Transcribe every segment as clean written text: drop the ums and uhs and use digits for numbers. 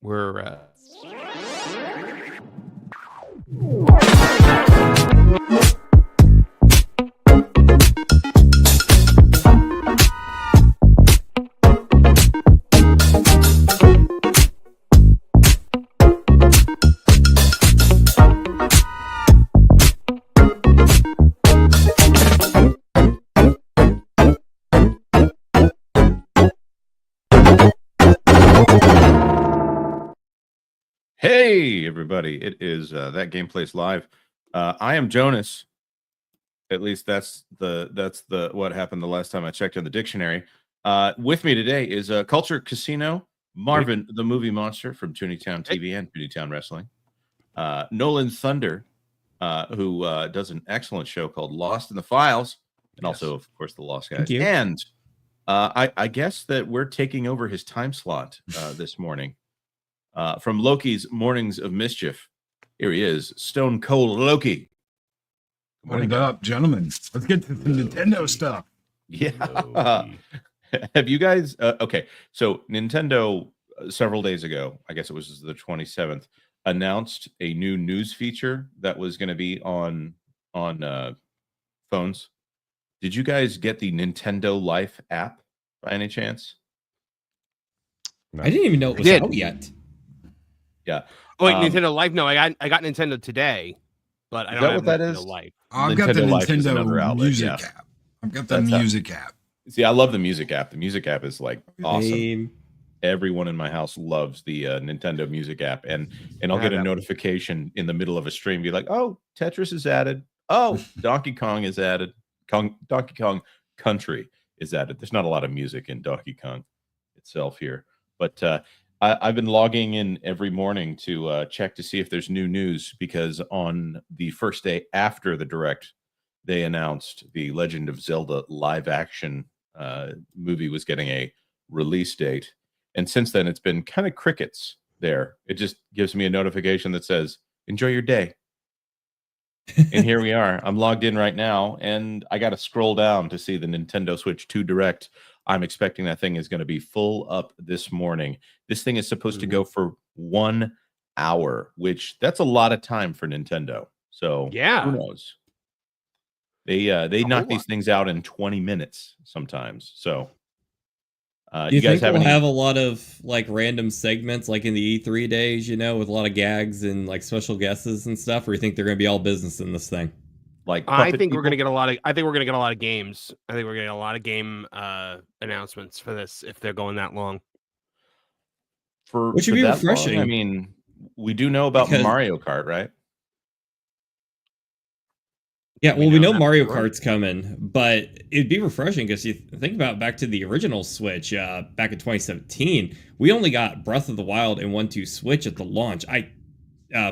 We're Hey everybody, it is That Game Plays Live. I am Jonas. At least that's the what happened the last time I checked in the dictionary. With me today is Culture Casino, Marvin the Movie Monster from Tooneytown TV and Tooneytown Wrestling. Nolan Thunder, who does an excellent show called Lost in the Files, and also, of course, the Lost Guys. And I guess that we're taking over his time slot this morning. From Loki's Mornings of Mischief, here he is, Stone Cold Loki. What up, gentlemen? Let's get to the Nintendo stuff. Yeah. Have you guys? Okay, so Nintendo several days ago, I guess it was the 27th, announced a new news feature that was going to be on phones. Did you guys get the Nintendo Life app by any chance? No. I didn't even know it was out yet. Yeah. Oh wait, Nintendo Life. No, I got Nintendo today, but I don't have Nintendo Life. I've got the Nintendo Music app. I've got the music app. See, I love the music app. The music app is like awesome. Everyone in my house loves the Nintendo Music app, and I'll get a notification in the middle of a stream, be like, "Oh, Tetris is added. Oh, Donkey Kong is added. Donkey Kong Country is added." There's not a lot of music in Donkey Kong itself here, but I've been logging in every morning to check to see if there's new news, because on the first day after the Direct, they announced the Legend of Zelda live action movie was getting a release date. And since then, it's been kind of crickets there. It just gives me a notification that says, "Enjoy your day." And here we are. I'm logged in right now, and I got to scroll down to see the Nintendo Switch 2 Direct. I'm expecting that thing is going to be full up this morning. This thing is supposed to go for 1 hour, which that's a lot of time for Nintendo. So yeah, who knows? They knock these things out in 20 minutes sometimes. So do you guys think we'll have a lot of like random segments like in the E3 days, with a lot of gags and like special guests and stuff, or you think they're going to be all business in this thing? Like, I think we're going to get a lot of. I think we're going to get a lot of games. I think we're getting a lot of game announcements for this if they're going that long. Which would be refreshing. Long, I mean, we do know about Mario Kart, right? Yeah, well, we know Mario Kart's coming, but it'd be refreshing because you think about back to the original Switch back in 2017. We only got Breath of the Wild and 1-2 Switch at the launch.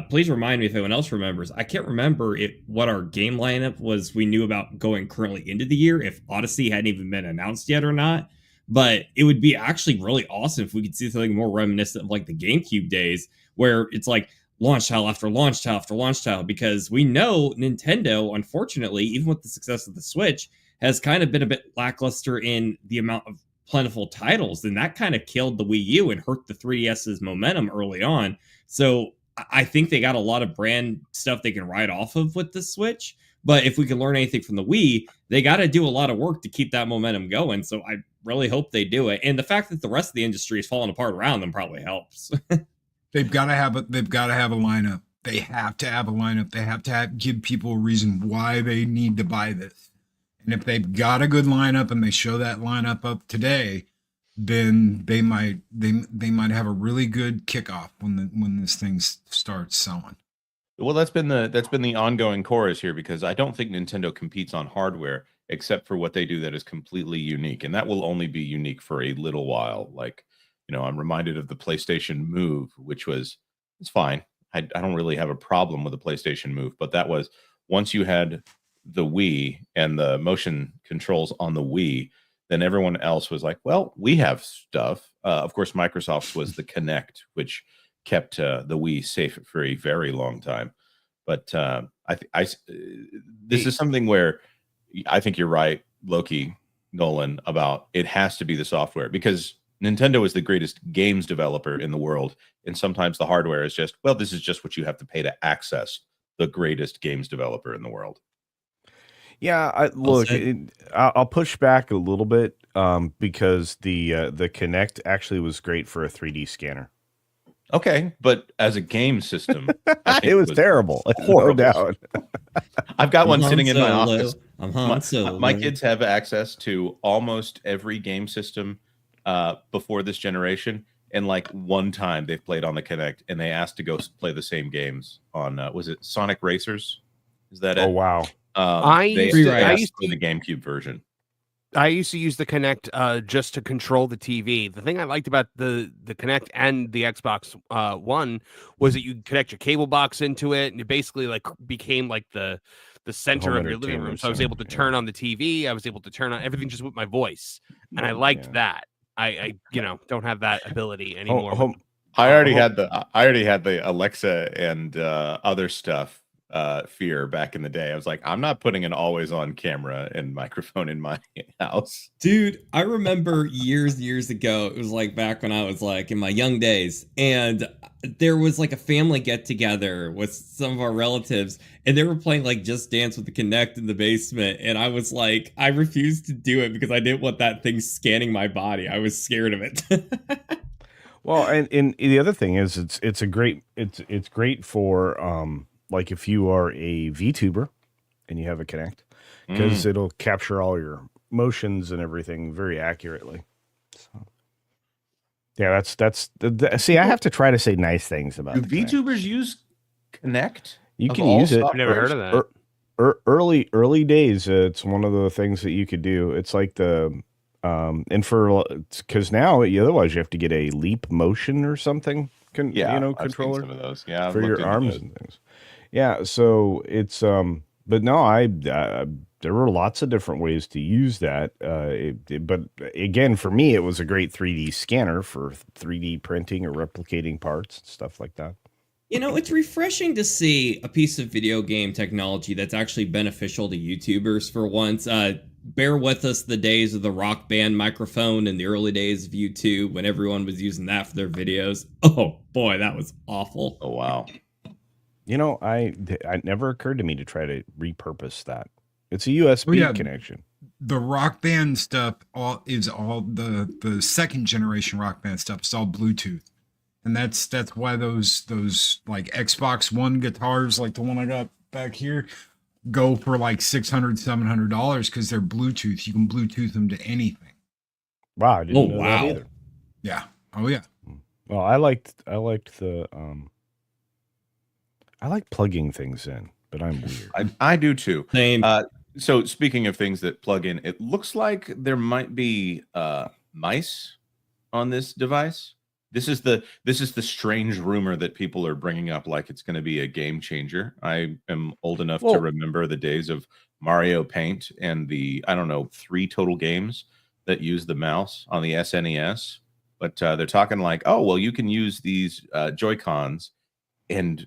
Please remind me if anyone else remembers. I can't remember what our game lineup was we knew about going currently into the year, if Odyssey hadn't even been announced yet or not. But it would be actually really awesome if we could see something more reminiscent of like the GameCube days, where it's like launch title after launch title after launch title, because we know Nintendo, unfortunately, even with the success of the Switch, has kind of been a bit lackluster in the amount of plentiful titles. And that kind of killed the Wii U and hurt the 3DS's momentum early on. So I think they got a lot of brand stuff they can ride off of with the Switch. But if we can learn anything from the Wii, they got to do a lot of work to keep that momentum going. So I really hope they do it. And the fact that the rest of the industry is falling apart around them probably helps. They've got to have a lineup. They have to have a lineup. They have to give people a reason why they need to buy this. And if they've got a good lineup and they show that lineup up today, then they might have a really good kickoff when this thing starts selling. Well, that's been the ongoing chorus here, because I don't think Nintendo competes on hardware except for what they do that is completely unique, and that will only be unique for a little while. Like, I'm reminded of the PlayStation Move, which it's fine. I don't really have a problem with the PlayStation Move, but that was once you had the Wii and the motion controls on the Wii, then everyone else was like, well, we have stuff. Of course, Microsoft's was the Kinect, which kept the Wii safe for a very long time. But this is something where I think you're right, Loki, Nolan, about it has to be the software, because Nintendo is the greatest games developer in the world, and sometimes the hardware is just, well, this is just what you have to pay to access the greatest games developer in the world. Yeah, I'll push back a little bit because the Kinect actually was great for a 3D scanner. Okay, but as a game system, it was terrible. No doubt. I've got one sitting in my office. I'm Han Solo. My kids have access to almost every game system before this generation, and like one time they've played on the Kinect, and they asked to go play the same games on was it Sonic Racers? Is that it? Oh wow! I used to play the GameCube version. I used to use the Kinect just to control the TV. The thing I liked about the Kinect and the Xbox One was that you connect your cable box into it, and it basically like became like the center of your living room. So I was able to turn on the TV. I was able to turn on everything just with my voice, and I liked that. I don't have that ability anymore. I already had the Alexa and other stuff fear back in the day. I was like, I'm not putting an always on camera and microphone in my house. Dude, I remember years ago, it was like back when I was like in my young days, and there was like a family get together with some of our relatives, and they were playing like Just Dance with the Kinect in the basement, and I was like, I refused to do it because I didn't want that thing scanning my body. I was scared of it. Well, and the other thing is it's great for like if you are a VTuber and you have a Kinect, because it'll capture all your motions and everything very accurately. So yeah, that's see, I have to try to say nice things about. Do VTubers use Kinect? You can use it. I've never heard of that. Early days, it's one of the things that you could do. It's like the and for because now otherwise you have to get a Leap Motion or something. Controller. I've seen some of those. Yeah, for your arms and things. Yeah, so it's but no, there were lots of different ways to use that. But again, for me, it was a great 3D scanner for 3D printing or replicating parts and stuff like that. It's refreshing to see a piece of video game technology that's actually beneficial to YouTubers for once. Bear with us the days of the Rock Band microphone and the early days of YouTube when everyone was using that for their videos. Oh boy, that was awful. Oh wow. It never occurred to me to try to repurpose that. It's a USB connection. The Rock Band stuff is all the second generation Rock Band stuff. It's all Bluetooth, and that's why those like Xbox One guitars, like the one I got back here, go for like $600-$700 because they're Bluetooth. You can Bluetooth them to anything. Wow! I didn't know that either. Yeah. Oh yeah. Well, I liked the I like plugging things in, but I'm weird. I do too. Same. So speaking of things that plug in, it looks like there might be mice on this device. This is the strange rumor that people are bringing up, like it's going to be a game changer. I am old enough to remember the days of Mario Paint and the 3 total games that use the mouse on the SNES. But they're talking like, oh well, you can use these Joy-Cons, and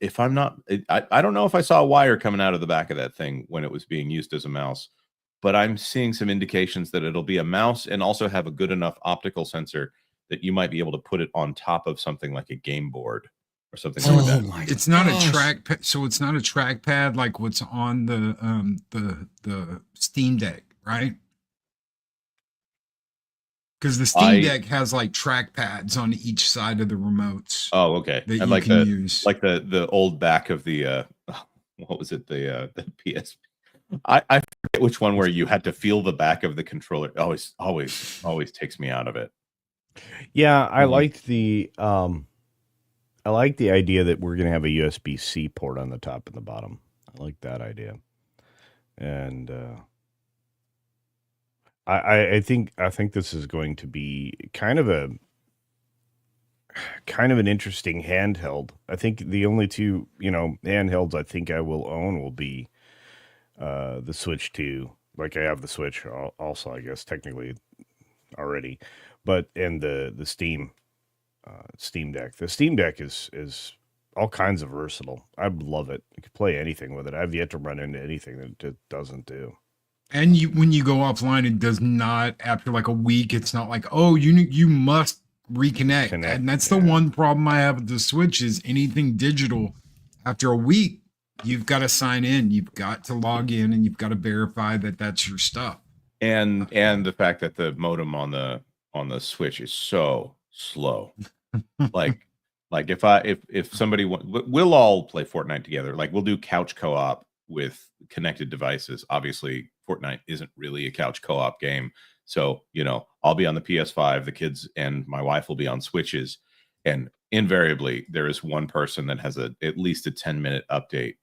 if I'm not, I don't know if I saw a wire coming out of the back of that thing when it was being used as a mouse, but I'm seeing some indications that it'll be a mouse and also have a good enough optical sensor that you might be able to put it on top of something like a game board or something like that. It's not a trackpad, so it's not a trackpad like what's on the Steam Deck, right? Because the Steam Deck has like trackpads on each side of the remotes. Oh, okay. That and you like can use. like the old back of the what was it? The PSP. I forget which one where you had to feel the back of the controller. Always takes me out of it. Yeah, I liked the idea that we're gonna have a USB-C port on the top and the bottom. I like that idea. And I think this is going to be kind of an interesting handheld. I think the only two, handhelds I think I will own will be the Switch 2. Like I have the Switch also, I guess technically already, and the Steam Deck. The Steam Deck is all kinds of versatile. I love it. You can play anything with it. I've yet to run into anything that it doesn't do. And when you go offline, it does not, after like a week, it's not like, oh, you must reconnect. And that's the one problem I have with the Switch is anything digital. After a week, you've got to sign in, you've got to log in, and you've got to verify that that's your stuff. And the fact that the modem on the Switch is so slow. like if somebody we'll all play Fortnite together. Like we'll do couch co-op with connected devices. Obviously, Fortnite isn't really a couch co-op game. So, I'll be on the PS5, the kids and my wife will be on Switches. And invariably, there is one person that has at least a 10-minute update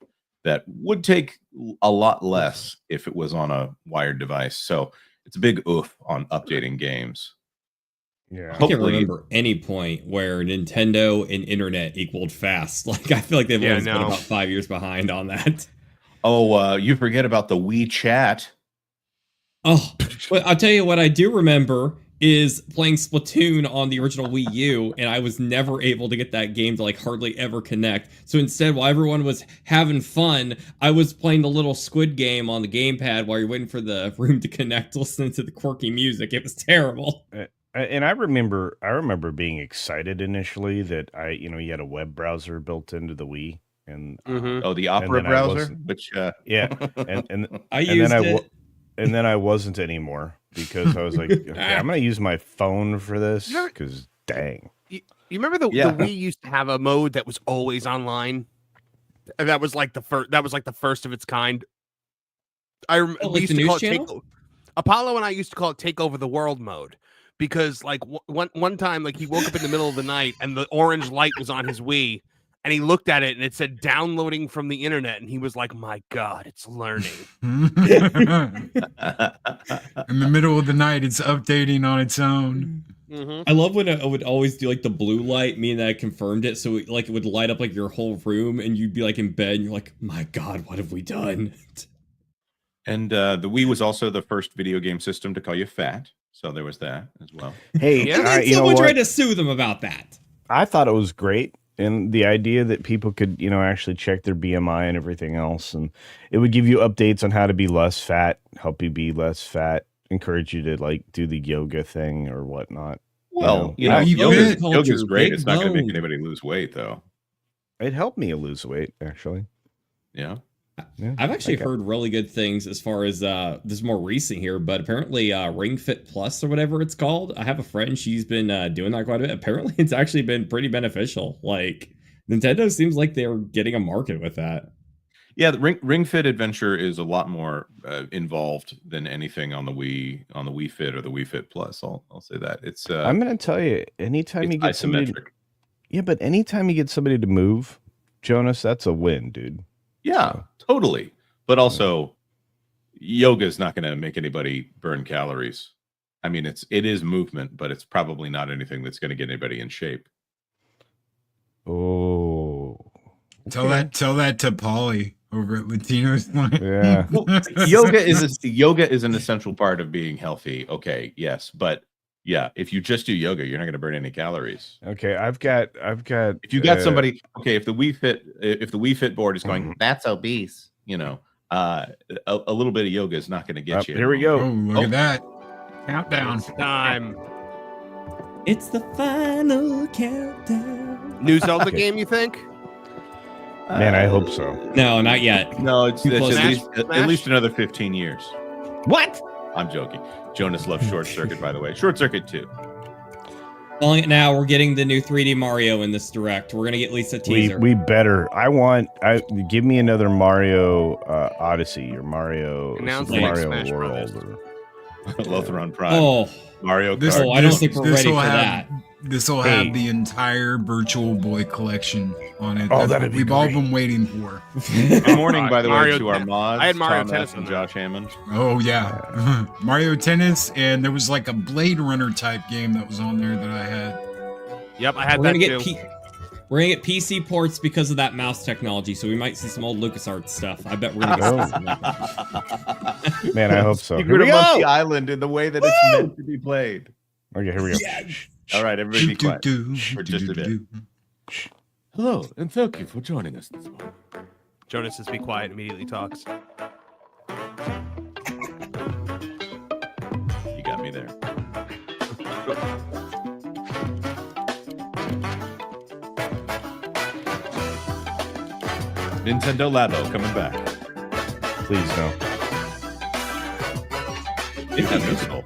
that would take a lot less if it was on a wired device. So it's a big oof on updating games. Yeah, I can't remember any point where Nintendo and internet equaled fast. Like I feel like they've always been about 5 years behind on that. Oh, you forget about the WeChat. Oh, but I'll tell you what I do remember is playing Splatoon on the original Wii U, and I was never able to get that game to like hardly ever connect. So instead, while everyone was having fun, I was playing the little squid game on the gamepad while you're waiting for the room to connect, listening to the quirky music. It was terrible. And I remember being excited initially that you had a web browser built into the Wii, and the Opera browser, which and I used it. And then I wasn't anymore because I was like, okay, I'm going to use my phone for this because dang. You remember the Wii used to have a mode that was always online? And that was like the first. That was like the first of its kind. We used to call it Apollo and I used to call it Take Over the World mode because like one time like he woke up in the middle of the night and the orange light was on his Wii. And he looked at it and it said downloading from the internet. And he was like, my God, it's learning. In the middle of the night, it's updating on its own. I love when I would always do like the blue light, meaning that I confirmed it. So it would light up like your whole room and you'd be like in bed and you're like, my God, what have we done? And the Wii was also the first video game system to call you fat. So there was that as well. Hey, and then someone tried to sue them about that. I thought it was great. And the idea that people could, actually check their BMI and everything else. And it would give you updates on how to be less fat, help you be less fat, encourage you to like do the yoga thing or whatnot. Well, yoga's great. It's not going to make anybody lose weight, though. It helped me lose weight, actually. Yeah. I've actually heard really good things as far as this is more recent here, but apparently Ring Fit Plus or whatever it's called. I have a friend, she's been doing that quite a bit. Apparently it's actually been pretty beneficial. Like Nintendo seems like they're getting a market with that. Yeah, the Ring Fit Adventure is a lot more involved than anything on the Wii Fit or the Wii Fit Plus. I'll say that. It's I'm going to tell you, anytime you get isometric. Anytime you get somebody to move, Jonas, that's a win, dude. Yeah, totally. But also, yoga is not going to make anybody burn calories. I mean, it is movement, but it's probably not anything that's going to get anybody in shape. Oh, okay. Tell that to Polly over at Latinos. Yeah, well, yoga is an essential part of being healthy. Okay, yes, but yeah, if you just do yoga, you're not going to burn any calories. Okay, I've got. If you got somebody, okay, if the Wii Fit board is going, that's obese. A little bit of yoga is not going to get you. Here we go. Oh, look at that countdown time. It's the final countdown. New Zelda game, you think? Man, I hope so. No, not yet. No, it's at least another 15 years. What? I'm joking. Jonas loves Short Circuit, by the way. Short Circuit 2. Calling it now. We're getting the new 3D Mario in this direct. We're gonna get at least a teaser. We better. Give me another Mario Odyssey or Mario Smash World. Lothron Prime. Oh, Mario Kart. I don't think we're ready for that. This will have the entire Virtual Boy collection on it. Oh, that'd be we've all been waiting for. Good morning, by the way, to our mods. I had Mario Thomas Tennis and Josh Hammond. Oh yeah, Mario Tennis, and there was like a Blade Runner type game that was on there that I had. Yep, I had that too. We're gonna get PC ports because of that mouse technology, so we might see some old LucasArts stuff. I bet we're gonna get Man, I hope so. Secret of Monkey Island in the way that it's meant to be played. Okay, here we go. Yeah. All right, everybody be quiet for just a bit. Hello, and thank you for joining us this morning. Jonas says be quiet, immediately talks. Nintendo Labo coming back. Please no. You have musical.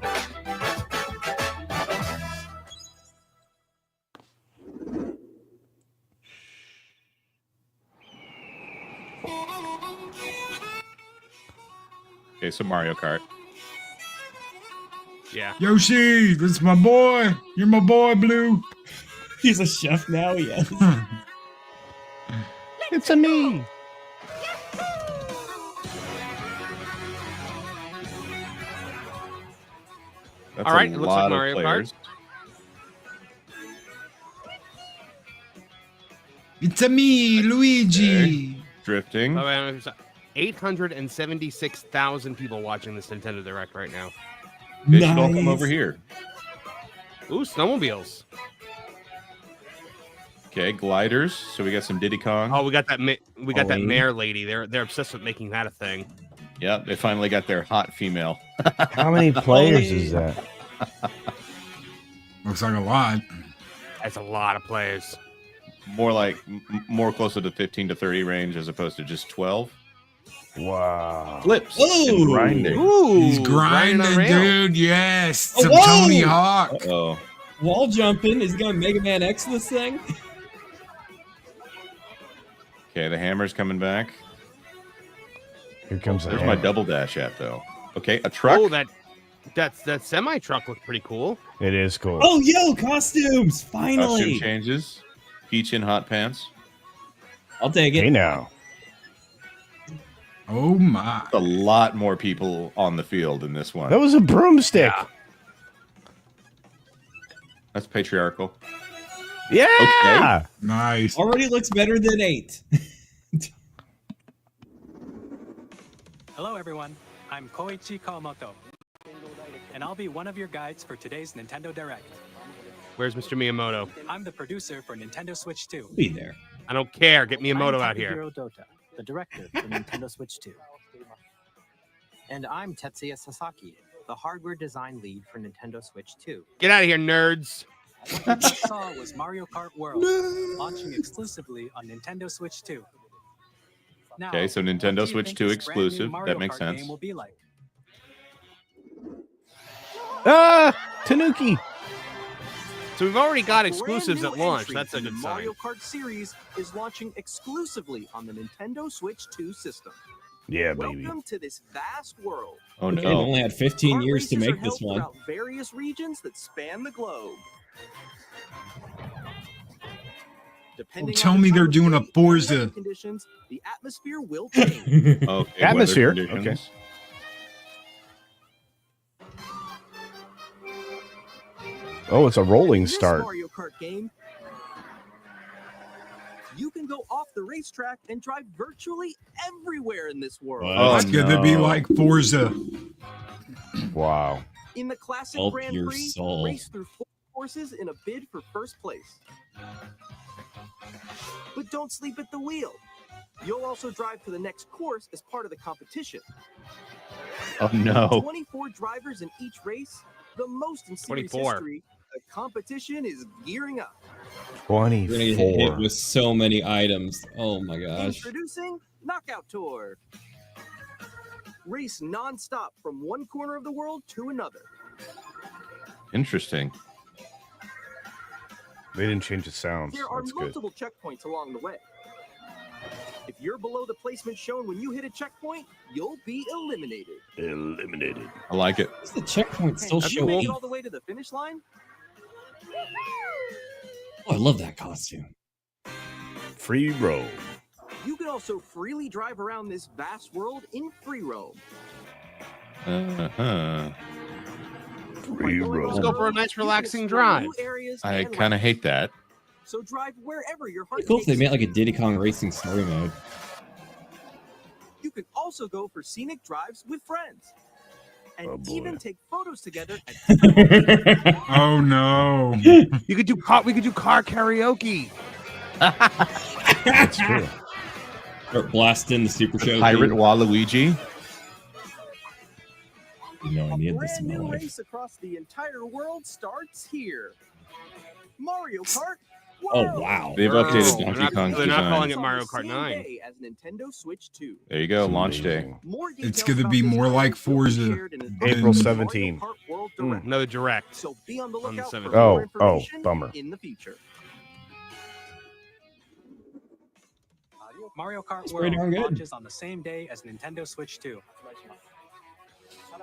Okay, so Mario Kart. Yeah. Yoshi, that's my boy. You're my boy, Blue. He's a chef now, yes. It's a me. That's All right, a it looks lot like of Mario players. Kart. It's a me, Luigi. Drifting. 876,000 people watching this Nintendo Direct right now. They should all come over here. Ooh, snowmobiles. Okay, gliders. So we got some Diddy Kong. Oh, we got that that Ollie. mayor lady. They're obsessed with making that a thing. Yep, they finally got their hot female. How many players is that? Looks like a lot. That's a lot of players. More like more closer to 15 to 30 range as opposed to just 12. Wow. Flips Ooh. and grinding. Ooh, He's grinding, on rails. dude. Yes. Oh, Some whoa! Tony Hawk. Uh-oh. Wall jumping. Is he going to Mega Man X this thing? Okay, the hammer's coming back. Here comes the There's my hammer. double dash at though. Okay, a truck. Oh, that semi truck looked pretty cool. It is cool. Oh, yo, costumes. Costume Finally. changes. Peach in hot pants. I'll take Hey it. now. Oh my. A lot more people on the field in this one. That was a broomstick. Yeah. That's patriarchal. Yeah. Nice. Already looks better than 8. Hello everyone, I'm Koichi Kawamoto, and I'll be one of your guides for today's Nintendo Direct. Where's Mr. Miyamoto? I'm the producer for Nintendo Switch 2. Be there. I don't care. Get Miyamoto I'm out here. Takahiro Dota, the director for Nintendo Switch 2. And I'm Tetsuya Sasaki, the hardware design lead for Nintendo Switch 2. Get out of here, nerds. What you just saw was Mario Kart World, launching exclusively on Nintendo Switch 2. Now, Okay, so what do Nintendo you Switch think 2 this brand new exclusive. Mario That makes Kart sense. game will be like? Ah, Tanuki. So we've already got A exclusives brand at new launch. entry That's a from good the sign. Mario Kart series is launching exclusively on the Nintendo Switch 2 system. Yeah, baby. Welcome to this vast world. Oh Okay, no. only had 15 Kart years to races make are this held one. throughout various regions that span the globe. Depending Tell on the me time they're of doing a day and Forza. weather conditions, the atmosphere will change. Okay, weather Atmosphere, conditions. Oh, it's a rolling In this start. Mario Kart game, you can go off the racetrack and drive virtually everywhere in this world. Oh, It's good to be no. like Forza. Wow. In the classic Help Grand your Prix, soul. race through 4 courses in a bid for first place. But don't sleep at the wheel. You'll also drive to the next course as part of the competition. Oh no. 24 drivers in each race, the most in series 24. history. The competition is gearing up. You're gonna get hit 24. with so many items. Oh my gosh. Introducing Knockout Tour. Race non-stop from one corner of the world to another. Interesting. They didn't change the sounds. There are That's good. multiple checkpoints along the way. If you're below the placement shown when you hit a checkpoint, you'll be eliminated. Eliminated. I like it. What's the checkpoint still Have you showing? made it all the way to the finish line? Oh, I love that costume. Free roam. You can also freely drive around this vast world in free roam. Uh-huh. Free roam. Let's go for a nice, You can relaxing explore drive. new areas I and kind of hate that. So drive wherever your heart It'd be cool if they takes made you. like a Diddy Kong Racing story mode. You can also go for scenic drives with friends. And Oh, boy. even take photos together at Oh no. You could do we could do car karaoke. That's true. Start blasting the Super Show. Pirate theme. Waluigi. You know, I a need this brand in my new life. race across the entire world starts here. Mario Kart Oh, wow. They've updated They're Donkey not, Kong's they're not design. calling it On Mario the Kart same 9. day as Nintendo Switch 2. There you go, It's launch day. amazing. More It's details going to about be this more title like will be Forza. shared in an April upcoming 17. Mario Kart World Direct. Another direct. So be on the On the lookout for 17th. more Oh, information bummer. in the future. Mario Kart It's pretty World darn good. launches on the same day as Nintendo Switch 2.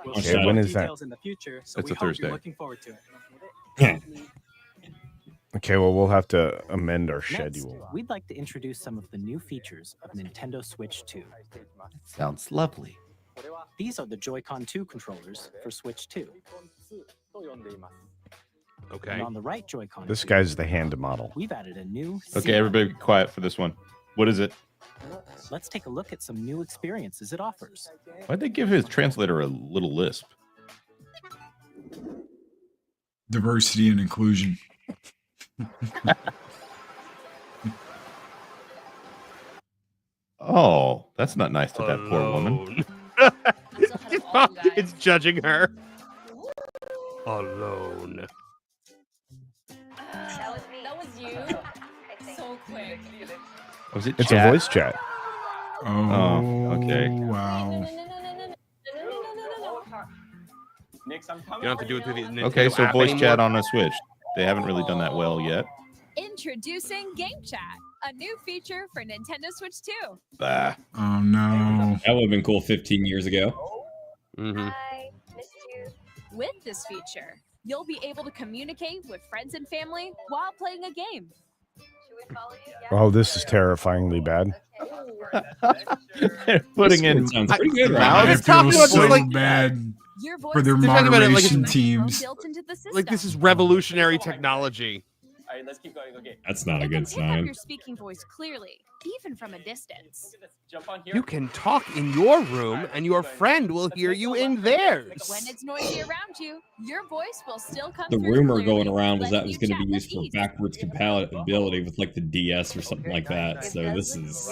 We'll Okay, share when more is that? details in the future, so It's we a hope Thursday. you're looking forward to it. Okay, well, we'll have to amend our Next, schedule. we'd like to introduce some of the new features of Nintendo Switch 2. Sounds lovely. These are the Joy-Con 2 controllers for Switch 2. Okay. And on the right Joy-Con This 2, guy's the hand model. we've added a new Okay, C everybody be quiet for this one. What is it? button. Let's take a look at some new experiences it offers. Why'd they give his translator a little lisp? Diversity and inclusion. Oh, that's not nice to that poor woman. Alone. It's judging her. Alone. That was you. So quick. Was it It's chat? a voice chat. Oh, okay. Wow. You don't have to do it through the Nintendo Okay, so app voice anymore. chat on a Switch. They haven't really done that well yet. Introducing Game Chat, a new feature for Nintendo Switch 2. Bah. Oh, no. That would have been cool 15 years ago. Mm-hmm. With this feature, you'll be able to communicate with friends and family while playing a game. Oh, this is terrifyingly bad. They're putting in. It sounds pretty good, Now right? they're I talking feel about so this like- bad Your voice for their is They're talking about it like moderation it's- teams. built into the system. Like this is revolutionary technology. Alright, let's keep going. Okay. That's not a It can good pick up sign. your speaking voice clearly, even from a distance. Jump on here. You can talk in your room, and your friend will hear you in theirs. When it's noisy around you, your voice will still come The through rumor clearly, going around was that letting was you going to be chat used for with ease. backwards compatibility with like the DS or something like that. So this is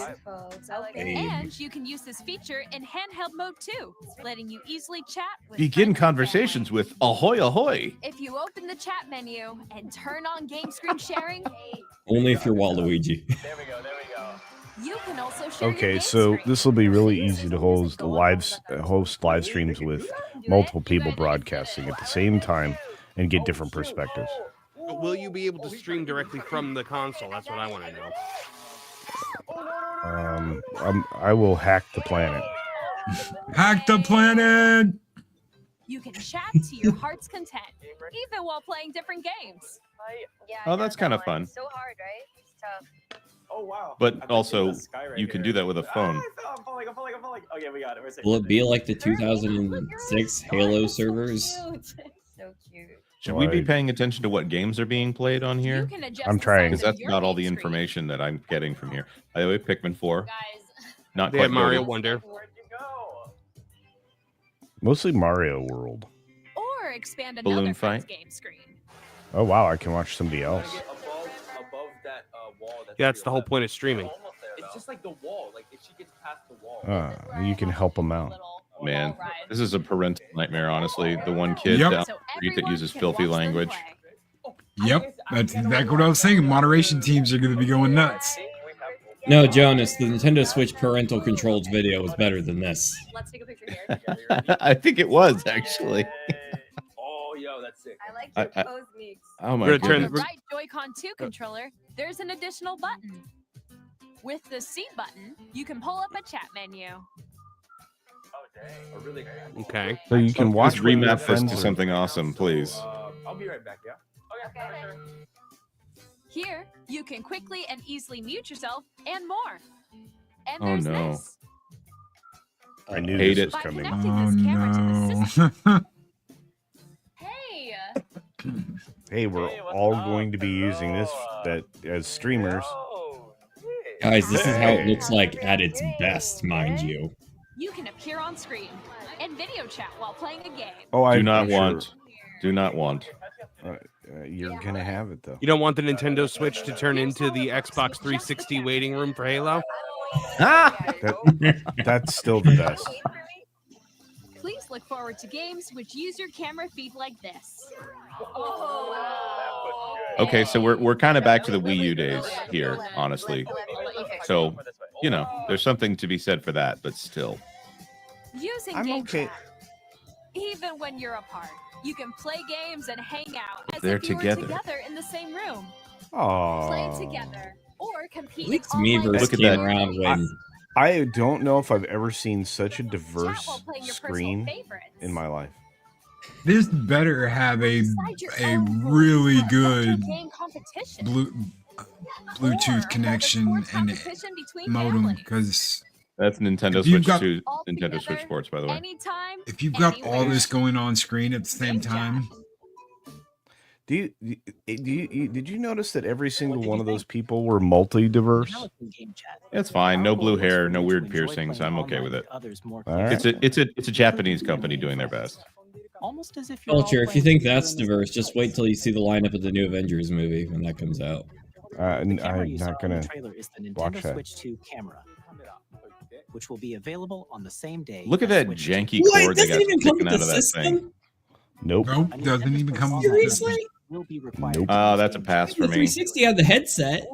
And you can use this feature in handheld mode too, letting you easily chat with Begin friends and conversations family. with ahoy ahoy. If you open the chat menu and turn on game screen sharing, only if you're Waluigi. There we go. There we go. you can also share your Okay, game so screen. this will be really Users easy to will host go live on host live streams with multiple people broadcasting at the same time and get different perspectives. But will you be able to stream directly from the console? That's what I want to know. I will hack the planet. Hack the planet! You can chat to your heart's content, even while playing different games. Oh, that's kind of fun. So hard, right? It's tough. Oh wow. But I'm also, in the sky right you can here. do that with a phone. I'm falling. Okay, we got it. We're safe. Will it be like the 2006 Halo servers? So cute. Should we be Why- paying attention to what games are being played on You here? can adjust I'm the trying. size Because of that's your about all the game screen. information that I'm getting from here. By the way, Pikmin 4, Guys, not They quite have Mario loaded. Wonder. Where'd you go? Mostly Mario World. or expand Balloon another friend's fight. game screen. Oh wow, I can watch somebody Gotta else. get above that wall. Yeah, that's the whole point of streaming. It's just like the wall. Like if she gets past the wall. You can help them out. Man, this is a parental nightmare, honestly. The one kid Yep. down So the street that everyone uses can filthy watch them language. play. Yep, that's exactly what I was saying. Moderation teams are going to be going nuts. No, Jonas, the Nintendo Switch parental controls video was better than this. Let's take a picture here. I think it was, actually. Oh, yo, that's sick. I like I- pose mix. Oh my We're gonna turn- On the goodness. right Joy-Con 2 controller, there's an additional button. With the C button, you can pull up a chat menu. Oh, dang. A really Okay. So you can watch Let's when your remap this friends to are- something awesome, please. I'll be right back, yeah? Okay. Sure. Here, you can quickly and easily mute yourself and more. And Oh, there's no. this. I knew Hate this it. was By coming. connecting Oh this camera to the no. system. Hey! Hey, we're Hey, what's all up? going to be using this that as streamers. Oh, hey. Guys, this is how it Hey. looks like at its best, mind you. You can appear on screen and video chat while playing a game. Oh, I Do not I'm sure, want. Do not want. you're gonna have it though. You don't want the Nintendo Switch to turn into the Xbox 360 waiting room for Halo? That's still the best. Please look forward to games which use your camera feed like this. Okay, so we're kind of back to the Wii U days here, honestly. So, you know, there's something to be said for that, but still. Using I'm game okay. chat. Even when you're apart, you can play games and hang out as They're if you together. were together in the same room. Oh. Play together or compete At least in me online versus Look at came that. around when I don't know if I've ever seen such a Chat diverse while playing your personal screen favorites. in my life. This better have a Decide your a own rules really for a good game competition. Bluetooth Or hold a connection sports and competition between modem, families. because That's Nintendo If you've Switch got- 2, All Nintendo together, Switch Sports, by the way. Anytime, if you've got all anywhere. this going on screen at the same Game chat. time, Did you notice that every single one of those people were multi-diverse? It's fine. No blue hair, no weird piercings. I'm okay with it. All right. It's a Japanese company doing their best. Almost as if you're all Culture, if you playing think that's together in diverse, just wait till you see the lineup of the new Avengers movie when that comes out. I'm The camera you saw not in the gonna. trailer is the watch Nintendo that. Switch 2 camera, which will be available on the same day. Look at as that Switch 2. janky What? cord they Doesn't got even come sticking with out the of that thing. system? Nope. nope, A doesn't Nintendo even Switch come with Online the Seriously? system will be required Nope. to use That's a Game pass Chat. for The me. 360 had the headset.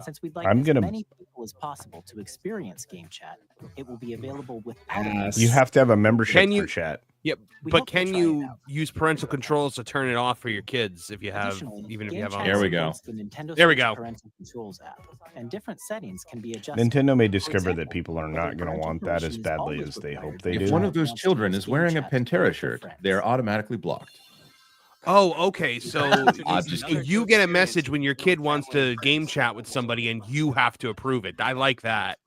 Since we'd like I'm as gonna- many people as possible to experience Game Chat, it will be available without a Yes. You have to have a membership Can you- for chat. Yep, We but hope you'll can try it you out. use parental controls to turn it off for your kids if you have, Additionally, even if you Game have Chat There we go. supports the Nintendo There we Switch go. Parental Controls app, and different settings can be adjusted. Nintendo may For discover that example, people are whether not going to parental want that as permission is badly always as they required hope they when If do. one of those wants to children use is Game wearing a Chat to play Pantera with their shirt, friends. they are automatically blocked. Oh, okay. So just you get a message when your kid wants to game chat with somebody, and you have to approve it. I like that.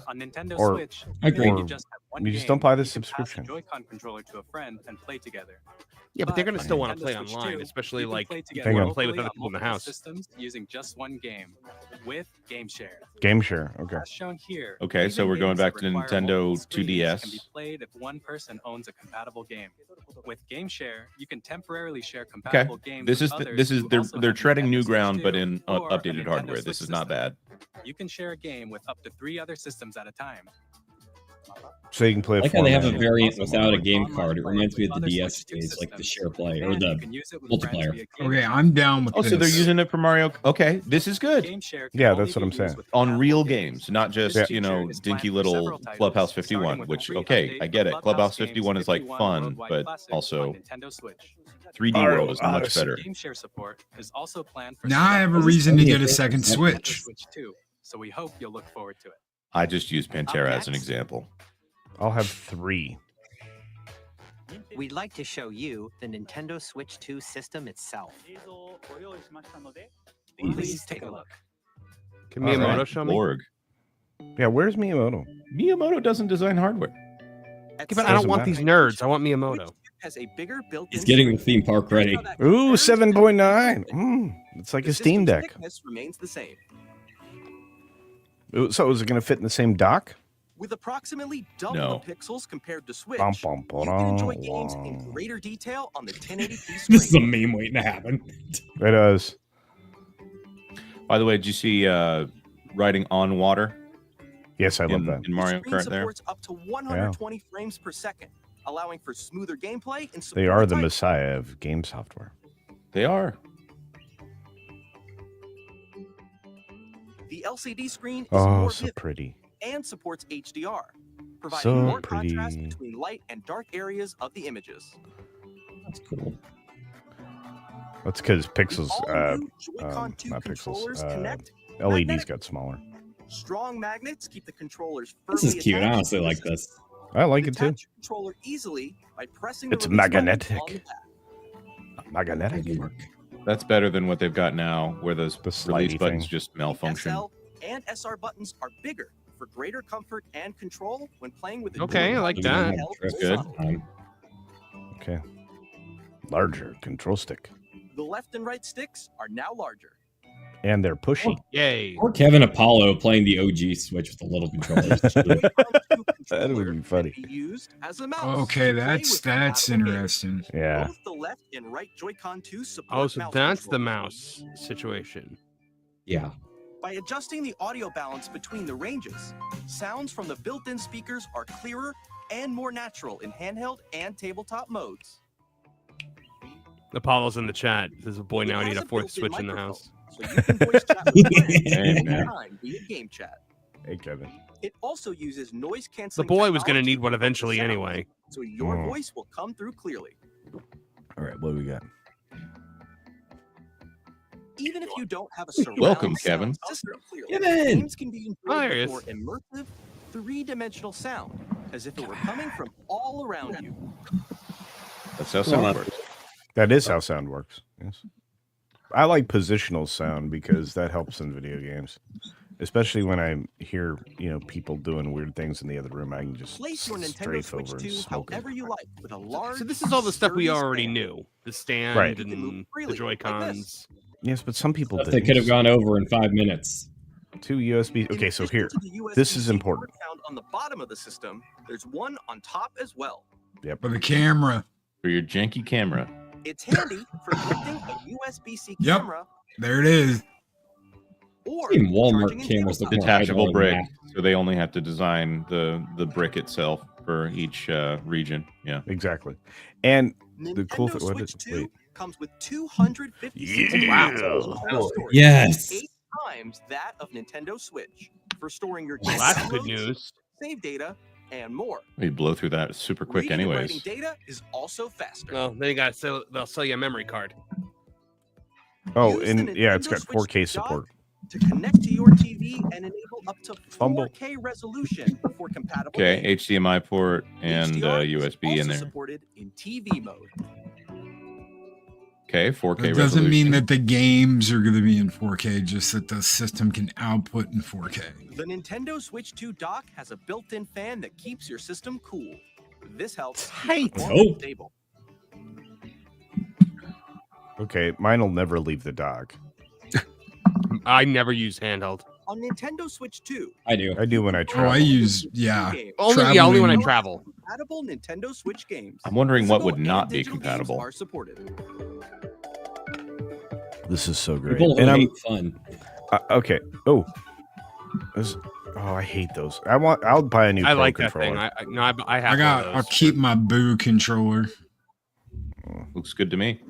On Nintendo Or- Switch, Agreed. you or just have one you just game, don't buy the you can pass subscription. a Joy-Con controller to a friend and play together. Yeah, but they're gonna on still want Nintendo to play Switch online, 2, especially you can like play if together Hang you on. want to play with locally other on people in the multiple house. systems using just one game with Game Share. Game share. Okay. As shown here. Okay, so even we're going games back that to require Nintendo multiple screens 2DS. Can be played if one person owns a compatible game. With Game Share, you can temporarily share Okay, compatible games. this with is others this is who they're also they're have treading Nintendo new Switch ground, but 2 in or a updated Nintendo hardware. Switch This is not system. bad. You can share a game with up to 3 other systems at a time. So you can play I a like how they have a format. variant Also without a support game online card. It play reminds me of with the other DS Switch 2 days, like the systems. share play or And you the can use it with friends multiplayer. via Game okay, Chat. I'm down with Oh, this. so they're using it for Mario. Okay, this is good. Game Share can Yeah, only that's what be I'm used saying. with On compatible real games. games, not just, This you know, feature is dinky planned for little several titles, Clubhouse starting 51, with a which, free okay, update I of get it. Clubhouse games 51 is like 51 fun, Worldwide but Classic also on Nintendo Switch. 3D Mario World is much Odyssey. better. Game Share support is also planned for Now I have a select reason to Yeah, get a yeah. second Yeah. Nintendo Switch. Switch 2, so we hope you'll look forward to it. I just use Pantera as an next. example. I'll have 3. We'd like to show you the Nintendo Switch 2 system itself. Please take a look. Can All Miyamoto right. show me? Org. Yeah, where's Miyamoto? Miyamoto doesn't design hardware. Yeah, but I don't want these nerds. I want Miyamoto. Has a bigger built-in He's getting the screen. theme park ready. Ooh, 7.9. It's like The a Steam system's Deck. thickness remains the same. So is it going to fit in the same dock? With approximately double No. the pixels compared to Switch, Bum, bum, you can enjoy ba-dum, games in wah. greater detail on the 1080p screen. This is a meme waiting to happen. It does. By the way, did you see riding on water Yes, I love in, that. in Mario The screen Kart there? supports up to 120 frames per second, allowing for smoother gameplay and They are the support messiah of game software. They are. The LCD screen is Oh, more so vivid pretty. and supports HDR, providing So more contrast pretty. between light and dark areas of the images. That's cool. That's because The pixels, all-new Joy-Con 2 not controllers pixels, connect. LEDs magnetic. got smaller. Strong magnets keep the controllers This firmly is cute. I attached honestly to the like system. this. I like it too. Detach your controller easily by pressing the It's release button magnetic. on the pad. Magnetic. That's better than what they've got now, where those The release slidey buttons thing. just malfunction. SL and SR buttons are bigger for greater comfort and control when playing with the Okay, I Joy-Con like two that. handheld That's good. console. Okay. Larger control stick. The left and right sticks are now larger. And they're pushy. Yay. Or Kevin Apollo playing the OG Switch with the little controllers. That would be funny. Be used as a mouse Okay, to play that's with compatible games. interesting. Yeah. Both the left and right Joy-Con 2 support Oh, so mouse that's the control. mouse situation. Yeah. By adjusting the audio balance between the ranges, sounds from the built-in speakers are clearer and more natural in handheld and tabletop modes. Apollo's in the chat. There's a boy It now. I has need a a fourth built-in switch in the microphone, house. So you can voice chat with friends Hey, man. anytime via game chat. Hey, Kevin. It also uses noise The canceling. boy was going to technology need one for the eventually sound, anyway. so your Oh. voice will come through clearly. All right, what do we got? Even if you don't have a surround Welcome, sound Kevin. system, Kevin! games can be Oh, there he enjoyed with more immersive, three-dimensional sound, as if it were coming from all around you. That's how sound works. That is how sound works. Yes. I like positional sound because that helps in video games, especially when I hear people doing weird things in the other room. I can just Place your Nintendo strafe Switch over and 2 smoke it. however you like, with a large. So this is all the stuff we sturdy already stand. knew. The stand Right. You can move and freely, the Joy like Cons. Yes, but some people Stuff didn't. they could have gone over in 5 minutes. 2 USB. In Okay, so addition here, to the this is USB-C important. port found on the bottom of the system, there's one on top as well. For the camera. For your janky camera. It's handy for connecting a USB-C Yep. camera There it is. or Even Walmart charging in cameras look tabletop. more Detachable high-dollar brick. than So they only have to design the brick itself for each region. Yeah. Exactly. And the Nintendo cool thing, Switch 2 wait. comes with 256 Yeah. gigabytes of internal storage, Yes. 8 times that of Nintendo Switch, for storing your Well, game that's good downloads, news. save data, and more. You blow through that super quick Reading and writing anyways. data is also faster. Well, then they'll sell you a memory card. Oh, Use the and yeah, it's got Nintendo Switch 4K dock support. to connect to your TV and enable up to 4K Fumble. resolution for compatible Okay, games. HDMI port and HDR is USB in also there. supported in TV mode. Okay, 4K That doesn't resolution. mean that the games are going to be in 4K, just that the system can output in 4K. The Nintendo Switch 2 dock has a built-in fan that keeps your system cool. This helps keep performance Oh. stable. Okay, mine will never leave the dock. I never use handheld. On Nintendo Switch 2, I do. I do when I Oh, travel. I use, yeah. games. Only when I Traveling. travel. Compatible Nintendo Switch games. I'm wondering what would Physical not and be digital games compatible. Are supported. This is so great. People who And I'm hate fun. okay. Oh, I hate those. I'll buy a new I Pro like that controller. thing. I have. I'll keep my Boo controller. Looks good to me.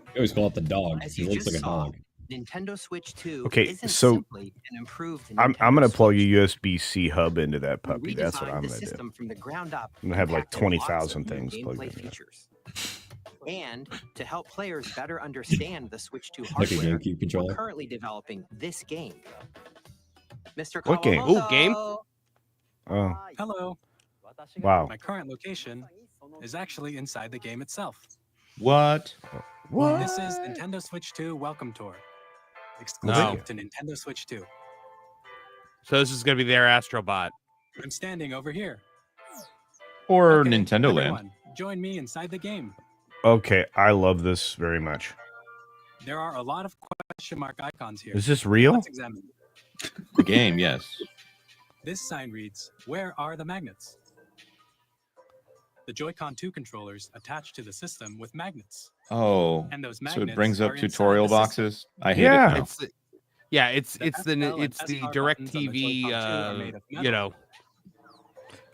I always call it the dog. As He you looks just like a saw, dog. Nintendo Switch 2 Okay, isn't so simply an improved I'm Nintendo gonna plug a Switch. USB-C hub into that We puppy. That's what redesigned I'm the gonna do. system from the ground up. I'm gonna have like packed in lots of 20,000 new things plugged gameplay in there. features. And to help players better understand the Switch 2 Like a hardware, GameCube we're controller. currently developing this game. Mr. What game? Ooh, game? Oh, Hello. wow. My current location is actually inside the game itself. What? What? This is Nintendo Switch 2 Welcome Tour. No. Exclusive to Nintendo Switch 2. So this is gonna be their Astrobot. I'm standing over here. Or Okay, Nintendo Land. everyone, join me inside the game. Okay, I love this very much. There are a lot of question mark icons here. Is this real? Let's examine. The game, yes. This sign reads, "Where are the magnets?" The Joy-Con 2 controllers attached to the system with magnets. Oh, And those so magnets it brings up are inside tutorial the system. boxes. I hate Yeah. it now. It's yeah, it's The the SL and it's the SR Direct buttons on the TV. Joy-Con 2 are made of metal.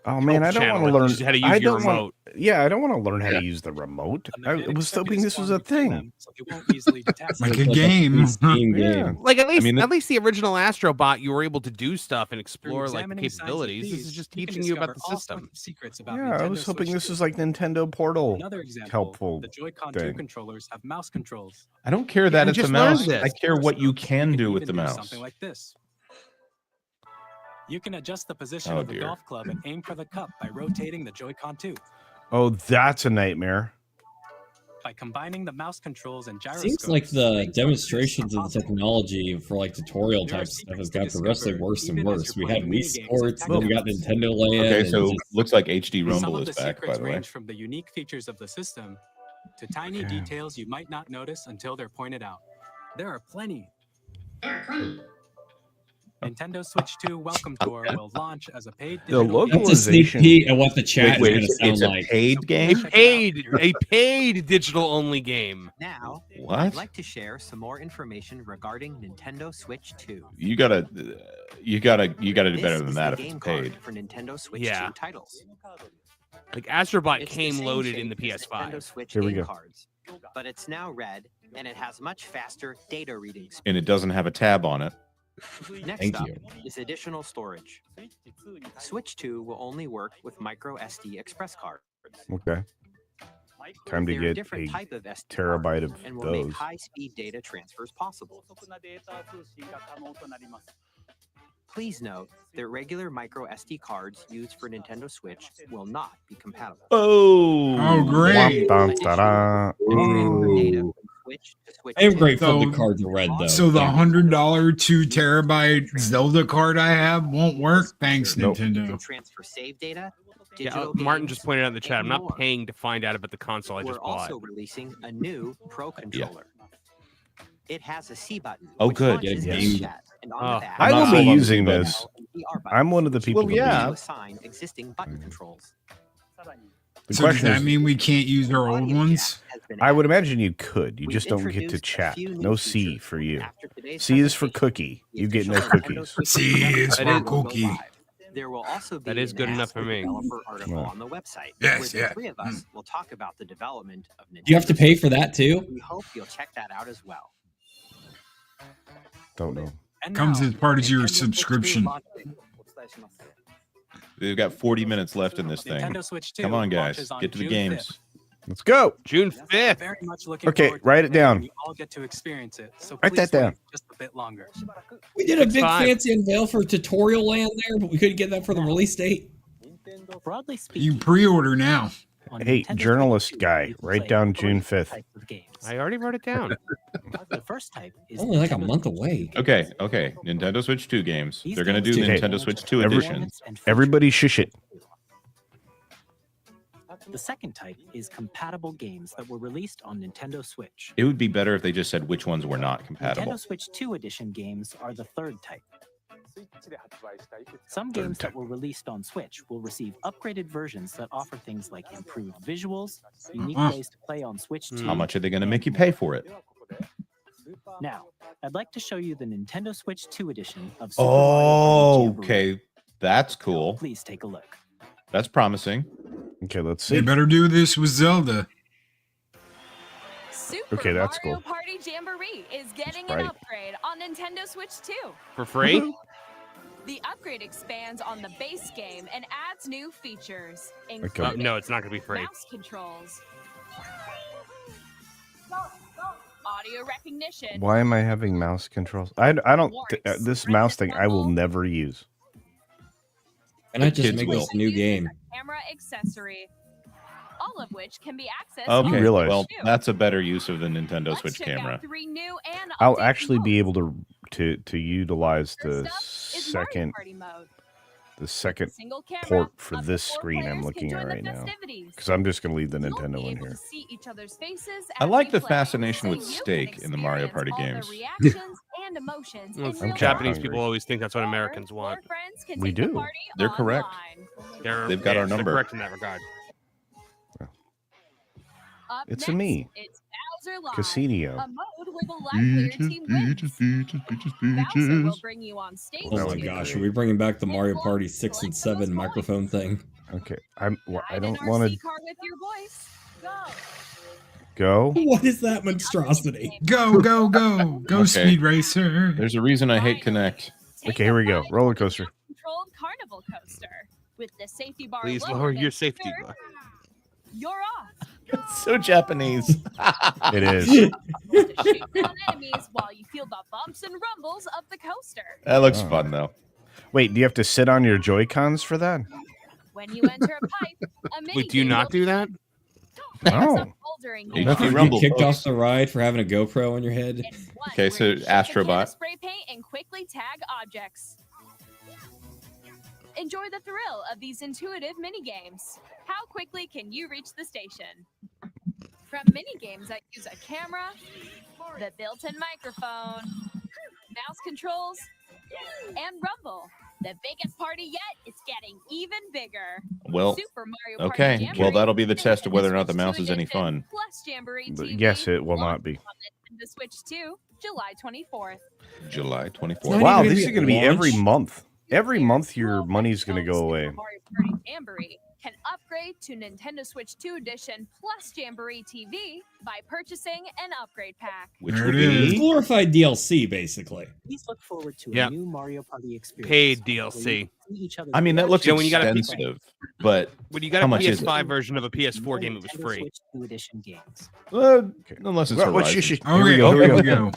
Oh man, I don't channel want to it, learn just how to use I your don't want. remote. Yeah, I don't want to learn how Yeah. to use the remote. A I magnetic was circuit hoping is this was a formed between thing. them, so they won't easily detach. Like It's a like game. Steam Yeah. game. Like at least mean, at least the original Astrobot, you were able to do stuff and explore like the examining signs like capabilities. This these, is just you can teaching you about discover the all sorts system. of secrets about Yeah, I Nintendo was hoping Switch this 2. was like Nintendo Portal. Another example, helpful the Joy-Con 2 thing. controllers have mouse controls. I don't care that I it's a just learned mouse. this. I care what you Gyroscopes. can do with even the do mouse. Something like this. You can adjust the position Oh, of the dear. golf club and aim for the cup by rotating the Joy-Con 2. Oh, that's a nightmare. By combining the mouse controls and gyroscopes. Seems like the things like this demonstrations are of the possible. technology for like tutorial There are type stuff secrets has to got progressively discover worse and even as worse. you're We had playing Wii minigames and Sports, then we got technicals. Nintendo Land. Okay, and so just- looks like HD Some Rumble of the is back, by secrets the way. range from the unique features of the system to tiny Okay. details you might not notice until they're pointed out. There are plenty. Nintendo Switch 2 Welcome Tour will launch as a paid The digital game. that's a sneak localization- peek at what the chat Wait, is it's going to sound a like. paid A game? paid digital only game. Now, What? I'd like to share some more information regarding Nintendo Switch 2. You gotta do better This than is that the if it's game card paid. for Nintendo Switch Yeah. 2 titles. Like Astrobot It's the came same loaded in shape the as Nintendo PS5. Switch Here we game go. cards, but it's now red and it has much faster data reading speed. And it doesn't have a tab on it. Next Thank up you. is additional storage. Switch 2 will only work with micro SD express cards. Okay. Time to They're a get different a type of SD terabyte card of and will make those. high-speed data transfers possible. Please note that regular micro SD cards used for Nintendo Switch will not be compatible. Oh, great. Dun, dun, dun. Transfer data Ooh. from Switch to Switch I am 2. grateful the So- cards are red, though. So the Thank you. $100 2 terabyte Zelda card I have won't work. Thanks, Nope. To Nintendo. transfer save data, Yeah, digital Martin games, just pointed out in the chat. I'm and not more. paying to find out about the console I We're just bought. also releasing a new Pro controller. It has a C button. Oh, which good. launches Yeah, the yes. D-pad, and on Oh. the back, I I'm will not be sold on the using C-button. this. PR buttons I'm one of the people Well, that yeah. to assign existing button controls. The So does question that is, mean we can't use our old Audio ones? jack has been I would added. imagine you could. You We've just don't get to introduced a chat. few new No C features for you. after today's C is for presentation. cookie. The You get no official Nintendo cookies. Switch C is website for will go cookie. live. There will also be That is an good enough Ask for the me. Developer article Yeah. on the website, Yes, where the yeah. three of us will talk about the development of Nintendo. You have to pay Switch. for that, too? We hope you'll check that out as well. Don't know. And Comes now, as part of your Nintendo Switch 2 subscription. launch- They've got 40 minutes left in this thing. Nintendo Switch 2 Come on, guys. launches on Get to the June games. Let's go. June 5th. 5th. Very much looking Okay, forward to write the it day down. when you all get to experience it. So Write please that down. wait just a bit longer. We did a It's big fine. fancy unveil for Tutorial Land there, but we couldn't get that for the release date. Broadly You speaking, pre-order now. on Hey, Nintendo Switch journalist 2, guy, you can write play down three June 5th. types of games. I already wrote it down. The first type is Only like a Nintendo month Switch away. Okay. Nintendo Switch 2 games. These They're going to do games Okay. Nintendo Switch 2 Every- edition. performance and features. Everybody shush it. The second type is compatible games that were released on Nintendo Switch. It would be better if they just said which ones were not compatible. Nintendo Switch 2 edition games are the third type. Some games that were released on Switch will receive upgraded versions that offer things like improved visuals, unique ways to play on Switch 2. How much are they going to make you pay for it? Now, I'd like to show you the Nintendo Switch 2 edition of Super Oh, Mario Party Jamboree. okay. That's cool. Please take a look. That's promising. Okay, let's They see. better do this with Zelda. Super Okay, that's Mario cool. Party Jamboree is getting right. an upgrade on Nintendo Switch 2. For free? The upgrade expands on the base game and adds new features, Okay. including No, it's not going to be free. mouse controls, audio recognition, Why am I having mouse controls? I don't. This mouse thing I will never use. And I just Kids make will. this a new game. camera accessory, all of which can be accessed. Okay. on realize- Well, Switch 2. that's a better use of the Nintendo Let's Switch check out camera. 3 new and I'll updated actually be modes. able to utilize the First up is Mario second Party mode. port Single camera, for up to this 4 screen I'm players looking can at join the right now. festivities. Because I'm just going to leave the You'll Nintendo be in able here. to see each other's faces I as like we the play, fascination so with you can steak in the Mario Party experience all games. the reactions and emotions in Well, real Japanese time. people always think that's what Or Americans more want. friends can We take the do. party They're correct. online. They've got our they're number. correct in that regard. Up It's next, a me. It's Bowser Live, Casinio. a mode where the live player team wins. Bowser will bring you on stage Oh my to gosh, are we bringing back the Mario Party 6 and 7 microphone thing? Okay, I drive don't an want RC to car with your voice. go. What is that monstrosity? Go, go, go. Go, Okay. Speed Racer. There's a reason I hate Connect. Take Okay, a here we go. ride Roller on the coaster. controlled carnival coaster. With the safety bar Please lowered lower and your safety secured, bar. You're off. So Japanese. It is. To shoot down enemies while you feel the bumps and rumbles of the coaster. That looks Oh. fun though. Wait, do you have to sit on your Joy-Cons for that? When you enter a pipe, a mini Wait, do you not do that? No. HD You Rumble, get kicked folks. off the ride for having a GoPro on your head. Okay, so Astrobot. Spray paint and quickly tag objects. Enjoy the thrill of these intuitive mini games. How quickly can you reach the station? From mini games that use a camera, the built-in microphone, mouse controls, and rumble. The biggest party yet is getting even bigger. Well, Super Mario Party okay. Jamboree Well, that'll be the and test of whether or not the Switch mouse 2 is any edition fun. Plus Jamboree But TV yes, it will not launch be. on the Switch 2, July 24th. July It's 24th. not Wow, even these gonna are going to be be at every launch. month. Every month your Well, money's going to go Super away. Mario Party Jamboree can upgrade to Nintendo Switch 2 Edition plus Jamboree TV by purchasing an upgrade pack. Which There would it is. be Glorified DLC, basically. Please look forward to Yep. a new Mario Party experience. Paid where you DLC. can see each other's I mean, that looks You know, when you got a expensive, but When you got How a much is it? PS5 version of a PS4 more game, it was Nintendo free. Switch 2 Edition games. unless it's Well, Horizon. Okay, Here we here go. we go.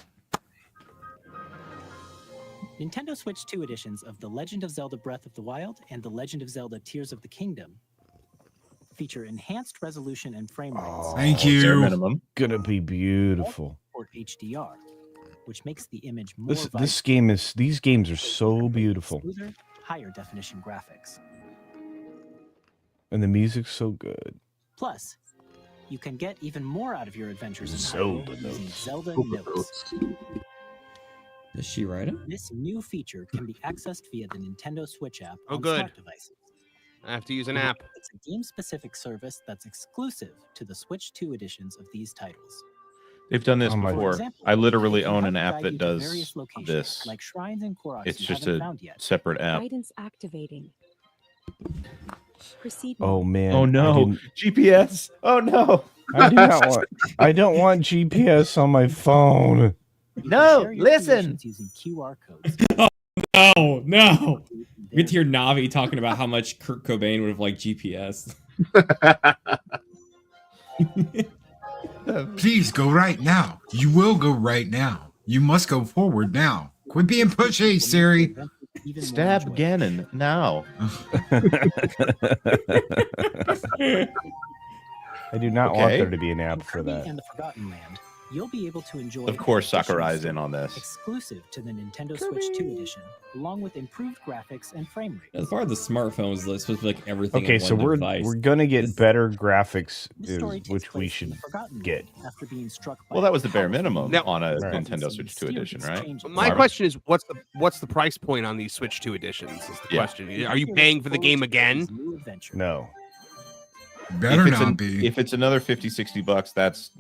Nintendo Switch 2 editions of The Legend of Zelda Breath of the Wild and The Legend of Zelda Tears of the Kingdom feature enhanced resolution and frame rates. Oh, Thank Bare you. minimum. Gonna be beautiful. Or HDR, which makes the image more This vibrant, game is. These games are so beautiful, smoother, higher definition graphics. and the music's so good. Plus, you can get even more out of your adventures in Zelda Hyrule using notes. Zelda Notes. Does she write it? This new feature can be accessed via the Nintendo Switch app Oh, on good. smart devices. I have to use an app. It's a game-specific service that's exclusive to the Switch 2 editions of these titles. They've done this Oh my- For before. example, I literally it can own an help app guide that you to does various locations, this. like shrines and Koroks It's you just haven't a found yet. separate app. Guidance activating. Proceed. Oh man. Oh I no, didn't- GPS. Oh no. I do not want. I don't want GPS on my phone. You can No, share your listen. creations using QR codes. Oh, no. We get to hear Navi talking about how much Kurt Cobain would have liked GPS. Please go right now. You will go right now. You must go forward now. Quit being pushy, Siri. Even more Stab enjoyable. Ganon now. I do not want Okay. there to be an app In for Kirby that. and the Forgotten Land, you'll be able to enjoy Of course, additional Sakurai's in story on this. exclusive to the Nintendo Switch 2 edition, along with improved graphics and frame rate. As far as the smartphones, it's supposed to be like everything Okay, on so one we're device. gonna get better graphics, This story takes which we place in should the Forgotten get. Land after being struck by Well, that was the bare powerful minimum Now- on a Right. Nintendo Switch 2 edition, right? changes. My Marvin? question is, what's the price point on these Switch 2 editions? Is the Yeah. question. Are you paying for the game again? New adventure. No. Better if it's not be. If it's another 50, 60 bucks, that's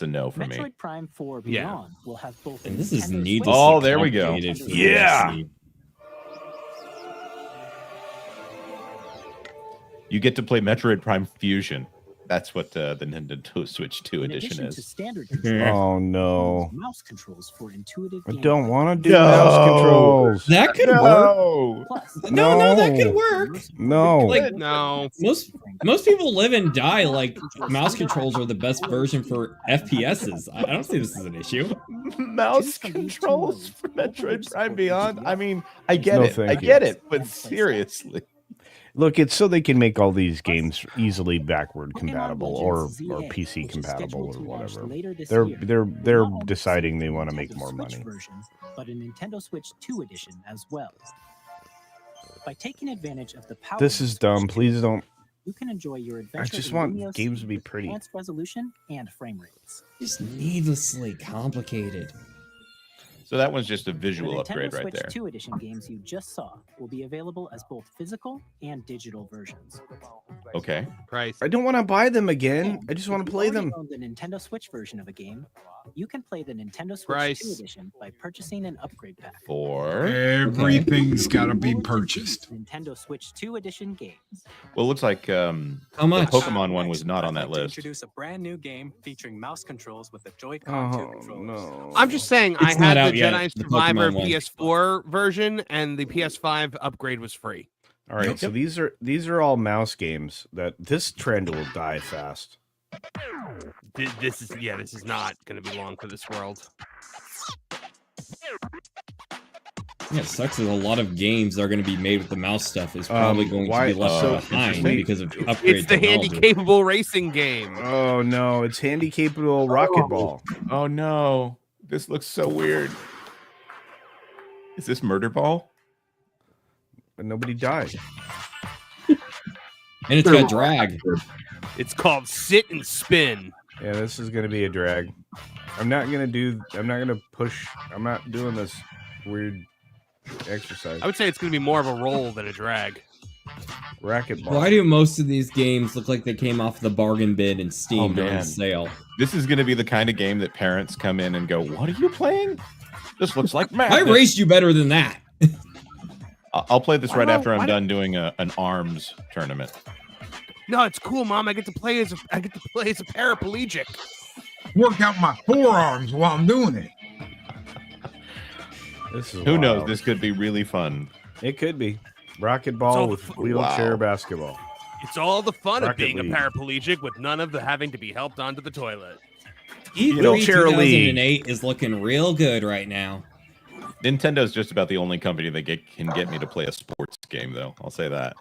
a no for me. Metroid Prime 4 Yeah. Beyond will have both a And this is Nintendo needlessly Switch Oh, there we go. complicated for Yeah. DLC. You get to play Metroid Prime Fusion. That's what the Nintendo Switch 2 in edition addition to is. standard Yeah. controls, Oh no. mouse controls for intuitive I gameplay. don't want to do No. mouse controls. That could work. No. Plus, No, that could No. work. No. Like, No. Most people live and die like mouse controls are the best version for FPSs. I don't see this as an issue. Mouse controls for Metroid Prime Beyond. I mean, I get No, it. I thank you. get it. But seriously. Look, it's so they can make all these games easily backward Pokemon compatible Legends or ZA, PC which is compatible scheduled or to launch whatever. later this They're year, they're will they're not only deciding support they the want to make Nintendo more Switch money. version, but a Nintendo Switch 2 edition as well. By taking advantage of the power This of is Switch dumb. 2, Please don't. you can enjoy your adventure. just in want Lumio games to be with pretty. enhanced resolution and frame rates. Just needlessly complicated. So that one's just a The visual Nintendo upgrade right Switch there. 2 edition games you just saw will be available as both physical and digital versions. Okay. Price. I don't want to buy them again. And I just if want to you play already them. own the Nintendo Switch version of a game, you can play the Nintendo Switch Price. 2 edition by purchasing an upgrade pack. For Everything's got to be purchased. Nintendo Switch 2 edition games. well, it looks like How the much? Pokemon one was not I'd on that like to list. introduce a brand new game featuring mouse controls with the Joy-Con 2 Oh controllers. no. I'm just saying, I It's not had out the yet, Jedi the Survivor Pokemon one. PS4 version, and the PS5 upgrade was free. All right, so these are all mouse games. That this trend will die fast. This is not going to be long for this world. Yeah, it sucks that a lot of games that are going to be made with the mouse stuff is probably going to why- be left so behind interesting. because of upgrade It's the technology. handy-capable racing game. Oh no, it's handy-capable rocket ball. Oh no. This looks so weird. Is this Murder Ball? But nobody died. And it's got drag. It's called Sit and Spin. Yeah, this is gonna be a drag. I'm not gonna push. I'm not doing this weird exercise. I would say it's going to be more of a roll than a drag. Racket ball. Why do most of these games look like they came off the bargain bin and Steam Oh, during man. the sale? This is going to be the kind of game that parents come in and go, "What are you playing? This looks like I madness." raised you better than that. I'll play this right Why after I'm don't- done doing an arms tournament. No, it's cool, Mom. I get to play as a paraplegic. Work out my forearms while I'm doing it. Who knows? This could be really fun. It could be. Racquetball with wheelchair basketball. It's all the fun of being League. a paraplegic with none of the having to be helped onto the toilet. E3 2008 is looking real good right now. Nintendo's just about the only company that can get me to play a sports game, though. I'll say that.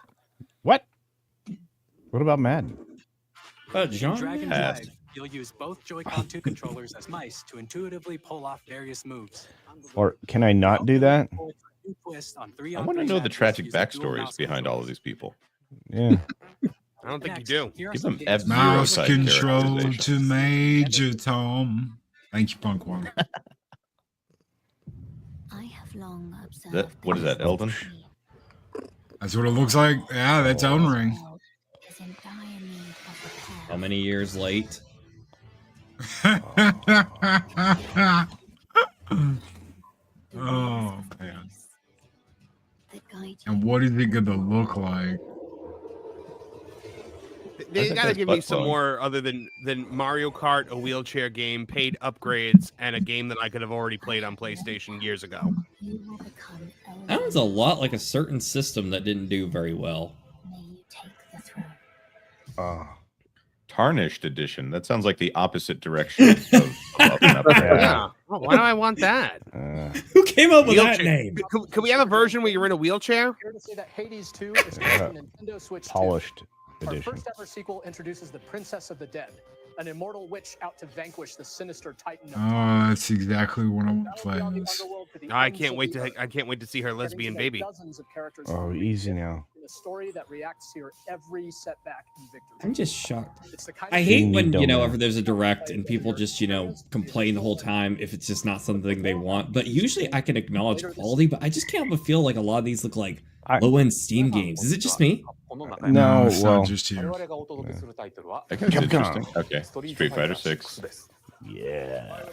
What? What about Madden? John? Drag and Drive, you'll use both Joy-Con 2 controllers as mice to intuitively pull off various moves. Or can I not do that? I want to know the tragic backstories behind all of these people. Yeah. I don't think you do. Give them F-Zero Mouse type control characterization. to Major Tom. Thank you, Punkwater. I have long observed. What is that, Elden? That's what it looks like. Yeah, that's Elden Ring. How many years late? Oh, man. And what is it going to look like? They gotta give me some more other than Mario Kart, a wheelchair game, paid upgrades, and a game that I could have already played on PlayStation years ago. Sounds a lot like a certain system that didn't do very well. Tarnished edition. That sounds like the opposite direction of up and up. Yeah. Well, why do I want that? Who came up with that name? Can we have a version where you're in a wheelchair? Here to say that Hades 2 is coming to Nintendo Switch 2. Polished Our edition. first ever sequel introduces the Princess of the Dead, an immortal witch out to vanquish the sinister Titan. Oh, that's exactly what I want to play. This. I can't wait to see her lesbian baby. Oh, easy now. In a story that reacts to your every setback and victory. I'm just shocked. It's the kind I of hate game when, don't know. if there's a direct and people just, complain the whole time if it's just not something they want. But usually I can acknowledge quality, but I just can't help but feel like a lot of these look like low-end Steam games. Is it just me? No, it's well, not just here. That guy's interesting. Okay. Street Fighter 6. yeah.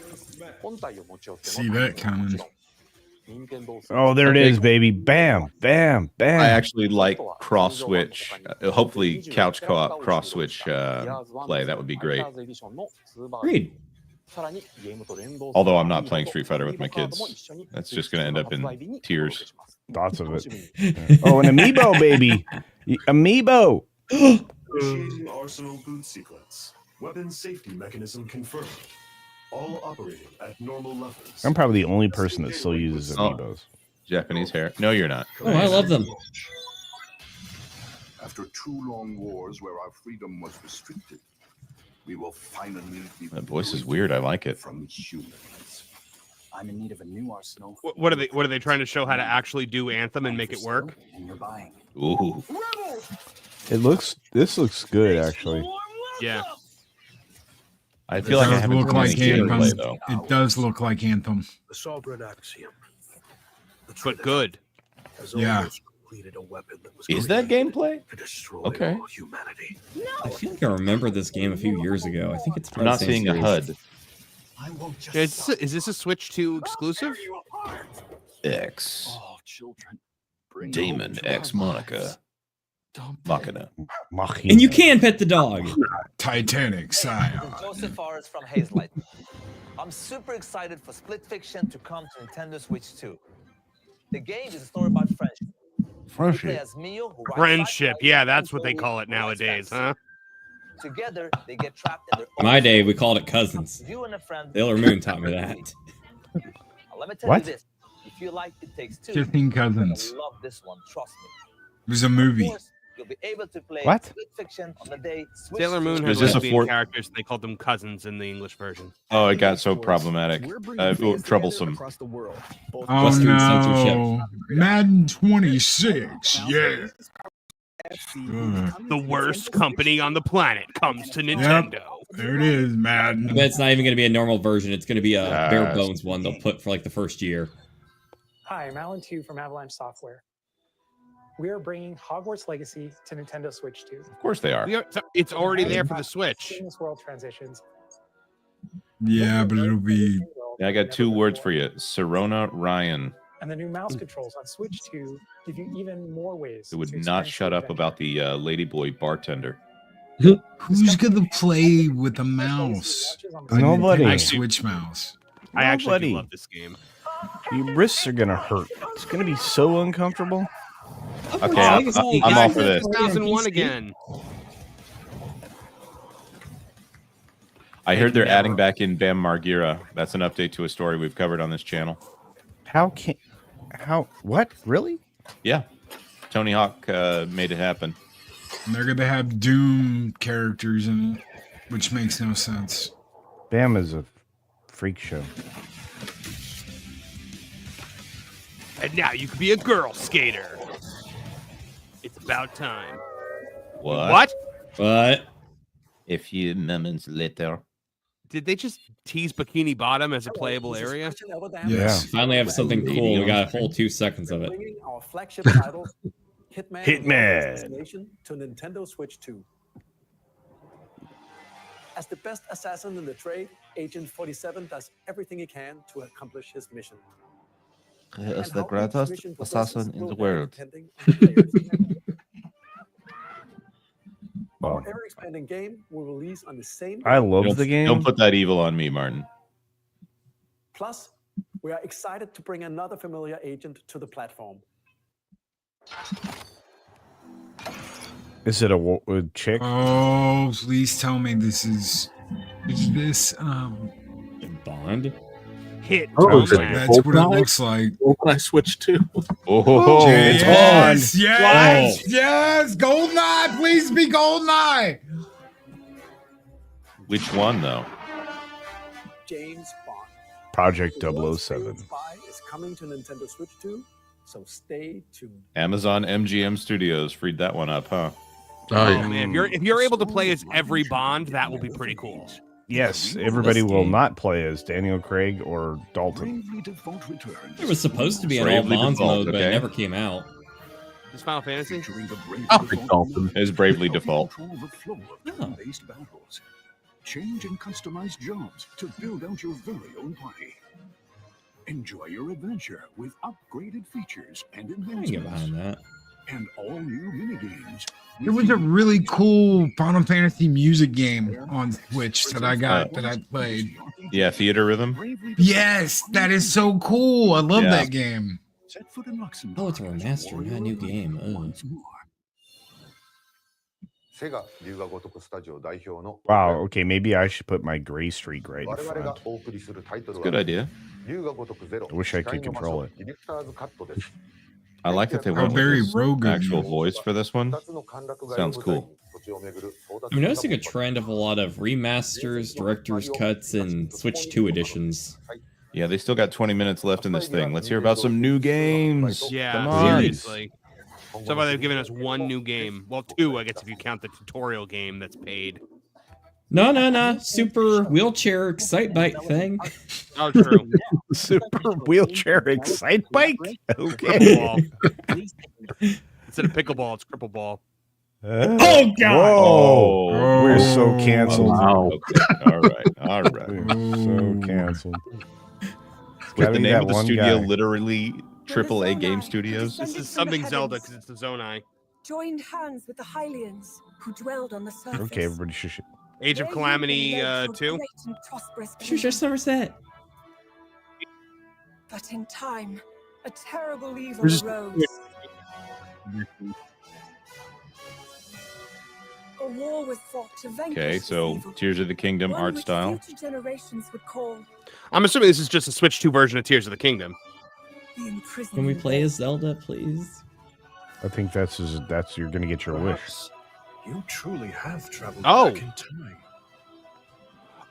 See that coming. Oh, there it is, baby. Bam, bam, bam. I actually like cross switch. Hopefully, couch co-op cross switch play. That would be great. Agreed. Although I'm not playing Street Fighter with my kids, that's just going to end up in tears. Lots of it. Oh, an amiibo, baby. Amiibo. Initiating arsenal boot sequence. Weapon safety mechanism confirmed. All operating at normal levels. I'm probably the only person that still uses amiibos. Japanese hair. No, you're not. Oh, I love them. After 2 long wars where our freedom was restricted, we will finally be. That voice is weird. I like it. From humans. I'm in need of a new arsenal. What are they trying to show how to actually do Anthem and make it work? Ooh. This looks good, actually. Yeah. I feel like I haven't look seen like any Anthem. gameplay, though. It does look like Anthem. The sovereign axiom. But good. Yeah. Is that gameplay? Okay. I feel like I remember this game a few years ago. I think it's I'm not seeing a HUD. Is this a Switch 2 exclusive? X. Oh, children. Demon X Monica. Machina. And you can pet the dog. Titanic Scion. Joseph Forrest from Hazelight. I'm super excited for Split Fiction to come to Nintendo Switch 2. The game is a story about friendship. Friendship. Yeah, that's what they call it nowadays, huh? Together, they get trapped in their My day, we called it cousins. You and a friend. Sailor Moon taught me that. Let me tell What? you this. If you like It Takes Two, 15 Cousins. you'll love this one, trust me. It was a movie. Of course, you'll be able to play What? Split Fiction on the day Switch Sailor Moon 2 has Is this a lesbian fourth- characters. They called them cousins in the English version. Oh, it got so problematic. Troublesome. Oh Western no. censorship. Madden 26. Yeah. The worst company on the planet comes to Nintendo. There it is, Madden. I bet it's not even going to be a normal version. It's going to be a bare bones one they'll put for like the first year. Hi, I'm Alan Tu from Avalanche Software. We are bringing Hogwarts Legacy to Nintendo Switch 2. Of course they are. It's already there for the Switch. Seamless world transitions. Yeah, but it'll be. Yeah, I got 2 words for you. Serona Ryan. And the new mouse controls on Switch 2 give you even more ways. It would to not experience shut the up adventure. about the ladyboy bartender. Who's gonna play with a mouse? A Nobody. Nintendo Switch mouse. I actually Nobody. do love this game. Your wrists are gonna hurt. It's gonna be so uncomfortable. Okay, I'm all for this. 2001 again. I heard they're adding back in Bam Margera. That's an update to a story we've covered on this channel. What? Really? Yeah. Tony Hawk made it happen. And they're gonna have Doom characters in it, which makes no sense. Bam is a freak show. And now you can be a girl skater. It's about time. What? What? A few moments later. Did they just tease Bikini Bottom as a playable area? Yes. Finally have something cool. We got a whole 2 seconds of it. Bringing our flagship title, Hitman. to Nintendo Switch 2. As the best assassin in the trade, Agent 47 does everything he can to accomplish his mission. He is the greatest assassin in the world. Our ever-expanding game will release on the same. I love the game. Don't put that evil on me, Martin. Plus, we are excited to bring another familiar agent to the platform. Is it a chick? Oh, please tell me this is this Bond? Hit. That's what it looks like. GoldenEye Switch 2. Oh, yes, it's on. yes, yes, GoldenEye, please be GoldenEye. Which one, though? James Bond. Project The world's 007. favorite spy is coming to Nintendo Switch 2, so stay tuned. Amazon MGM Studios freed that one up, huh? Oh man, if you're able to play as every Bond, that will be pretty cool. Yes, everybody will not play as Daniel Craig or Dalton. It was supposed to be an all Bravely Bonds Default, mode, but okay. it never came out. Is Final Fantasy? Dalton is Bravely Default. Change and customize jobs to build out your very own party. Enjoy your adventure with upgraded features and I can get advancements. behind that. And all new minigames. There was a really cool Final Fantasy music game on Switch that I got that I played. Yeah, Theater Rhythm. Yes, that is so cool. I love Yeah. that game. Oh, it's a remaster, not a new game. Ugh. Wow, okay, maybe I should put my gray streak right in front. It's a good idea. I wish I could control it. I like that they Oh, went Barry with this Rogan. actual voice for this one. Sounds cool. I'm noticing a trend of a lot of remasters, director's cuts, and Switch 2 editions. Yeah, they still got 20 minutes left in this thing. Let's hear about some new games. Yeah, Come on. seriously. So far they've given us one new game. Well, two, I guess, if you count the tutorial game that's paid. No. Super wheelchair excite bike thing. Oh, true. Super wheelchair excite bike? Okay. Cripple ball. Instead of pickleball, it's cripple ball. Oh, God! Whoa. We're so canceled. Wow. Okay. All right. We're so canceled. With the name of the studio literally AAA Game Studios. This is something Zelda because it's the Zonai. Joined hands with the Hylians who dwelled on the surface. Okay, everybody shush it. Age of Calamity 2. Shush Somerset. But in time, a terrible evil We're just- arose. A war was fought to vanquish Okay, this so evil, Tears of the Kingdom one art which style. future generations would call I'm assuming this is just a Switch 2 version of Tears of the Kingdom. the imprisonment. Can we play as Zelda, please? I think that's you're gonna get your wish. You truly have traveled Oh. back in time.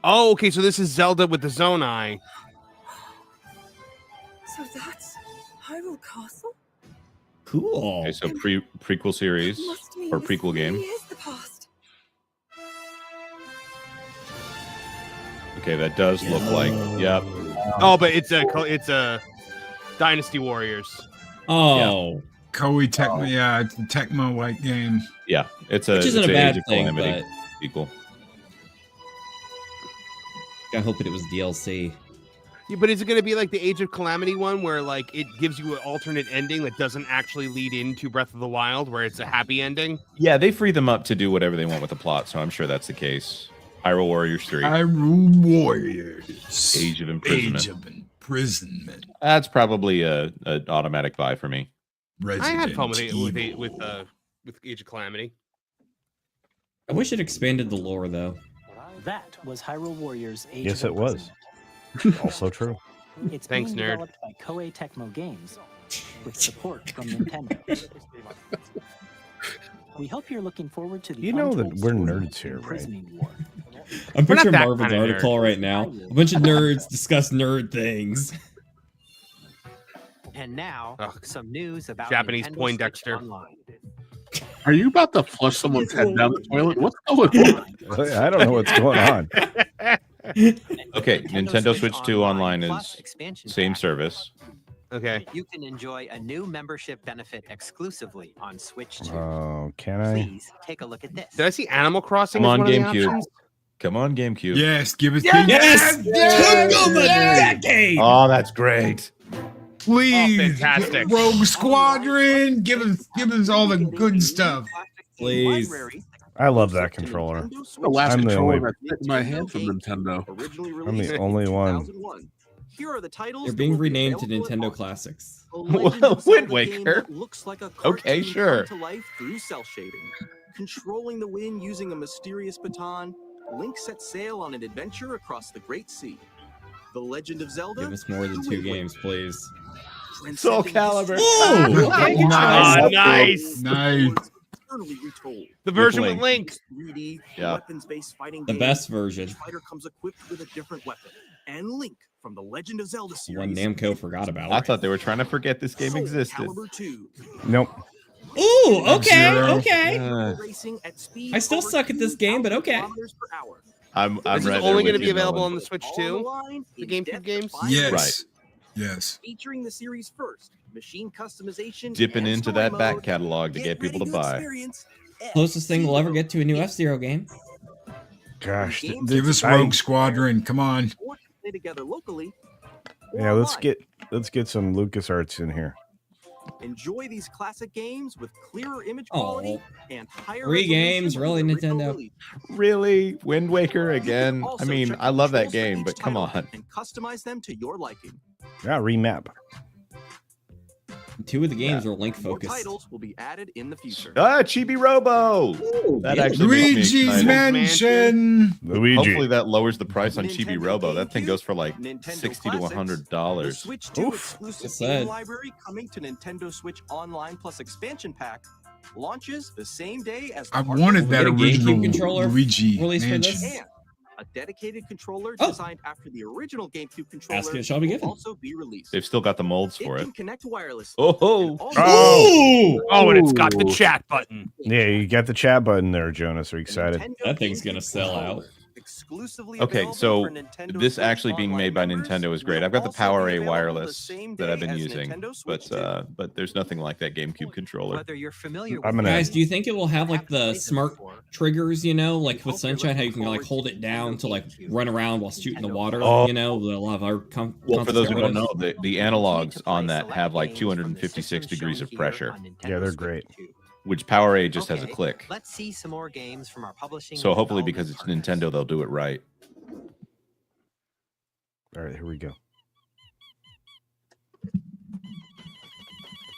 Oh, okay, so this is Zelda with the Zonai. So that's Hyrule Castle? Cool. Okay, so prequel series Must mean or this prequel game. really is the past. Okay, that does look like. Yep. Oh, but it's a Dynasty Warriors. Oh. Koei Tecmo, yeah, it's a Tecmo-like game. Yeah, it's a Which isn't it's a a bad Age of thing, Calamity but sequel. I hope it was DLC. Yeah, but is it going to be like the Age of Calamity one, where like it gives you an alternate ending that doesn't actually lead into Breath of the Wild, where it's a happy ending? Yeah, they free them up to do whatever they want with the plot, so I'm sure that's the case. Hyrule Warriors 3. Hyrule Warriors. Age of Imprisonment. Age of Imprisonment. That's probably a automatic buy for me. I had fun with Age of Calamity. I wish it expanded the lore though. That was Hyrule Warriors Age Yes, of it was. Also true. It's Thanks, being nerd. developed by Koei Tecmo Games with support from Nintendo. We hope you're looking forward to the You know that untold we're story nerds of here, right? Imprisoning War. I'm We're not picturing that Marvin's kind of article nerd. right now. A bunch of nerds discuss nerd things. And now, some news about Japanese Nintendo Poindexter. Switch Online. Are you about to flush someone's head down the toilet? What's going on? I don't know what's going on. Okay, Nintendo Switch 2 Online is same service. Okay. You can enjoy a new membership benefit exclusively on Switch 2. Oh, can I? Please take a look at this. Did I see Animal Crossing? Come as on, one of the GameCube. options? Come on, GameCube. Yes, give us Yes! yes! Took them a decade! Oh, that's great. Please, fantastic. Rogue Squadron, give us all the good stuff. Please. I love that controller. The last I'm the controller only- that fit in my hand from Nintendo. I'm the only one. Here are the titles. They're that being will be renamed to available at Nintendo launch. Classics. A Legend Well, of Zelda Wind game Waker. that looks like a Okay, cartoon sure. come to life through cell shading. Controlling the wind using a mysterious baton, Link sets sail on an adventure across the Great Sea. The Legend of Zelda. Give us more than The 2 Wind games, please. Soul Calibur. Ooh! Ah, nice. Nice. Eternally retold. The version with Link. Link. 3D Yeah. weapons-based fighting The game. best version. Each fighter comes equipped with a different weapon. And Link from the Legend of Zelda series. One Namco forgot about. I thought they were trying to forget this game Soul existed. Calibur 2. Nope. Ooh, okay, Zero. okay. Racing at speed I still over suck at this game, but okay. 2,000 kilometers per hour. I'm This is right there only with going to be you, available Nolan. on the Switch All too. the line The in GameCube depth games? defined Yes. Right. Yes. Featuring the series first, machine customization, Dipping and into story that back mode. catalog to get people to buy. experience Closest thing we'll ever get to a new F-Zero game. Gosh. Give us Rogue Squadron. Come on. or play together locally. or Yeah, let's online. get some LucasArts in here. Enjoy these classic games with clearer image Oh. quality and higher Free resolution games, than really, the original Nintendo? release. Really? Wind Waker again? I Also mean, check I the love that controls for game, each but come title on. and customize them to your liking. Yeah, remap. 2 of the games are Link More focused. titles will be added in the future. Ah, Chibi Robo! That actually makes me Luigi's excited. Mansion. Luigi. Hopefully that lowers the price on Chibi Nintendo Robo. That thing GameCube, goes for like Nintendo $60 to Classics, The $100. Switch 2 Oof. exclusive Well said. game library coming to Nintendo Switch Online Plus expansion pack launches the same day as the I hardware wanted that Will we get a GameCube original controller Luigi released for Mansion. this? and a dedicated controller Oh. designed after the original GameCube controller Ask it, it shall be will given. also be released. They've still got the molds It for it. can connect wirelessly. Oh, and also- Ooh! Oh, and it's got the chat button. Yeah, you got the chat button there, Jonas. Are you The excited? Nintendo That thing's GameCube gonna sell out. controller, exclusively Okay, available so for Nintendo this Switch actually being Online made by members Nintendo is great. will I've got the also Power be A available the wireless same that I've day been as using, Nintendo Switch 2. but there's nothing like that GameCube controller. Whether you're familiar I'm with gonna- Guys, do you think it will have like the played them smart before, triggers, you know, like with Hope you're Sunshine, how you looking can like forward hold to it down to like GameCube, run around while shooting the water, Oh. you know, they'll have our Well, for those who don't know, relatives. the analogs on that have like 256 degrees of pressure, Yeah, they're great. which Power A just has a Okay, click. Let's see some more games from our publishing. So and hopefully, because it's development Nintendo, they'll do it right. All right, here we go.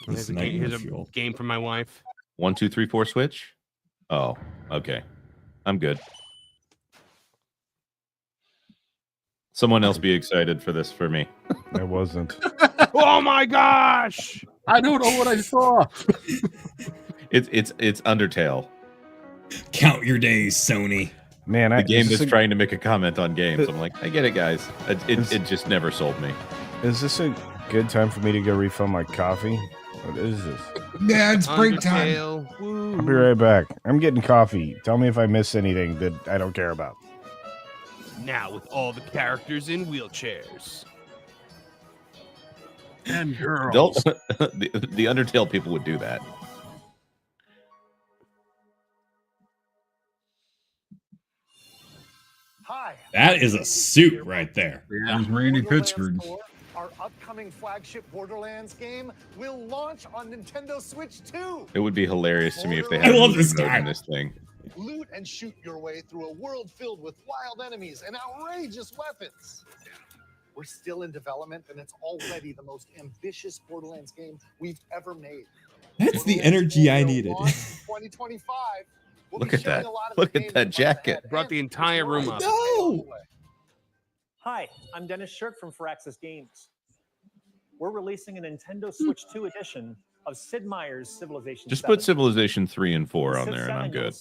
This Here's a, nightmare here's a fuel. game from my wife. 1, 2, 3, 4 switch. Oh, okay. I'm good. Someone else be excited for this for me. I wasn't. Oh my gosh! I don't know what I saw. It's Undertale, Count your days, Sony. Man, the game is that's this a- trying to make a comment on games. I'm like, I get it, guys. It just never sold me. Is this a good time for me to go refill my coffee? What is this? Yeah, it's break time. Undertale, woo. I'll be right back. I'm getting coffee. Tell me if I miss anything that I don't care about. Now with all the characters in wheelchairs. And girls. Don't the Undertale people would do that. That is a suit right there. There's Randy Pitchford. Our upcoming flagship Borderlands game will launch on Nintendo Switch 2. It would be hilarious to me if they I had love movie this mode guy. in this thing. Loot and shoot your way through a world filled with wild enemies and outrageous weapons. We're still in development, and it's already the most ambitious Borderlands game we've ever made. That's the energy I needed. 2025. Look at that. Look at that jacket. Brought the entire room up. No! Hi, I'm Dennis Shirk from Firaxis Games. We're releasing a Nintendo Switch 2 edition of Sid Meier's Civilization Just 7. put Civilization 3 and 4 on there, and I'm good.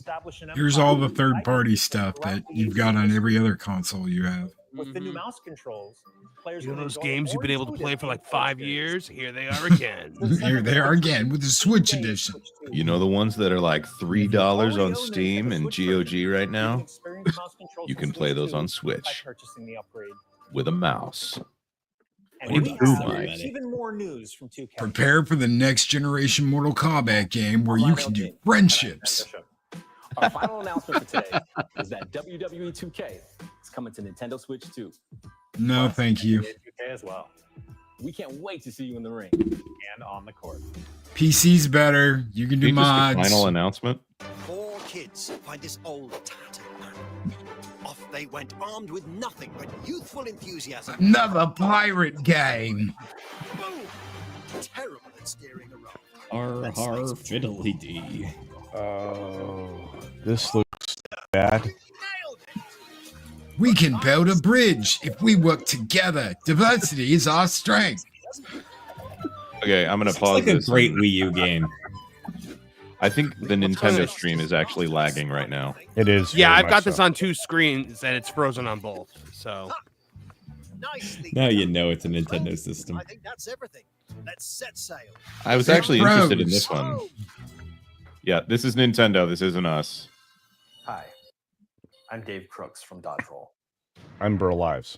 Here's all the third-party stuff that you've got on every other console you have. With the new mouse controls, players You know can those enjoy games you've been able to more play for like 5 years? Here they are again. Here they are again with the Switch edition. You know the ones that are like $3 on Steam and GOG right now? You can play those on Switch purchasing the upgrade. with a mouse. And Or we two have mice. even more news from 2K. Prepare for the next generation Mortal Kombat game where you can do friendships. Our final announcement for today is that WWE 2K is coming to Nintendo Switch 2. No, thank you. 2K as well. We can't wait to see you in the ring and on the court. PC's better. You can do Just the mods. final announcement. 4 kids find this old tattered man. Off they went, armed with nothing but youthful enthusiasm. Another pirate game. Boom! Terrible at steering a rod. Har fiddly dee. Oh, this looks bad. We can build a bridge if we work together. Diversity is our strength. Okay, I'm gonna It's pause like a this. great Wii U game. I think the Nintendo stream is actually lagging right now. It is. Yeah, very I've got much this so. on 2 screens and it's frozen on both. So Now you know it's a Nintendo system. I think that's everything. Let's set sail. I was actually interested in Rose. this one. Yeah, this is Nintendo. This isn't us. Hi, I'm Dave Crooks from Dodge Roll. I'm Burl Lives.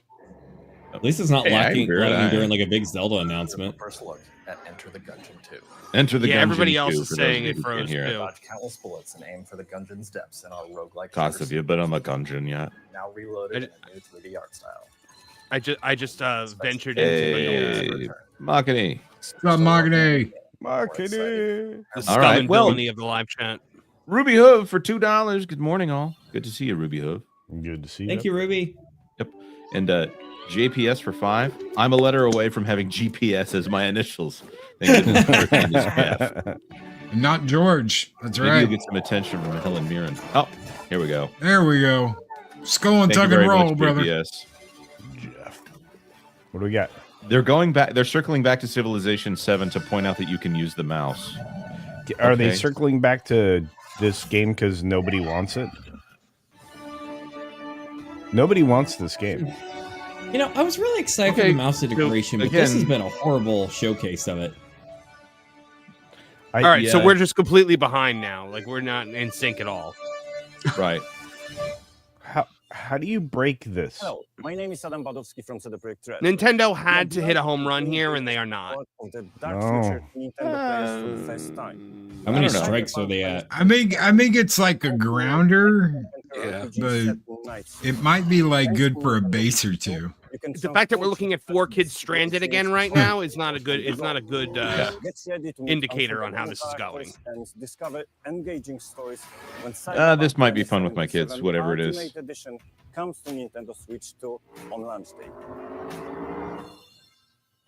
At least it's not Hey, I lacking agree with lagging that. during like a big Zelda announcement. First look at Enter the Gungeon 2. Enter the Yeah, Gungeon everybody else 2, is for those saying of you it who can't froze hear it. too. Dodge countless bullets and aim for the Gungeon's depths in our roguelike Cost of shooters. you, but I'm a Gungeon yet. Now reloaded in a new 3D art style. I just ventured into Hey, Makini. Stop Magane. the All scum right, and well- villainy of the live chat. Ruby Hoof for $2. Good morning, all. Good to see you, Ruby Hoof. Good to see you. Thank you, Ruby. Yep. And JPS for 5. I'm a letter away from having GPS as my initials. Thank goodness for this Jeff. Not George. That's Maybe right. you'll get some attention from Helen Mirren. Oh, here we go. There we go. Skull and Thank you tuck very and roll, much, brother. JPS. What do we got? They're going back. They're circling back to Civilization 7 to point out that you can use the mouse. Are they Okay. circling back to this game because nobody wants it? Nobody wants this game. You know, I was really excited for Okay, the mouse integration, but this has been a horrible showcase of it. All right, so we're just completely behind now. Like we're not in sync at all. Right. How do you break this? Hello, my name is Adam Badowski from CD Projekt Red. Nintendo had to hit a home run here, and they are not. Of the dark No. future Nintendo plays for the first time. How many strikes are they at? I think it's like a grounder, but it might be like good for a base or two. The fact that we're looking at 4 kids stranded again right now is not a good. It's not a good indicator on how this is going. And discover engaging stories when This might be fun with my kids, whatever it is. Ultimate Edition comes to Nintendo Switch 2 on launch day.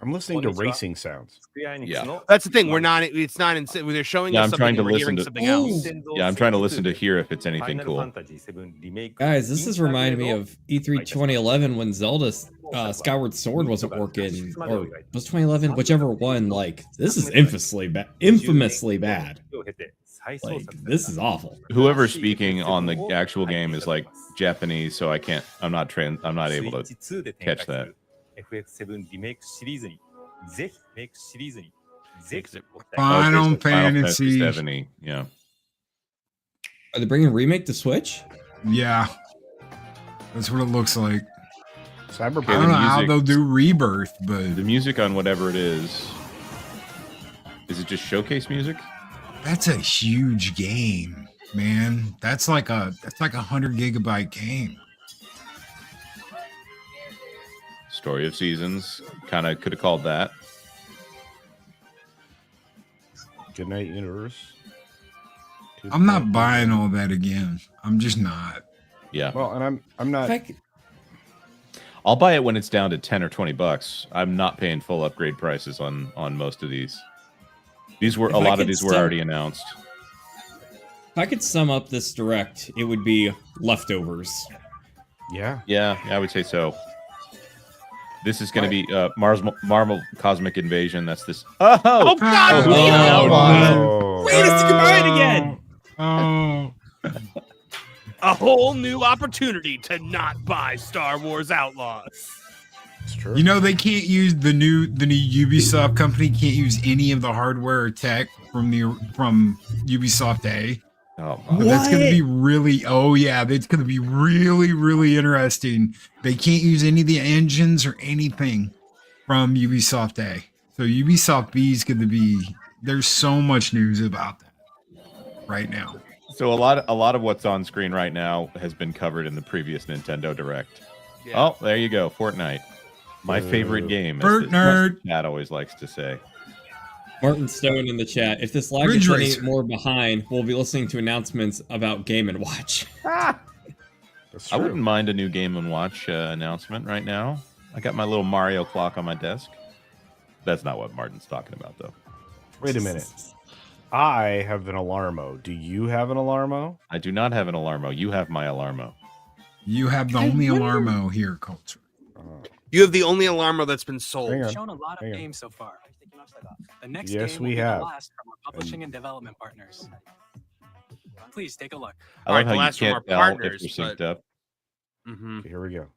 I'm listening to racing sounds. Yeah. That's the thing. We're not. It's not in. They're showing Yeah, us I'm something. trying to and we're listen hearing to. something else. Yeah, I'm trying to listen to hear if it's anything cool. Guys, this is reminding me of E3 2011 when Zelda Skyward Sword wasn't working, or was 2011, whichever one. Like, this is infamously bad. Like, this is awful. Whoever's speaking on the actual game is like Japanese, so I can't. I'm not able to catch that. FF7 リメイクシリーズにぜひメイクシリーズにぜひ Final Okay, so Fantasy. 70. Yeah. Are they bringing remake to Switch? Yeah, that's what it looks like. Cyberpunk. I don't know how they'll do Rebirth, but the music on whatever it is it just showcase music? that's a huge game, man. That's like a 100 gigabyte game. Story of Seasons, kind of could have called that. Goodnight Universe. I'm not buying all that again. I'm just not. Yeah. Well, and I'm not. I'll buy it when it's down to $10 or $20. I'm not paying full upgrade prices on most of these. These were a lot of these were already announced. If I could sum up this direct, it would be leftovers. Yeah, I would say so. This is going to be Marvel Cosmic Invasion. That's this. Oh God! No. Wait, it's combined again. Oh. A whole new opportunity to not buy Star Wars Outlaws. It's true. You know, they can't use the new Ubisoft company can't use any of the hardware or tech from Ubisoft A. Oh, but that's going to be really. Oh yeah, that's going to be really, really interesting. They can't use any of the engines or anything from Ubisoft A. So Ubisoft B is going to be. There's so much news about that right now. So a lot of what's on screen right now has been covered in the previous Nintendo Direct. Yeah. Oh, there you go, Fortnite, my favorite game. Fortnite. Cat always likes to say. Martin Stone in the chat. If this lag gets any more behind, we'll be listening to announcements about Game & Watch. I wouldn't mind a new Game & Watch announcement right now. I got my little Mario clock on my desk. That's not what Martin's talking about, though. Wait a minute. I have an Alarmo. Do you have an Alarmo? I do not have an Alarmo. You have my Alarmo. You have the only Alarmo here, Culture. You have the only Alarmo that's been sold. We've shown a lot of games so far. The next Yes, game we will be have. the last from our publishing and development partners. Please take a look. I like the how you last from our can't tell partners, if you're synced but- up. Mm-hmm. Here we go.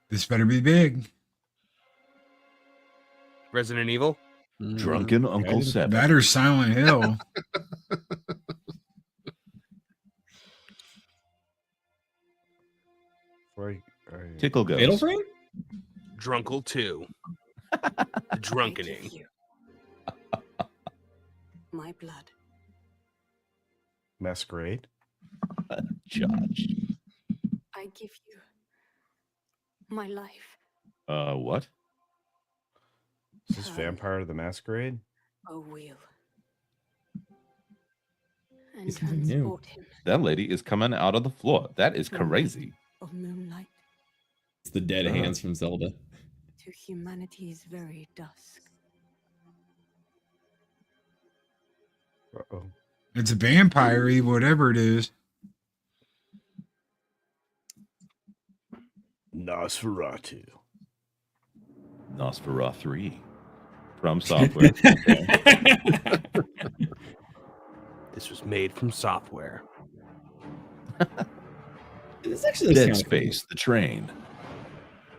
This better be big. Resident Evil. Drunken Uncle Seven. That or Silent Hill. Tickle Ghost. Fatal Frame? Drunkle 2. Drunkening. My blood. Masquerade. Josh. I give you my life. What? Is this Vampire the Masquerade? A wheel. And It's something new. transport him That lady is coming out of the floor. That is crazy. of moonlight It's the dead hands from Zelda. to humanity's very dusk. Uh-oh. It's a vampire, whatever it is. Nosferatu. Nosferatu 3 from software. This was made from software. This actually Dead sounds Space, the train.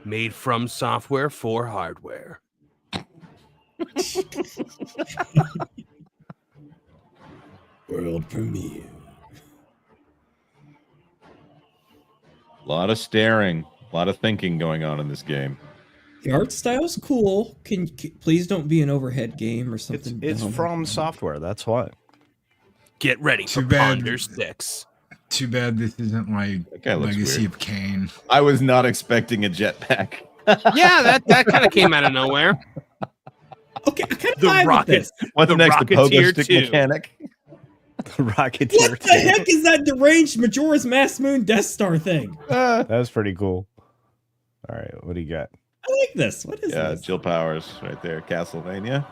Made from software for hardware. World premiere. A lot of staring, a lot of thinking going on in this game. The art style's cool. Please don't be an overhead game or something. It's dumb. from software. That's why. Get ready for Too bad. Ponder 6. Too bad this isn't like That guy looks Legacy weird. of Kain. I was not expecting a jetpack. Yeah, that kind of came out of nowhere. Okay, I kind of The vibe with rocket. this. What's The next? The pogo Rocketeer stick 2. mechanic? The Rocketeer. What the heck is that deranged Majora's Mask Moon Death Star thing? That was pretty cool. All right, what do you got? I like this. What is Yeah, this? Jill Powers right there, Castlevania.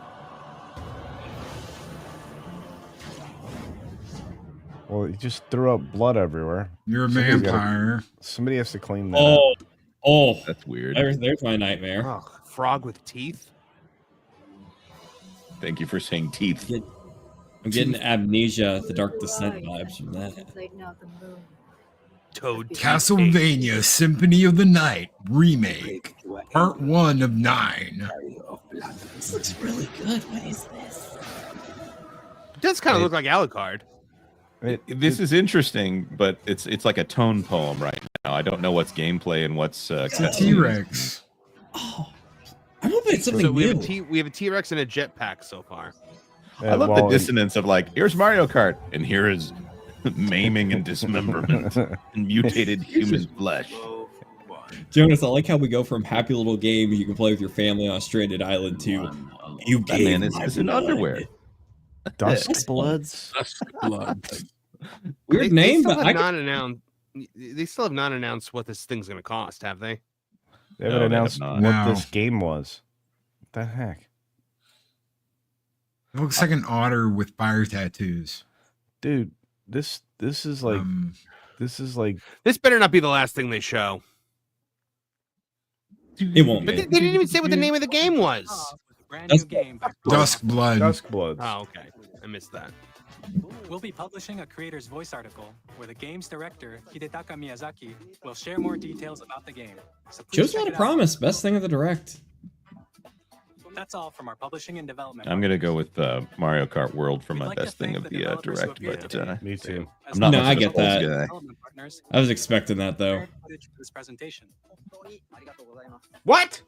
Well, you just threw up blood everywhere. You're a Somebody's gotta- vampire. Somebody has to clean that up. Oh, That's weird. there's my nightmare. Oh, frog with teeth. Thank you for saying teeth. I'm getting Amnesia, the Dark Descent vibes from that. Toad teeth. Castlevania Symphony of the Night Remake. Part 1 of 9. This looks really good. What is this? It does kind of look like Alucard. This is interesting, but it's like a tone poem right now. I don't know what's gameplay and what's It's a T-Rex. Oh, I'm hoping it's something So we new. have a T-Rex and a jetpack so far. I love the dissonance of like, here's Mario Kart, and here is maiming and dismemberment and mutated human flesh. Jonas, I like how we go from happy little game you can play with your family on a stranded island to you That man is in underwear. Dusk Bloods. Dusk Blood. Weird name, still but have not announced. They still have not announced what this thing's going to cost, have they? They haven't announced what this game was. What the heck? It looks like an otter with fire tattoos. Dude, this is like this better not be the last thing they show. It won't But be. they didn't even say what the name of the game was. Brand new game. Dusk Blood. Dusk Blood. Oh, okay. I missed that. We'll be publishing a creator's voice article where the game's director, Hidetaka Miyazaki, will share more details about the game. So please Shows a check lot it of out. promise. Best thing of the direct. That's all from our publishing and development. I'm gonna go with Mario Kart World for my like to best thing thank of the the developers who direct, appeared but today. Me too. I'm not No, much I of a get Souls that. guy. Development partners I was expecting that though. shared footage for this presentation. What?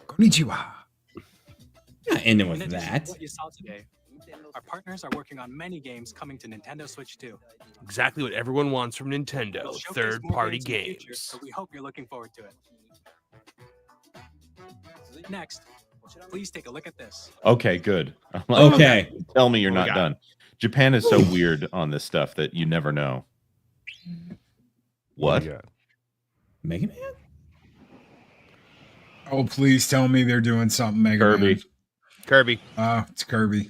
Konnichiwa. Not ending In with addition that. to what you saw today, our partners are working on many games coming to Nintendo Switch 2. Exactly what everyone wants from Nintendo. We'll showcase Third-party more in the future, games. so we hope you're looking forward to it. Next, please take a look at this. Okay, good. Okay. Tell me you're What we not got? done. Japan is so weird on this stuff that you never know. What? do you got? Mega Man? Oh, please tell me they're doing something Mega Kirby. Man. Kirby. Oh, it's Kirby.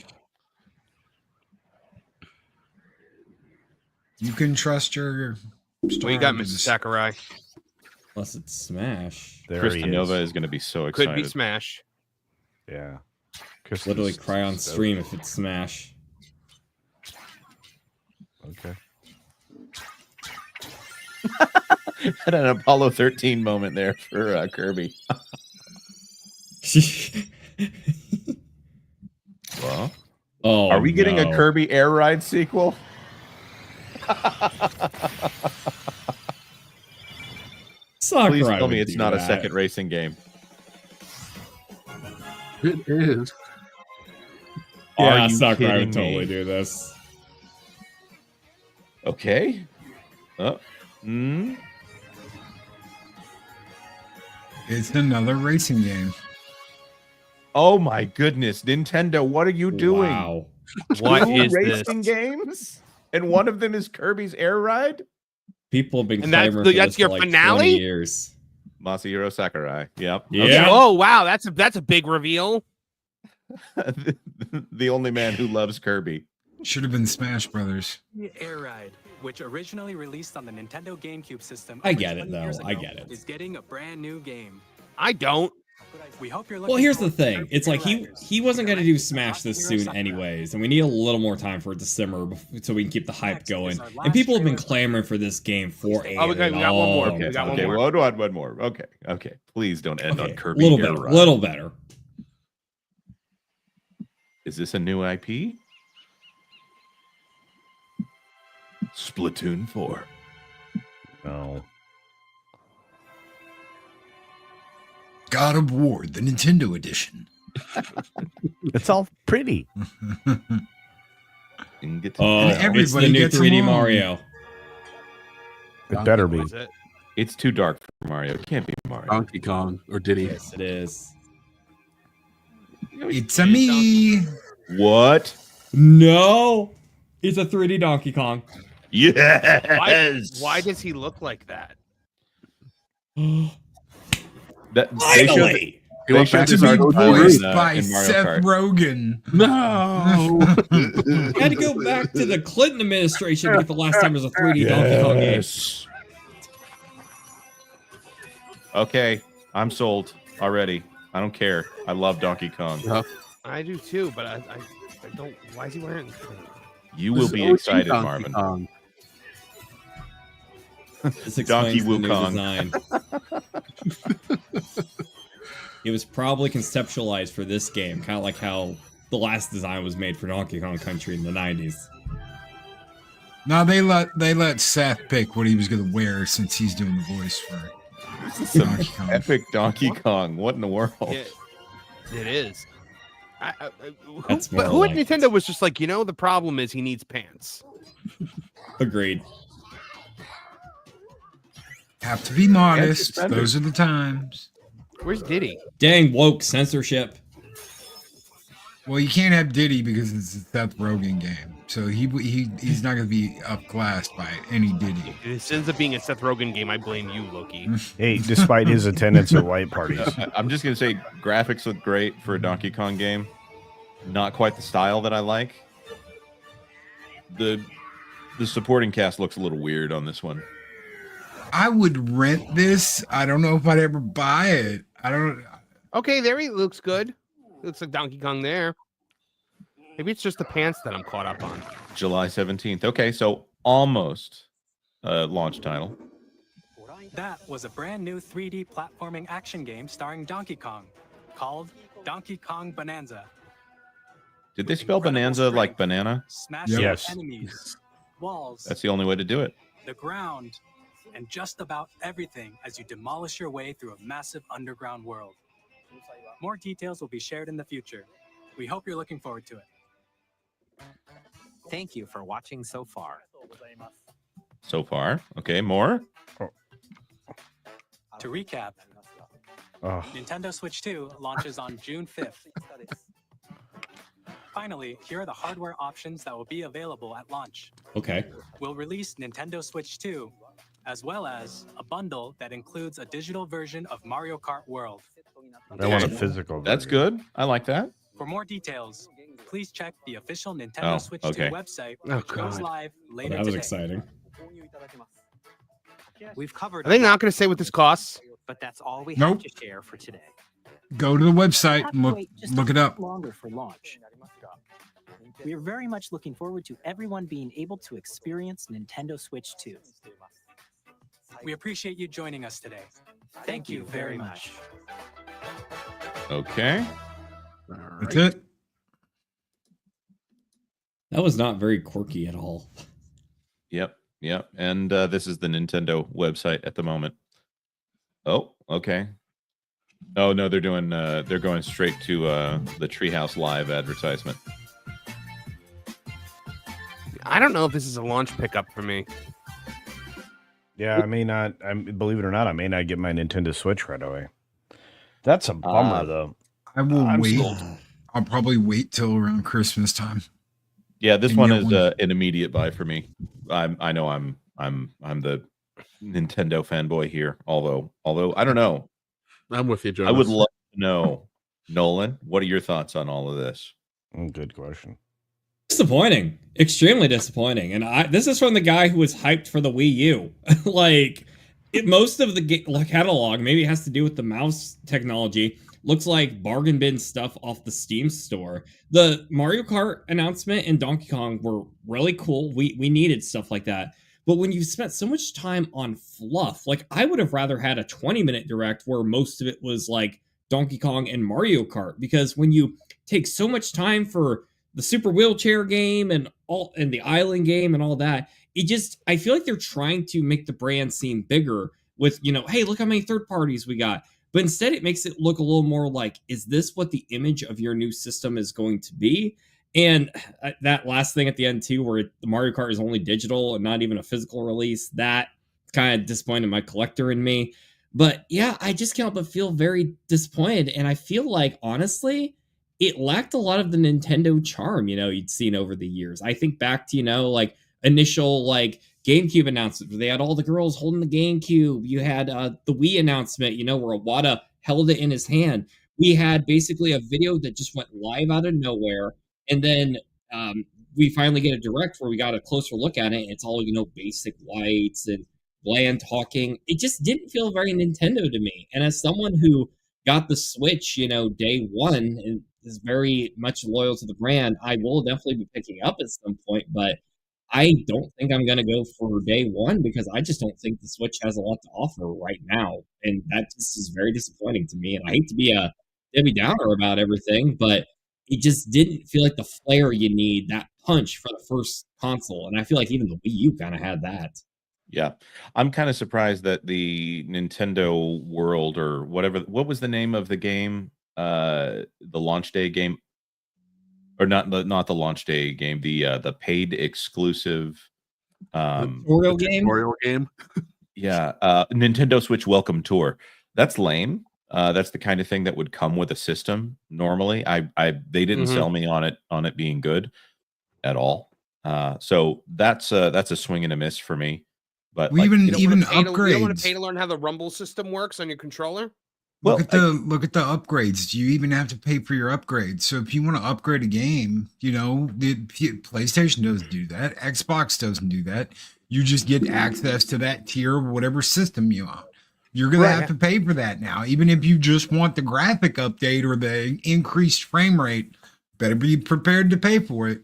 You can trust your. What you got, Mr. stars. Sakurai? Unless it's Smash. There Chris he Nova is. is going to be so excited. Could be Smash. Yeah. Literally cry on stream if it's Smash. Okay. Had an Apollo 13 moment there for Kirby. Well, Oh, are we getting no. a Kirby Air Ride sequel? Sakurai Please tell would me it's do not a that. second racing game. It is. Are Yeah, you Sakurai kidding would totally me? do this. Okay. It's another racing game. Oh my goodness, Nintendo, what are you doing? Wow. What Two is racing this? games? And one of them is Kirby's Air Ride? People have been And that's clamoring the- for that's this your for like finale? 20 years. Masahiro Sakurai. Yep. Yeah. Okay. Oh wow, that's a big reveal. The only man who loves Kirby. Should have been Smash Brothers. Air Ride, which originally released on the Nintendo GameCube system. I over get it, 20 though. years I ago, get it. Is getting a brand new game. I don't. We hope you're looking Well, here's the forward to thing. Kirby It's like Air he Riders. wasn't going to do Directed by Smash this Masahiro soon Sakurai. anyways, and we need a little more time for it to simmer so we can keep the hype Next is going. our And last people have been trailer. clamoring for this game for a Oh, we got one more. long We got time. one Okay, more. well, one more. Okay. Please don't end Okay, on Kirby little Air better, Ride. little better. Is this a new IP? Splatoon 4. No. God of War, the Nintendo edition. It's all pretty. And get Oh, And it's the everybody new gets 3D along. Mario. It better be. Is it? It's too dark for Mario. It can't be Mario. Donkey Kong or Diddy. Yes, it is. It's a me. What? No, it's a 3D Donkey Kong. Yes. Why does he look like that? That, they showed, Finally, He they went showed back To this be art voiced in by Mario Seth Kart. Rogen. no. I had to go back to the Clinton administration to get the last time there was a 3D Donkey Kong game. Yes. Okay, I'm sold already. I don't care. I love Donkey Kong. I do too, but I don't. Why is he wearing? You will be excited, Marvin. This Donkey explains the new Wukong. design. It was probably conceptualized for this game, kind of like how the last design was made for Donkey Kong Country in the 90s. No, they let Seth pick what he was going to wear since he's doing the voice for This is some Donkey Kong. epic Donkey Kong. What in the world? Yeah, it is. That's But more who at like Nintendo was just like, the problem is he needs pants. Agreed. Have to be modest. Those are the times. Where's Diddy? Dang woke censorship. Well, you can't have Diddy because it's a Seth Rogen game. So he's not going to be upclassed by any Diddy. If this ends up being a Seth Rogen game, I blame you, Loki. Hey, despite his attendance at white parties. I'm just going to say graphics look great for a Donkey Kong game. Not quite the style that I like. The supporting cast looks a little weird on this one. I would rent this. I don't know if I'd ever buy it. I don't. Okay, there he looks good. Looks like Donkey Kong there. Maybe it's just the pants that I'm caught up on. July 17th. Okay, so almost launch title. That was a brand new 3D platforming action game starring Donkey Kong called Donkey Kong Bonanza. Did they spell Bonanza like banana? Smash enemies, walls. That's the only way to do it. The ground, and just about everything as you demolish your way through a massive underground world. More details will be shared in the future. We hope you're looking forward to it. Thank you for watching so far. So far. Okay, more? To recap, Nintendo Switch 2 launches on June 5th. Finally, here are the hardware options that will be available at launch. Okay. We'll release Nintendo Switch 2, as well as a bundle that includes a digital version of Mario Kart World. I want a physical. That's good. I like that. For more details, please check the official Nintendo Switch 2 website, which goes live later That was today. exciting. We've covered. Are they not going to say what this costs? But that's all we Nope. have to share for today. Go to the website and look it up. Longer for launch. We are very much looking forward to everyone being able to experience Nintendo Switch 2. We appreciate you joining us today. Thank you very much. Okay. That's it. That was not very quirky at all. Yep. And this is the Nintendo website at the moment. Oh, okay. Oh no, they're going straight to the Treehouse Live advertisement. I don't know if this is a launch pickup for me. Yeah, I may not. Believe it or not, I may not get my Nintendo Switch right away. That's a bummer, though. I will wait. sold. I'll probably wait till around Christmas time. Yeah, this And one get is one. an immediate buy for me. I know I'm the Nintendo fanboy here. Although I don't know. I'm with you, Jonas. I would love to know, Nolan. What are your thoughts on all of this? Good question. Disappointing, extremely disappointing. And this is from the guy who was hyped for the Wii U. Most of the catalog, maybe it has to do with the mouse technology, looks like bargain bin stuff off the Steam store. The Mario Kart announcement and Donkey Kong were really cool. We needed stuff like that. But when you spent so much time on fluff, I would have rather had a 20-minute direct where most of it was like Donkey Kong and Mario Kart, because when you take so much time for the Super Wheelchair game and the Island game and all that, I feel like they're trying to make the brand seem bigger with, hey, look how many third parties we got. But instead it makes it look a little more like, is this what the image of your new system is going to be? And that last thing at the end too, where the Mario Kart is only digital and not even a physical release, that kind of disappointed my collector in me. But yeah, I just can't help but feel very disappointed. And I feel like, honestly, it lacked a lot of the Nintendo charm, you'd seen over the years. I think back to, initial, GameCube announcements where they had all the girls holding the GameCube. You had the Wii announcement, where Iwata held it in his hand. We had basically a video that just went live out of nowhere. And then we finally get a direct where we got a closer look at it. It's all, basic lights and bland talking. It just didn't feel very Nintendo to me. And as someone who got the Switch, day one and is very much loyal to the brand, I will definitely be picking up at some point. But I don't think I'm going to go for day one because I just don't think the Switch has a lot to offer right now. And that just is very disappointing to me. And I hate to be a Debbie Downer about everything, but it just didn't feel like the flair you need, that punch for the first console. And I feel like even the Wii U kind of had that. Yeah, I'm kind of surprised that the Nintendo World or whatever, what was the name of the game? The launch day game, or not the launch day game, the paid exclusive tutorial game. Yeah, Nintendo Switch Welcome Tour. That's lame. That's the kind of thing that would come with a system normally. They didn't sell me on it being good at all. So that's a swing and a miss for me. But Well, like, even You don't upgrades. want to pay to learn how the rumble system works on your controller? Look at the upgrades. You even have to pay for your upgrades. So if you want to upgrade a game, the PlayStation doesn't do that. Xbox doesn't do that. You just get access to that tier of whatever system you own. You're gonna have to pay for that now, even if you just want the graphic update or the increased frame rate. Better be prepared to pay for it.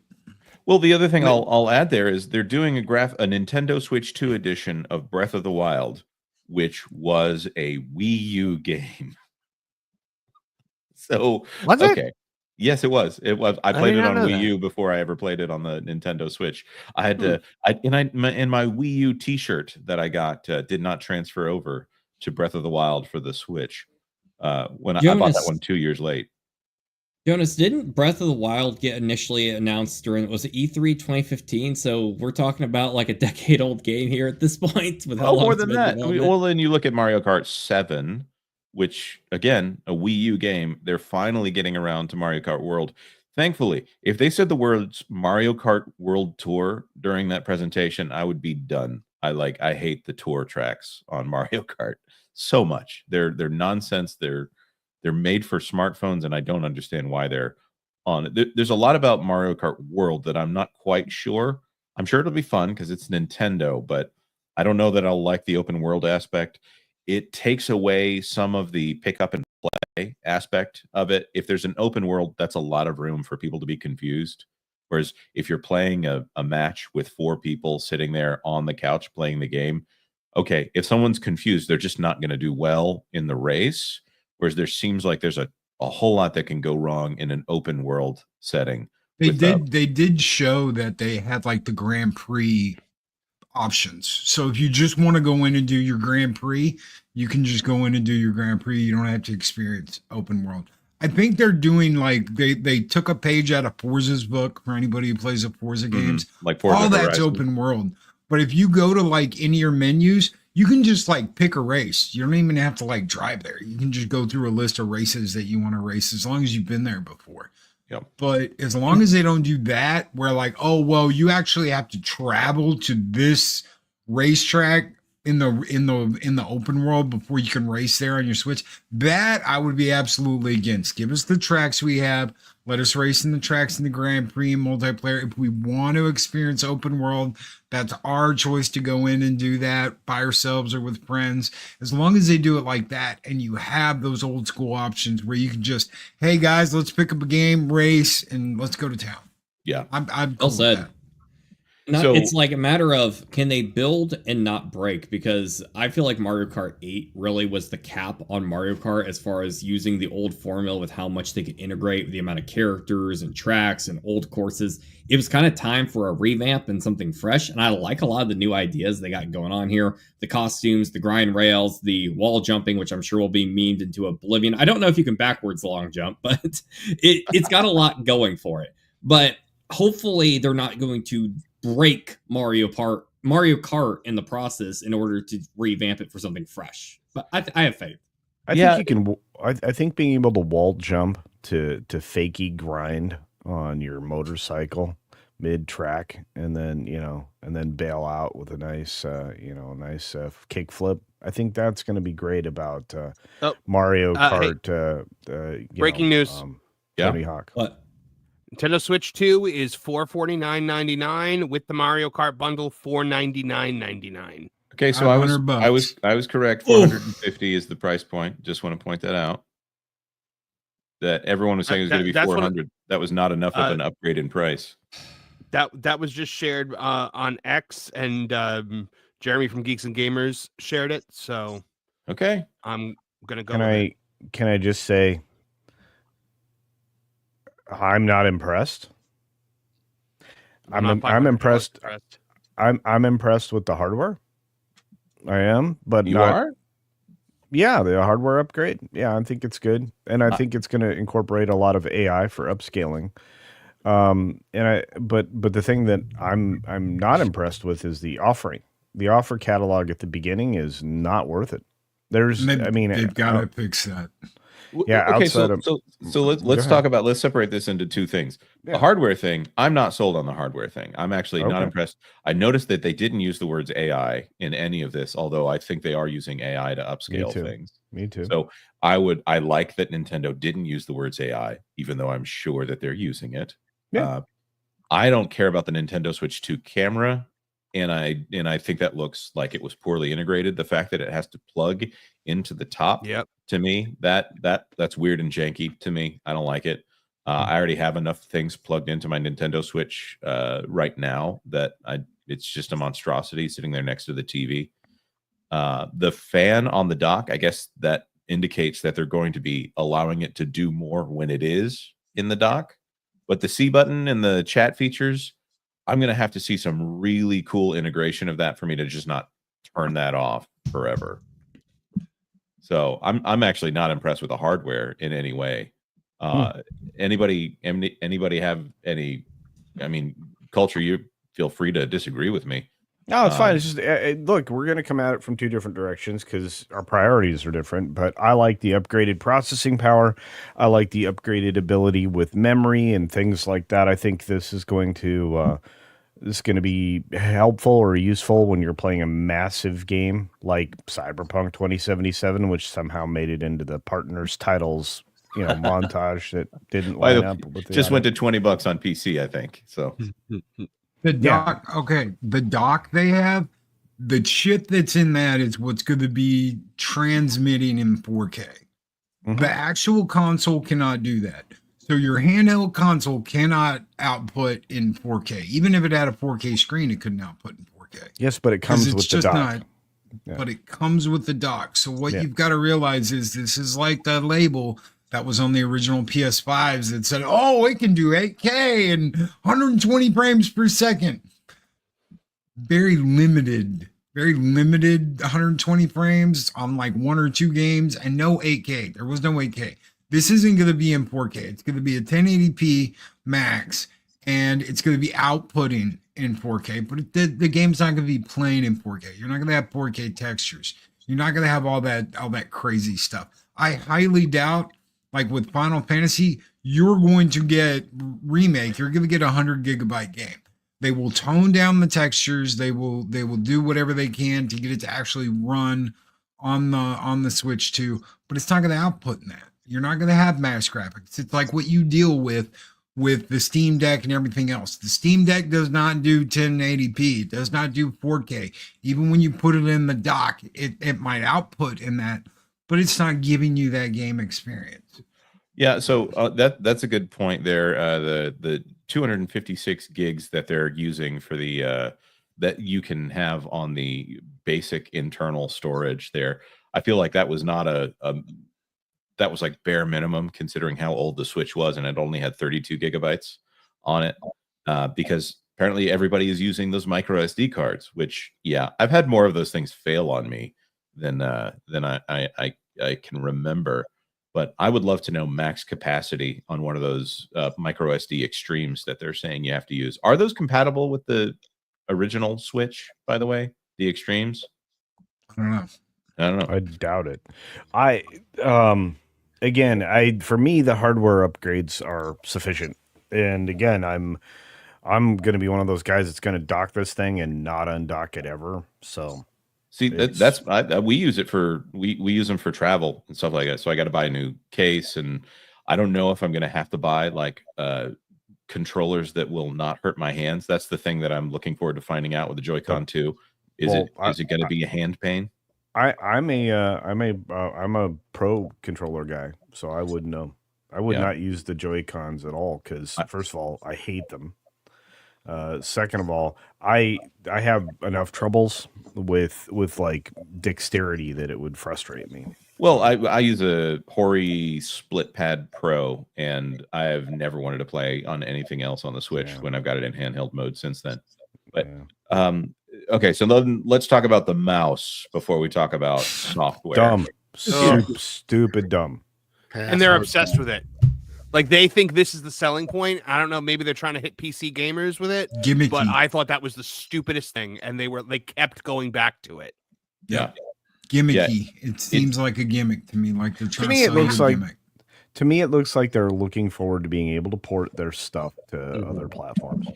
Well, the other thing I'll add there is they're doing a Nintendo Switch 2 edition of Breath of the Wild, which was a Wii U game. So was it? Yes, it was. It was. I played it on Wii U before I ever played it on the Nintendo Switch. I had to. My Wii U T-shirt that I got did not transfer over to Breath of the Wild for the Switch. When I bought that one 2 years late. Jonas, didn't Breath of the Wild get initially announced during, was it E3 2015? So we're talking about like a decade-old game here at this point. With how long more it's than been that. development. Well, then you look at Mario Kart 7, which, again, a Wii U game. They're finally getting around to Mario Kart World. Thankfully, if they said the words Mario Kart World Tour during that presentation, I would be done. I hate the tour tracks on Mario Kart so much. They're nonsense. They're made for smartphones, and I don't understand why they're on it. There's a lot about Mario Kart World that I'm not quite sure. I'm sure it'll be fun because it's Nintendo, but I don't know that I'll like the open world aspect. It takes away some of the pick up and play aspect of it. If there's an open world, that's a lot of room for people to be confused. Whereas if you're playing a match with 4 people sitting there on the couch playing the game, okay, if someone's confused, they're just not going to do well in the race. Whereas there seems like there's a whole lot that can go wrong in an open world setting. They did show that they had like the Grand Prix options. So if you just want to go in and do your Grand Prix, you can just go in and do your Grand Prix. You don't have to experience open world. I think they're doing like they took a page out of Forza's book for anybody who plays the Forza games. Like Forza all that's Horizon. open world. But if you go to like any of your menus, you can just like pick a race. You don't even have to like drive there. You can just go through a list of races that you want to race as long as you've been there before. Yep. But as long as they don't do that, where like, oh well, you actually have to travel to this racetrack in the open world before you can race there on your Switch, that I would be absolutely against. Give us the tracks we have. Let us race in the tracks in the Grand Prix and multiplayer. If we want to experience open world, that's our choice to go in and do that by ourselves or with friends. As long as they do it like that and you have those old school options where you can just, hey guys, let's pick up a game, race, and let's go to town. Yeah. I'm Well cool said. with that. It's like a matter of, can they build and not break? Because I feel like Mario Kart 8 really was the cap on Mario Kart as far as using the old formula with how much they could integrate with the amount of characters and tracks and old courses. It was kind of time for a revamp and something fresh. And I like a lot of the new ideas they got going on here. The costumes, the grind rails, the wall jumping, which I'm sure will be memed into oblivion. I don't know if you can backwards long jump, but it's got a lot going for it. But hopefully they're not going to break Mario Kart in the process in order to revamp it for something fresh. But I have faith. I think you can. I think being able to wall jump to fakey grind on your motorcycle mid track, and then bail out with a nice kick flip. I think that's going to be great about Mario Kart. Breaking news. Tony Hawk. What? Nintendo Switch 2 is $449.99 with the Mario Kart bundle $499.99. Okay, so I was correct. 450 is the price point. Just want to point that out. That everyone was saying it was going to be 400. That was not enough of an upgrade in price. That was just shared on X, and Jeremy from Geeks and Gamers shared it. So okay, I'm gonna go. Can I just say, I'm not impressed. I'm impressed. I'm impressed with the hardware. I am, but you are. Yeah, the hardware upgrade. Yeah, I think it's good, and I think it's going to incorporate a lot of AI for upscaling. But the thing that I'm not impressed with is the offering. the offer catalog at the beginning is not worth it. There's, I mean, they've got to fix that. Yeah. Okay, outside of, so let's talk about, let's separate this into two things. Yeah. The hardware thing, I'm not sold on the hardware thing. I'm actually not Okay. impressed. I noticed that they didn't use the words AI in any of this, although I think they are using AI to upscale things. Me too. So I like that Nintendo didn't use the words AI, even though I'm sure that they're using it. Yeah. I don't care about the Nintendo Switch 2 camera, and I think that looks like it was poorly integrated. The fact that it has to plug into the top, to me, that's weird and janky to me. I don't like it. I already have enough things plugged into my Nintendo Switch right now that it's just a monstrosity sitting there next to the TV. The fan on the dock, I guess that indicates that they're going to be allowing it to do more when it is in the dock. But the C button and the chat features, I'm going to have to see some really cool integration of that for me to just not turn that off forever. So I'm actually not impressed with the hardware in any way. Anybody have any? I mean, Culture, you feel free to disagree with me. No, it's fine. It's just look, we're going to come at it from two different directions because our priorities are different. But I like the upgraded processing power. I like the upgraded ability with memory and things like that. I think this is going to be helpful or useful when you're playing a massive game like Cyberpunk 2077, which somehow made it into the partners titles, montage that didn't line up with just went to $20 on PC, I think. So. The dock, the dock they have, the chip that's in that is what's going to be transmitting in 4K. The actual console cannot do that. So your handheld console cannot output in 4K. Even if it had a 4K screen, it couldn't output in 4K. Yes, but it comes with the dock. But it comes with the dock. So what you've got to realize is this is like the label that was on the original PS5s that said, oh, it can do 8K and 120 frames per second. Very limited 120 frames on like one or two games and no 8K. There was no 8K. This isn't going to be in 4K. It's going to be a 1080p max and it's going to be outputting in 4K, but the game's not going to be playing in 4K. You're not going to have 4K textures. You're not going to have all that crazy stuff. I highly doubt, like with Final Fantasy, you're going to get remake. You're going to get a 100 gigabyte game. They will tone down the textures. They will do whatever they can to get it to actually run on the Switch 2, but it's not going to output in that. You're not going to have max graphics. It's like what you deal with the Steam Deck and everything else. The Steam Deck does not do 1080p. It does not do 4K. Even when you put it in the dock, it might output in that, but it's not giving you that game experience. Yeah, so that's a good point there. The 256 gigs that they're using for the that you can have on the basic internal storage there, I feel like that was not that was like bare minimum considering how old the Switch was, and it only had 32 gigabytes on it because apparently everybody is using those micro SD cards. Which, yeah, I've had more of those things fail on me than I can remember. But I would love to know max capacity on one of those micro SD extremes that they're saying you have to use. Are those compatible with the original Switch, by the way? The extremes? I don't know. I doubt it. For me, the hardware upgrades are sufficient. And again, I'm going to be one of those guys that's going to dock this thing and not undock it ever. So. See, we use it we use them for travel and stuff like that. So I got to buy a new case, and I don't know if I'm going to have to buy like controllers that will not hurt my hands. That's the thing that I'm looking forward to finding out with the Joy-Con 2. Is it going to be a hand pain? I'm a pro controller guy, so I wouldn't know. I would not use the Joy-Cons at all because first of all, I hate them. Second of all, I have enough troubles with like dexterity that it would frustrate me. Well, I use a Hori Split Pad Pro, and I have never wanted to play on anything else on the Switch when I've got it in handheld mode since then. But okay, so then let's talk about the mouse before we talk about software. Dumb, stupid dumb. And they're obsessed with it. Like they think this is the selling point. I don't know. Maybe they're trying to hit PC gamers with it. Gimmicky. But I thought that was the stupidest thing, and they kept going back to it. Yeah. Gimmicky. It seems like a gimmick to me. Like they're trying to sell you a gimmick. To me, it looks like they're looking forward to being able to port their stuff to other platforms.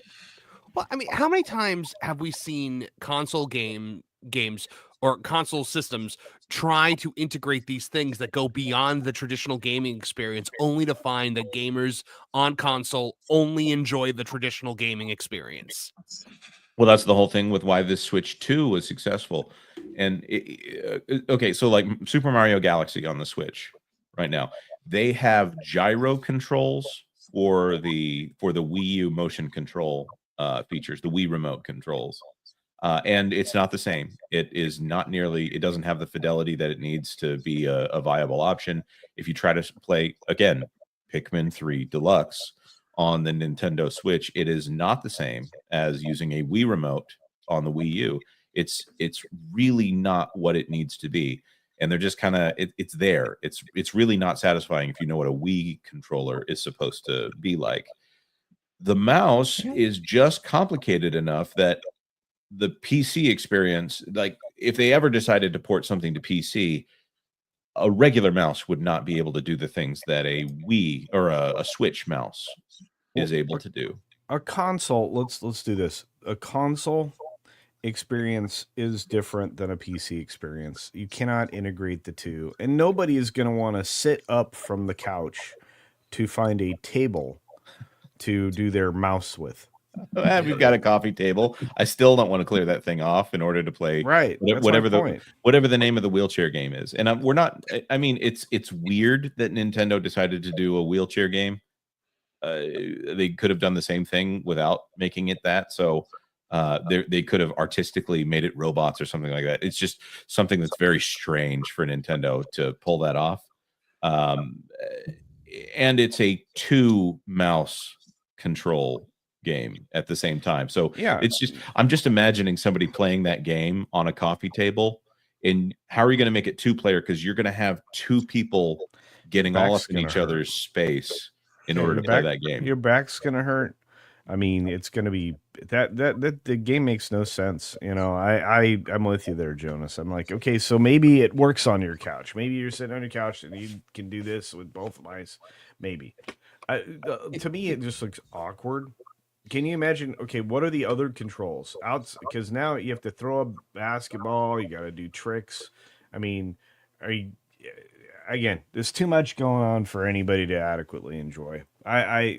Well, I mean, how many times have we seen console games or console systems try to integrate these things that go beyond the traditional gaming experience, only to find that gamers on console only enjoy the traditional gaming experience? Well, that's the whole thing with why this Switch 2 was successful. And okay, so like Super Mario Galaxy on the Switch right now, they have gyro controls for the Wii U motion control features, the Wii remote controls. And it's not the same. It is not nearly, it doesn't have the fidelity that it needs to be a viable option. If you try to play, again, Pikmin 3 Deluxe on the Nintendo Switch, it is not the same as using a Wii remote on the Wii U. It's really not what it needs to be. And they're just kind of, it's there. It's really not satisfying if you know what a Wii controller is supposed to be like. The mouse is just complicated enough that the PC experience, like if they ever decided to port something to PC, a regular mouse would not be able to do the things that a Wii or a Switch mouse is able to do. A console, let's do this. A console experience is different than a PC experience. You cannot integrate the two, and nobody is going to want to sit up from the couch to find a table to do their mouse with. You've got a coffee table. I still don't want to clear that thing off in order to play whatever the name of the wheelchair game is. And we're not. I mean, it's weird that Nintendo decided to do a wheelchair game. They could have done the same thing without making it that. So they could have artistically made it robots or something like that. It's just something that's very strange for Nintendo to pull that off. And it's a 2 mouse control game at the same time. So yeah, it's just, I'm just imagining somebody playing that game on a coffee table. And how are you going to make it 2-player? Because you're going to have 2 people getting all up in each other's space in order to play that game. Your back's going to hurt. I mean, it's going to be that the game makes no sense. You know, I'm with you there, Jonas. I'm like, okay, so maybe it works on your couch. Maybe you're sitting on your couch and you can do this with both mice. Maybe. To me, it just looks awkward. Can you imagine? Okay, what are the other controls? Because now you have to throw a basketball. You got to do tricks. I mean, again, there's too much going on for anybody to adequately enjoy. I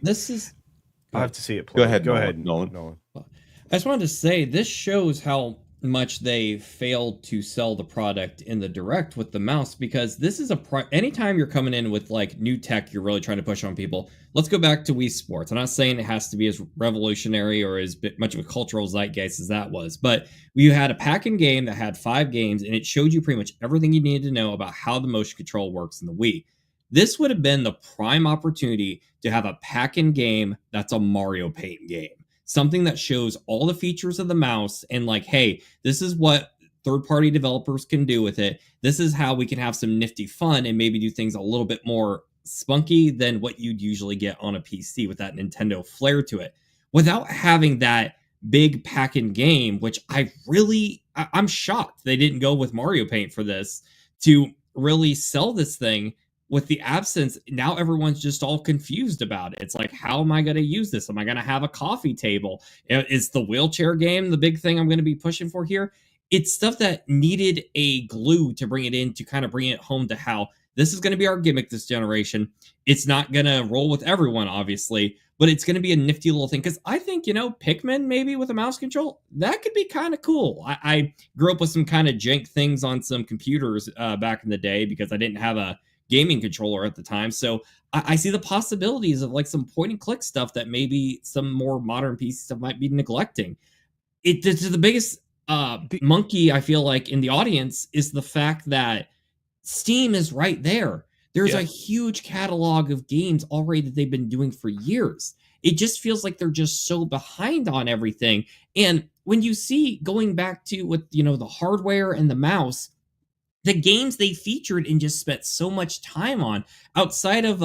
have to see it play. Go ahead, Nolan. I just wanted to say this shows how much they failed to sell the product in the direct with the mouse, because this is anytime you're coming in with like new tech, you're really trying to push on people. Let's go back to Wii Sports. I'm not saying it has to be as revolutionary or as much of a cultural zeitgeist as that was, but you had a pack-in game that had 5 games, and it showed you pretty much everything you needed to know about how the motion control works in the Wii. This would have been the prime opportunity to have a pack-in game that's a Mario Paint game. Something that shows all the features of the mouse and like, hey, this is what third-party developers can do with it. This is how we can have some nifty fun and maybe do things a little bit more spunky than what you'd usually get on a PC with that Nintendo flair to it. Without having that big pack-in game, which I'm shocked they didn't go with Mario Paint for this to really sell this thing. With the absence, now everyone's just all confused about it. It's like, how am I going to use this? Am I going to have a coffee table? Is the wheelchair game the big thing I'm going to be pushing for here? It's stuff that needed a glue to bring it in, to kind of bring it home to how this is going to be our gimmick this generation. It's not going to roll with everyone, obviously, but it's going to be a nifty little thing. Because I think, Pikmin maybe with a mouse control, that could be kind of cool. I grew up with some kind of jank things on some computers back in the day because I didn't have a gaming controller at the time. So I see the possibilities of like some point and click stuff that maybe some more modern PC stuff might be neglecting. The biggest monkey, I feel like, in the audience is the fact that Steam is right there. There's a huge catalog of games already that they've been doing for years. It just feels like they're just so behind on everything. And when you see going back to with, the hardware and the mouse, the games they featured and just spent so much time on outside of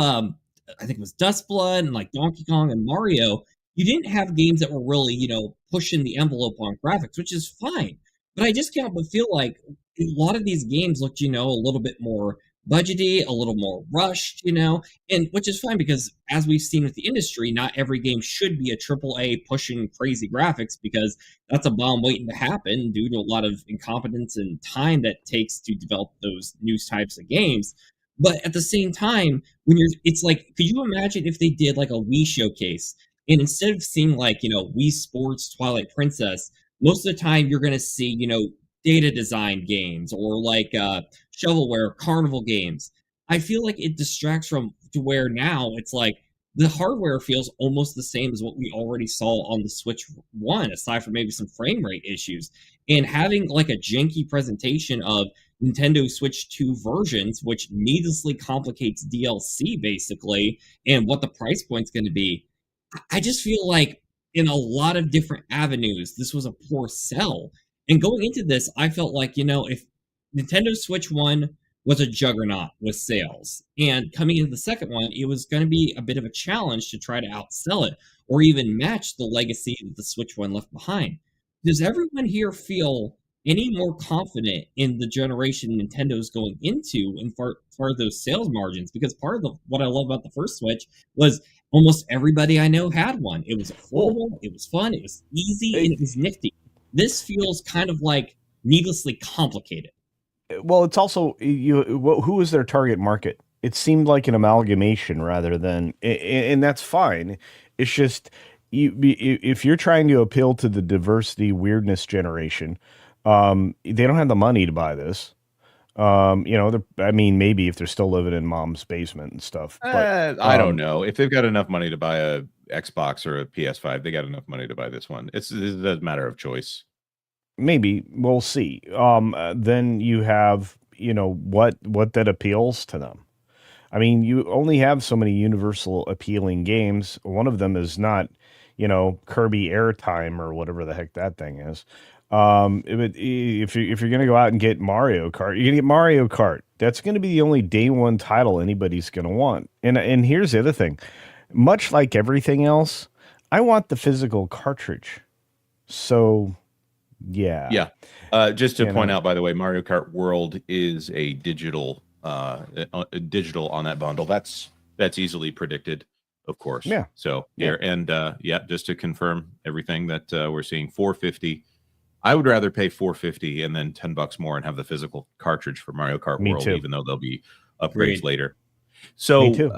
I think it was Dusk Blood and like Donkey Kong and Mario, you didn't have games that were really, pushing the envelope on graphics, which is fine. But I just can't but feel like a lot of these games looked, a little bit more budgety, a little more rushed, and which is fine because as we've seen with the industry, not every game should be a triple A pushing crazy graphics because that's a bomb waiting to happen due to a lot of incompetence and time that takes to develop those new types of games. But at the same time, it's like, could you imagine if they did like a Wii showcase and instead of seeing like, Wii Sports, Twilight Princess, most of the time you're going to see, data design games or like shovelware, carnival games. I feel like it distracts from to where now it's like the hardware feels almost the same as what we already saw on the Switch 1, aside from maybe some frame rate issues. And having like a janky presentation of Nintendo Switch 2 versions, which needlessly complicates DLC basically, and what the price point's going to be. I just feel like in a lot of different avenues, this was a poor sell. And going into this, I felt like, if Nintendo Switch 1 was a juggernaut with sales, and coming into the second one, it was going to be a bit of a challenge to try to outsell it or even match the legacy that the Switch 1 left behind. Does everyone here feel any more confident in the generation Nintendo's going into and far of those sales margins? Because part of what I love about the first Switch was almost everybody I know had one. It was affordable, it was fun, it was easy, and it was nifty. This feels kind of like needlessly complicated. Well, it's also who is their target market? It seemed like an amalgamation rather than, and that's fine. It's just if you're trying to appeal to the diversity weirdness generation, they don't have the money to buy this. Maybe if they're still living in mom's basement and stuff. But I don't know if they've got enough money to buy a Xbox or a PS5. They got enough money to buy this one. It's a matter of choice. Maybe we'll see. Then you have, what that appeals to them. I mean, you only have so many universal appealing games. One of them is not, Kirby Airtime or whatever the heck that thing is. If you're gonna go out and get Mario Kart, you're gonna get Mario Kart. That's gonna be the only day one title anybody's gonna want. And here's the other thing: much like everything else, I want the physical cartridge. So, yeah. Just to point out, by the way, Mario Kart World is a digital on that bundle. That's easily predicted, of course. Yeah. So here and just to confirm everything that we're seeing, $450. I would rather pay $450 and then $10 more and have the physical cartridge for Mario Kart Me World, too. even though there'll be upgrades later. Me too.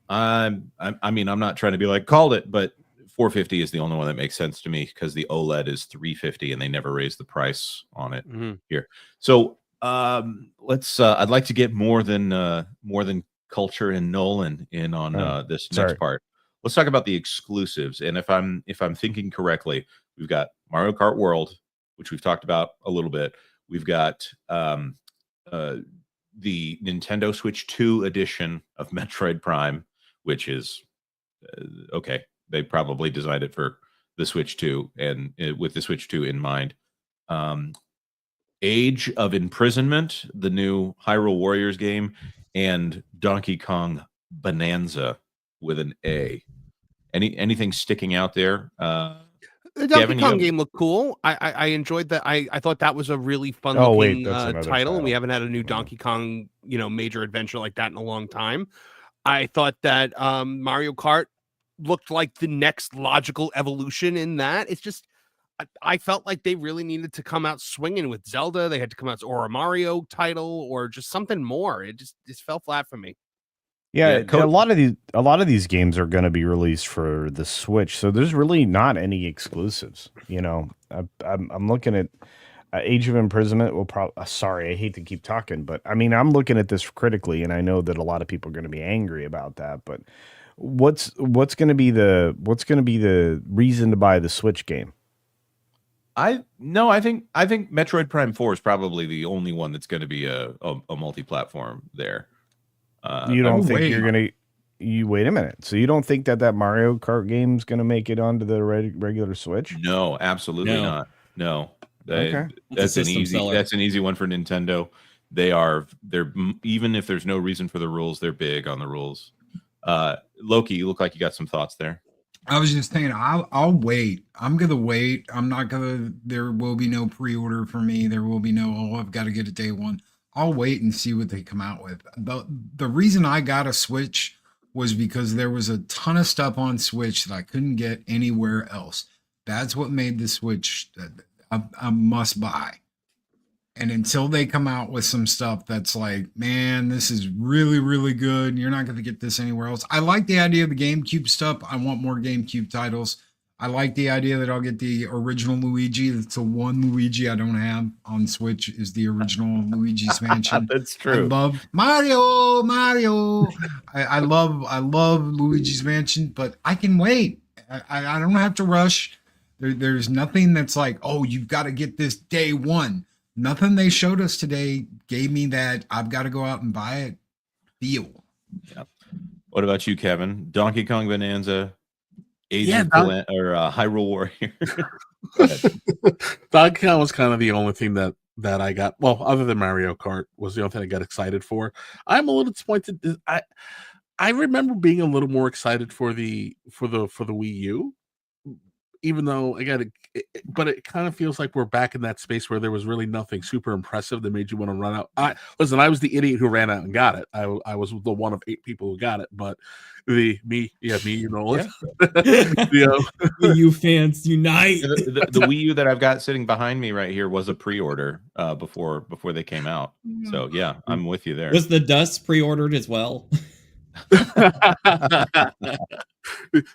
I'm not trying to be like called it, but $450 is the only one that makes sense to me because the OLED is $350 and they never raised the price on it here. So I'd like to get more than Culture and Nolan in on this next part. Let's talk about the exclusives. And if I'm thinking correctly, we've got Mario Kart World, which we've talked about a little bit. We've got the Nintendo Switch 2 edition of Metroid Prime, which is okay. They probably designed it for the Switch 2 and with the Switch 2 in mind. Age of Imprisonment, the new Hyrule Warriors game, and Donkey Kong Bonanza with an A. Anything sticking out there? The Donkey Kong game looked cool. I enjoyed that. I thought that was a really fun looking title. And we haven't had a new Donkey Kong, major adventure like that in a long time. I thought that Mario Kart looked like the next logical evolution in that. It's just I felt like they really needed to come out swinging with Zelda. They had to come out or a Mario title or just something more. It just fell flat for me. Yeah, a lot of these games are going to be released for the Switch, so there's really not any exclusives. I'm looking at Age of Imprisonment. Will probably. Sorry, I hate to keep talking, but I mean, I'm looking at this critically, and I know that a lot of people are going to be angry about that. But what's going to be the reason to buy the Switch game? I think Metroid Prime 4 is probably the only one that's going to be a multi-platform there. You don't think you're gonna? You wait a minute. So you don't think that Mario Kart game's gonna make it onto the regular Switch? No, absolutely not. No, Okay. That's an easy one for Nintendo. They're even if there's no reason for the rules, they're big on the rules. Loki, you look like you got some thoughts there. I was just saying, I'll wait. I'm gonna wait. I'm not gonna. There will be no pre-order for me. There will be no. Oh, I've got to get it day one. I'll wait and see what they come out with. The reason I got a Switch was because there was a ton of stuff on Switch that I couldn't get anywhere else. That's what made the Switch a must buy. And until they come out with some stuff that's like, man, this is really, really good. You're not going to get this anywhere else. I like the idea of the GameCube stuff. I want more GameCube titles. I like the idea that I'll get the original Luigi. That's the one Luigi I don't have on Switch is the original Luigi's Mansion. That's true. I love Mario. I love Luigi's Mansion, but I can wait. I don't have to rush. There's nothing that's like, oh, you've got to get this day one. Nothing they showed us today gave me that I've got to go out and buy it feel. Yeah. What about you, Kevin? Donkey Kong Bonanza, Hyrule Warrior. Donkey Kong was kind of the only thing that I got. Well, other than Mario Kart, was the only thing I got excited for. I'm a little disappointed. I remember being a little more excited for the Wii U. Even though, again, but it kind of feels like we're back in that space where there was really nothing super impressive that made you want to run out. I was the idiot who ran out and got it. I was the one of 8 people who got it, but me, you know, Wii U fans unite. The Wii U that I've got sitting behind me right here was a pre-order before they came out. So yeah, I'm with you there. Was the Dust pre-ordered as well?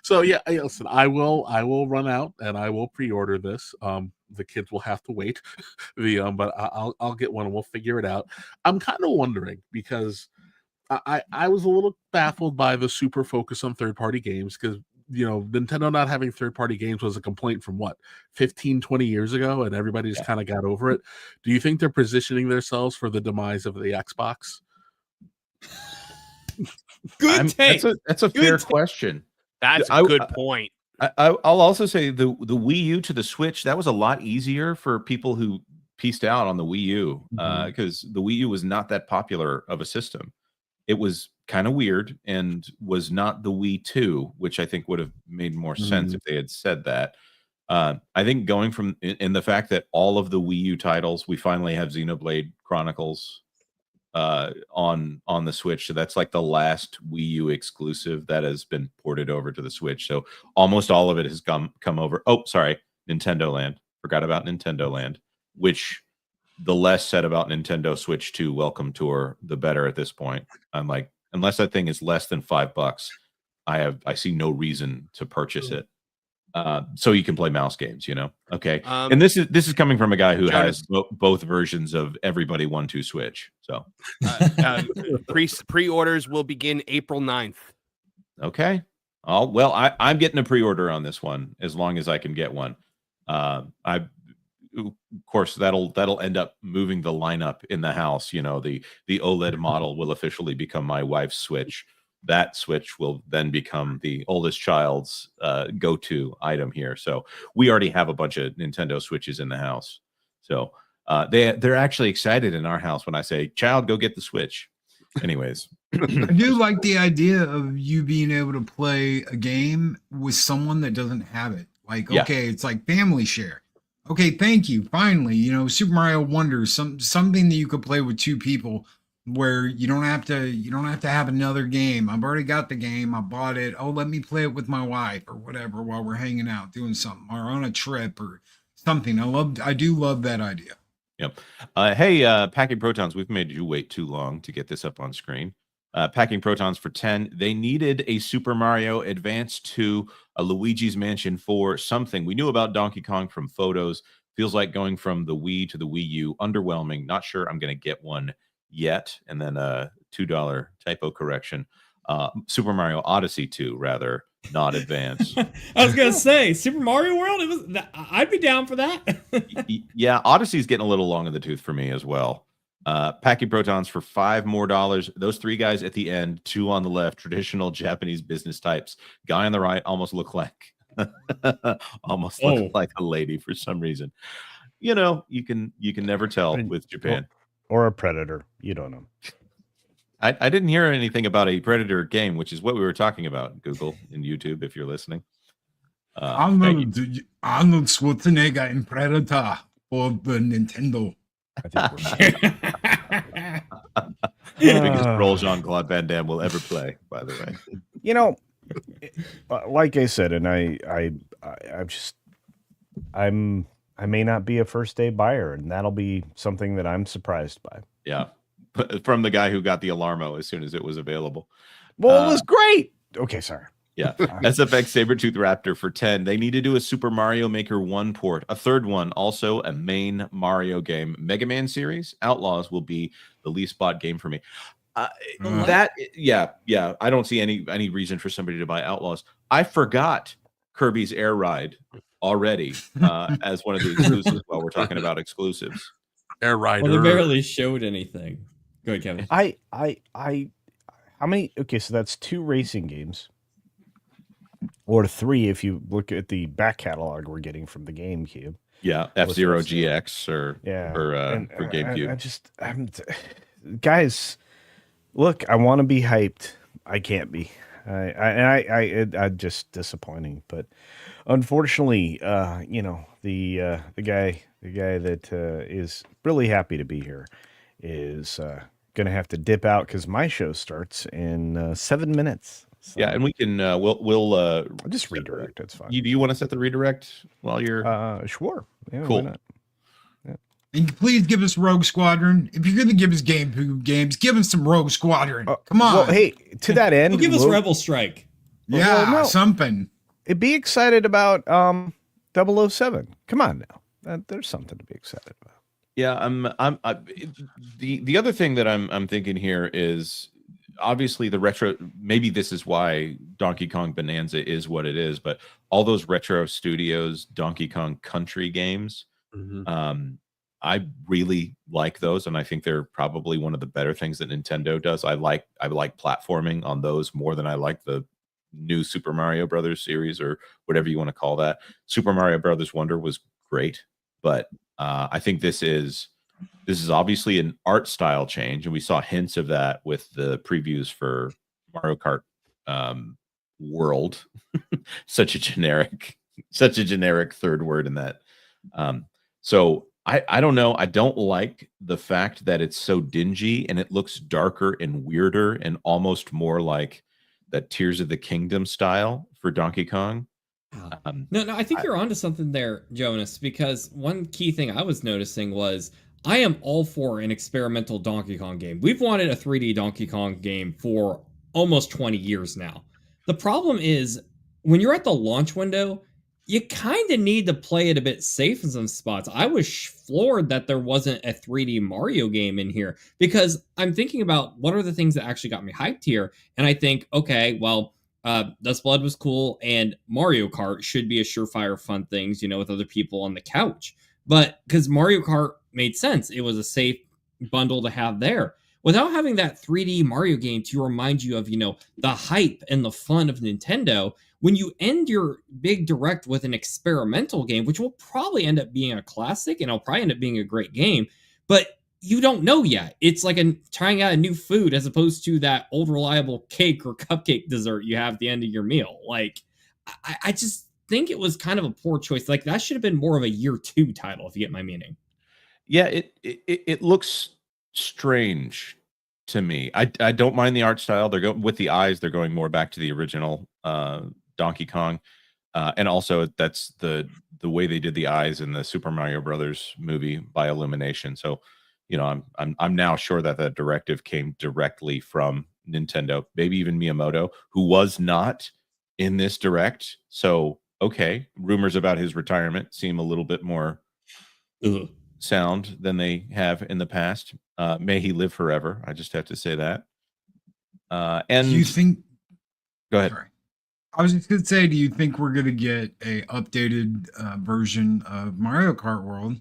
So yeah, listen, I will run out and I will pre-order this. The kids will have to wait. But I'll get one and we'll figure it out. I'm kind of wondering because I was a little baffled by the super focus on third-party games because Nintendo not having third-party games was a complaint from 15-20 years ago, and everybody just kind of got over it. Do you think they're positioning themselves for the demise of the Xbox? Good take. That's a fair question. That's a good point. I'll also say the Wii U to the Switch, that was a lot easier for people who pieced out on the Wii U because the Wii U was not that popular of a system. It was kind of weird and was not the Wii 2, which I think would have made more sense if they had said that. I think going from in the fact that all of the Wii U titles, we finally have Xenoblade Chronicles on the Switch, so that's like the last Wii U exclusive that has been ported over to the Switch. So almost all of it has come over. Oh, sorry, Nintendo Land. Forgot about Nintendo Land, which the less said about Nintendo Switch 2 Welcome Tour, the better at this point. I'm like, unless that thing is less than $5, I see no reason to purchase it. So you can play mouse games, Okay. And this is coming from a guy who has both versions of Everybody 1-2 Switch. So pre-orders will begin April 9th. Okay. I'm getting a pre-order on this one as long as I can get one. Of course, that'll end up moving the lineup in the house. The OLED model will officially become my wife's Switch. That Switch will then become the oldest child's go-to item here. So we already have a bunch of Nintendo Switches in the house. So they're actually excited in our house when I say, "Child, go get the Switch." Anyways, I do like the idea of you being able to play a game with someone that doesn't have it. Like, okay, it's like family share. Okay, thank you. Finally, Super Mario Wonder, something that you could play with 2 people. Where you don't have to have another game. I've already got the game. I bought it. Oh, let me play it with my wife or whatever while we're hanging out doing something or on a trip or something. I do love that idea. Yep. Hey, Packing Protons, we've made you wait too long to get this up on screen. Packing Protons for 10. They needed a Super Mario Advance 2, a Luigi's Mansion 4, something. We knew about Donkey Kong from photos. Feels like going from the Wii to the Wii U. Underwhelming. Not sure I'm going to get one yet. And then a $2 typo correction. Super Mario Odyssey 2, rather, not Advance. I was gonna say Super Mario World. I'd be down for that. Yeah, Odyssey's getting a little long in the tooth for me as well. Packing Protons for $5 more. Those 3 guys at the end, 2 on the left, traditional Japanese business types. Guy on the right almost look like like a lady for some reason. You can never tell with Japan. Or a predator. You don't know. I didn't hear anything about a Predator game, which is what we were talking about. Google and YouTube, if you're listening. Arnold Schwarzenegger in Predator for the Nintendo. Biggest role Jean-Claude Van Damme will ever play, by the way. You know, like I said, and I may not be a first day buyer, and that'll be something that I'm surprised by. Yeah, from the guy who got the Alarmo as soon as it was available. Well, it was great. Okay, sorry. Yeah, SFX Sabertooth Raptor for 10. They need to do a Super Mario Maker 1 port, a third one, also a main Mario game. Mega Man series, Outlaws will be the least bought game for me. I don't see any reason for somebody to buy Outlaws. I forgot Kirby's Air Ride already as one of the exclusives while we're talking about exclusives. Air Rider. Well, they barely showed anything. Go ahead, Kevin. How many? Okay, so that's 2 racing games. Or 3 if you look at the back catalog we're getting from the GameCube. Yeah, F-Zero GX for GameCube. Guys, look, I want to be hyped. I can't be. I'm just disappointing. But unfortunately, the guy that is really happy to be here is going to have to dip out because my show starts in 7 minutes. So. Yeah, and we can we'll I'll just redirect. That's fine. Do you want to set the redirect while you're sure? Yeah, cool. Why not? Yeah. And please give us Rogue Squadron. If you're going to give us games, give us some Rogue Squadron. Come on. Well, hey, to that end, give us Rebel Strike. Yeah, something. Be excited about 007. Come on now, there's something to be excited about. Yeah, the other thing that I'm thinking here is. Obviously the retro, maybe this is why Donkey Kong Bonanza is what it is, but all those retro studios Donkey Kong Country games, I really like those, and I think they're probably one of the better things that Nintendo does. I like platforming on those more than I like the new Super Mario Brothers series or whatever you want to call that. Super Mario Brothers Wonder was great, but I think this is obviously an art style change, and we saw hints of that with the previews for Mario Kart World. such a generic third word in that. So I don't know. I don't like the fact that it's so dingy and it looks darker and weirder and almost more like that Tears of the Kingdom style for Donkey Kong. No, I think you're onto something there, Jonas, because one key thing I was noticing was I am all for an experimental Donkey Kong game. We've wanted a 3D Donkey Kong game for almost 20 years now. The problem is, when you're at the launch window, you kind of need to play it a bit safe in some spots. I was floored that there wasn't a 3D Mario game in here, because I'm thinking about what are the things that actually got me hyped here. And I think, okay, well, Dusk Blood was cool, and Mario Kart should be a surefire fun things, with other people on the couch. But because Mario Kart made sense, it was a safe bundle to have there. Without having that 3D Mario game to remind you of, the hype and the fun of Nintendo, when you end your big direct with an experimental game, which will probably end up being a classic and it'll probably end up being a great game, but you don't know yet. It's like trying out a new food as opposed to that old reliable cake or cupcake dessert you have at the end of your meal. Like, I just think it was kind of a poor choice. Like, that should have been more of a year 2 title, if you get my meaning. Yeah, it looks strange to me. I don't mind the art style. They're going with the eyes. They're going more back to the original Donkey Kong, and also that's the way they did the eyes in the Super Mario Brothers movie by Illumination. So, I'm now sure that that directive came directly from Nintendo, maybe even Miyamoto, who was not in this direct. So, okay, rumors about his retirement seem a little bit more sound than they have in the past. May he live forever. I just have to say that. And do you think? Go ahead. Sorry. I was just gonna say, do you think we're gonna get a updated version of Mario Kart World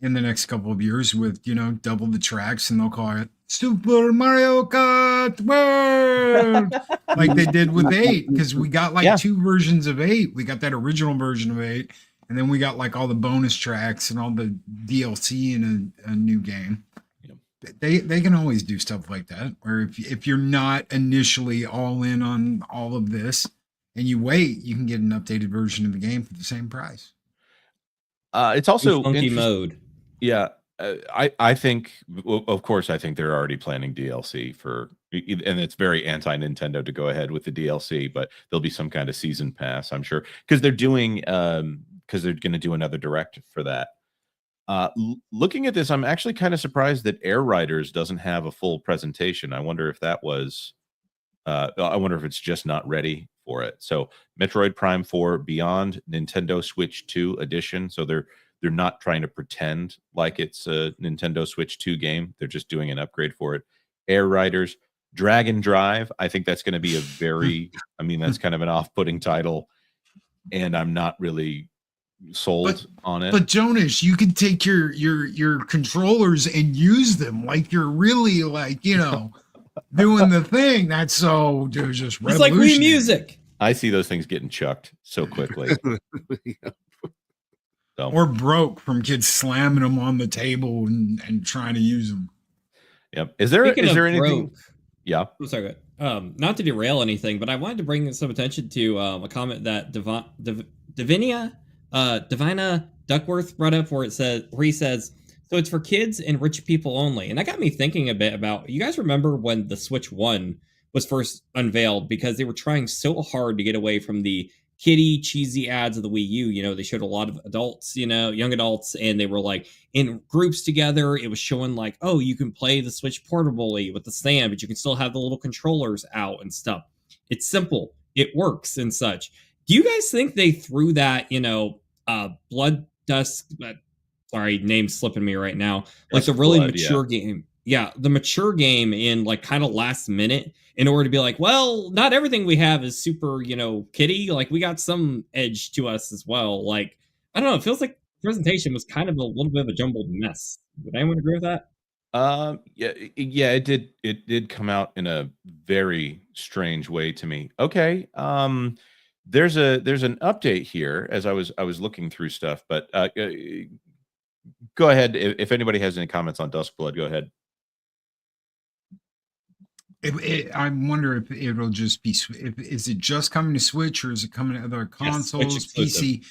in the next couple of years with double the tracks, and they'll call it Super Mario Kart World like they did with 8? Because we got 2 versions of 8. We got that original version of 8. And then we got all the bonus tracks and all the DLC in a new game. They can always do stuff like that. Where if you're not initially all in on all of this and you wait, you can get an updated version of the game for the same price. It's also funky mode. Yeah, I think, of course, I think they're already planning DLC for, and it's very anti-Nintendo to go ahead with the DLC, but there'll be some kind of season pass, I'm sure, because they're doing, because they're going to do another direct for that. Looking at this, I'm actually kind of surprised that Air Riders doesn't have a full presentation. I wonder if that was, I wonder if it's just not ready for it. So Metroid Prime 4 Beyond Nintendo Switch 2 edition. So they're not trying to pretend like it's a Nintendo Switch 2 game. They're just doing an upgrade for it. Air Riders, Dragon Drive. I think that's going to be a very, I mean, that's kind of an off-putting title, and I'm not really sold on it. But Jonas, you can take your controllers and use them like you're really like, you know, doing the thing. That's so just it's like Wii Music. I see those things getting chucked so quickly. So. Or broke from kids slamming them on the table and trying to use them. Yep. Is there anything? Broke, yeah. I'm sorry. Not to derail anything, but I wanted to bring some attention to a comment that Divina Duckworth brought up, where he says, "So it's for kids and rich people only." And that got me thinking a bit about, you guys remember when the Switch 1 was first unveiled, because they were trying so hard to get away from the kiddie cheesy ads of the Wii U. You know, they showed a lot of adults, you know, young adults, and they were like in groups together. It was showing like, oh, you can play the Switch portably with the stand, but you can still have the little controllers out and stuff. It's simple, it works and such. Do you guys think they threw that, you know, Blood Dusk, sorry, name's slipping me right now, like the really mature game? Yeah, the mature game in like kind of last minute, in order to be like, well, not everything we have is super, you know, kiddie. Like, we got some edge to us as well. Like, I don't know. It feels like the presentation was kind of a little bit of a jumbled mess. Would anyone agree with that? Yeah, it did. It did come out in a very strange way to me. Okay. There's an update here as I was looking through stuff, but go ahead. If anybody has any comments on Dusk Blood, go ahead. I wonder if it'll just be, is it just coming to Switch, or is it coming to other consoles, PC?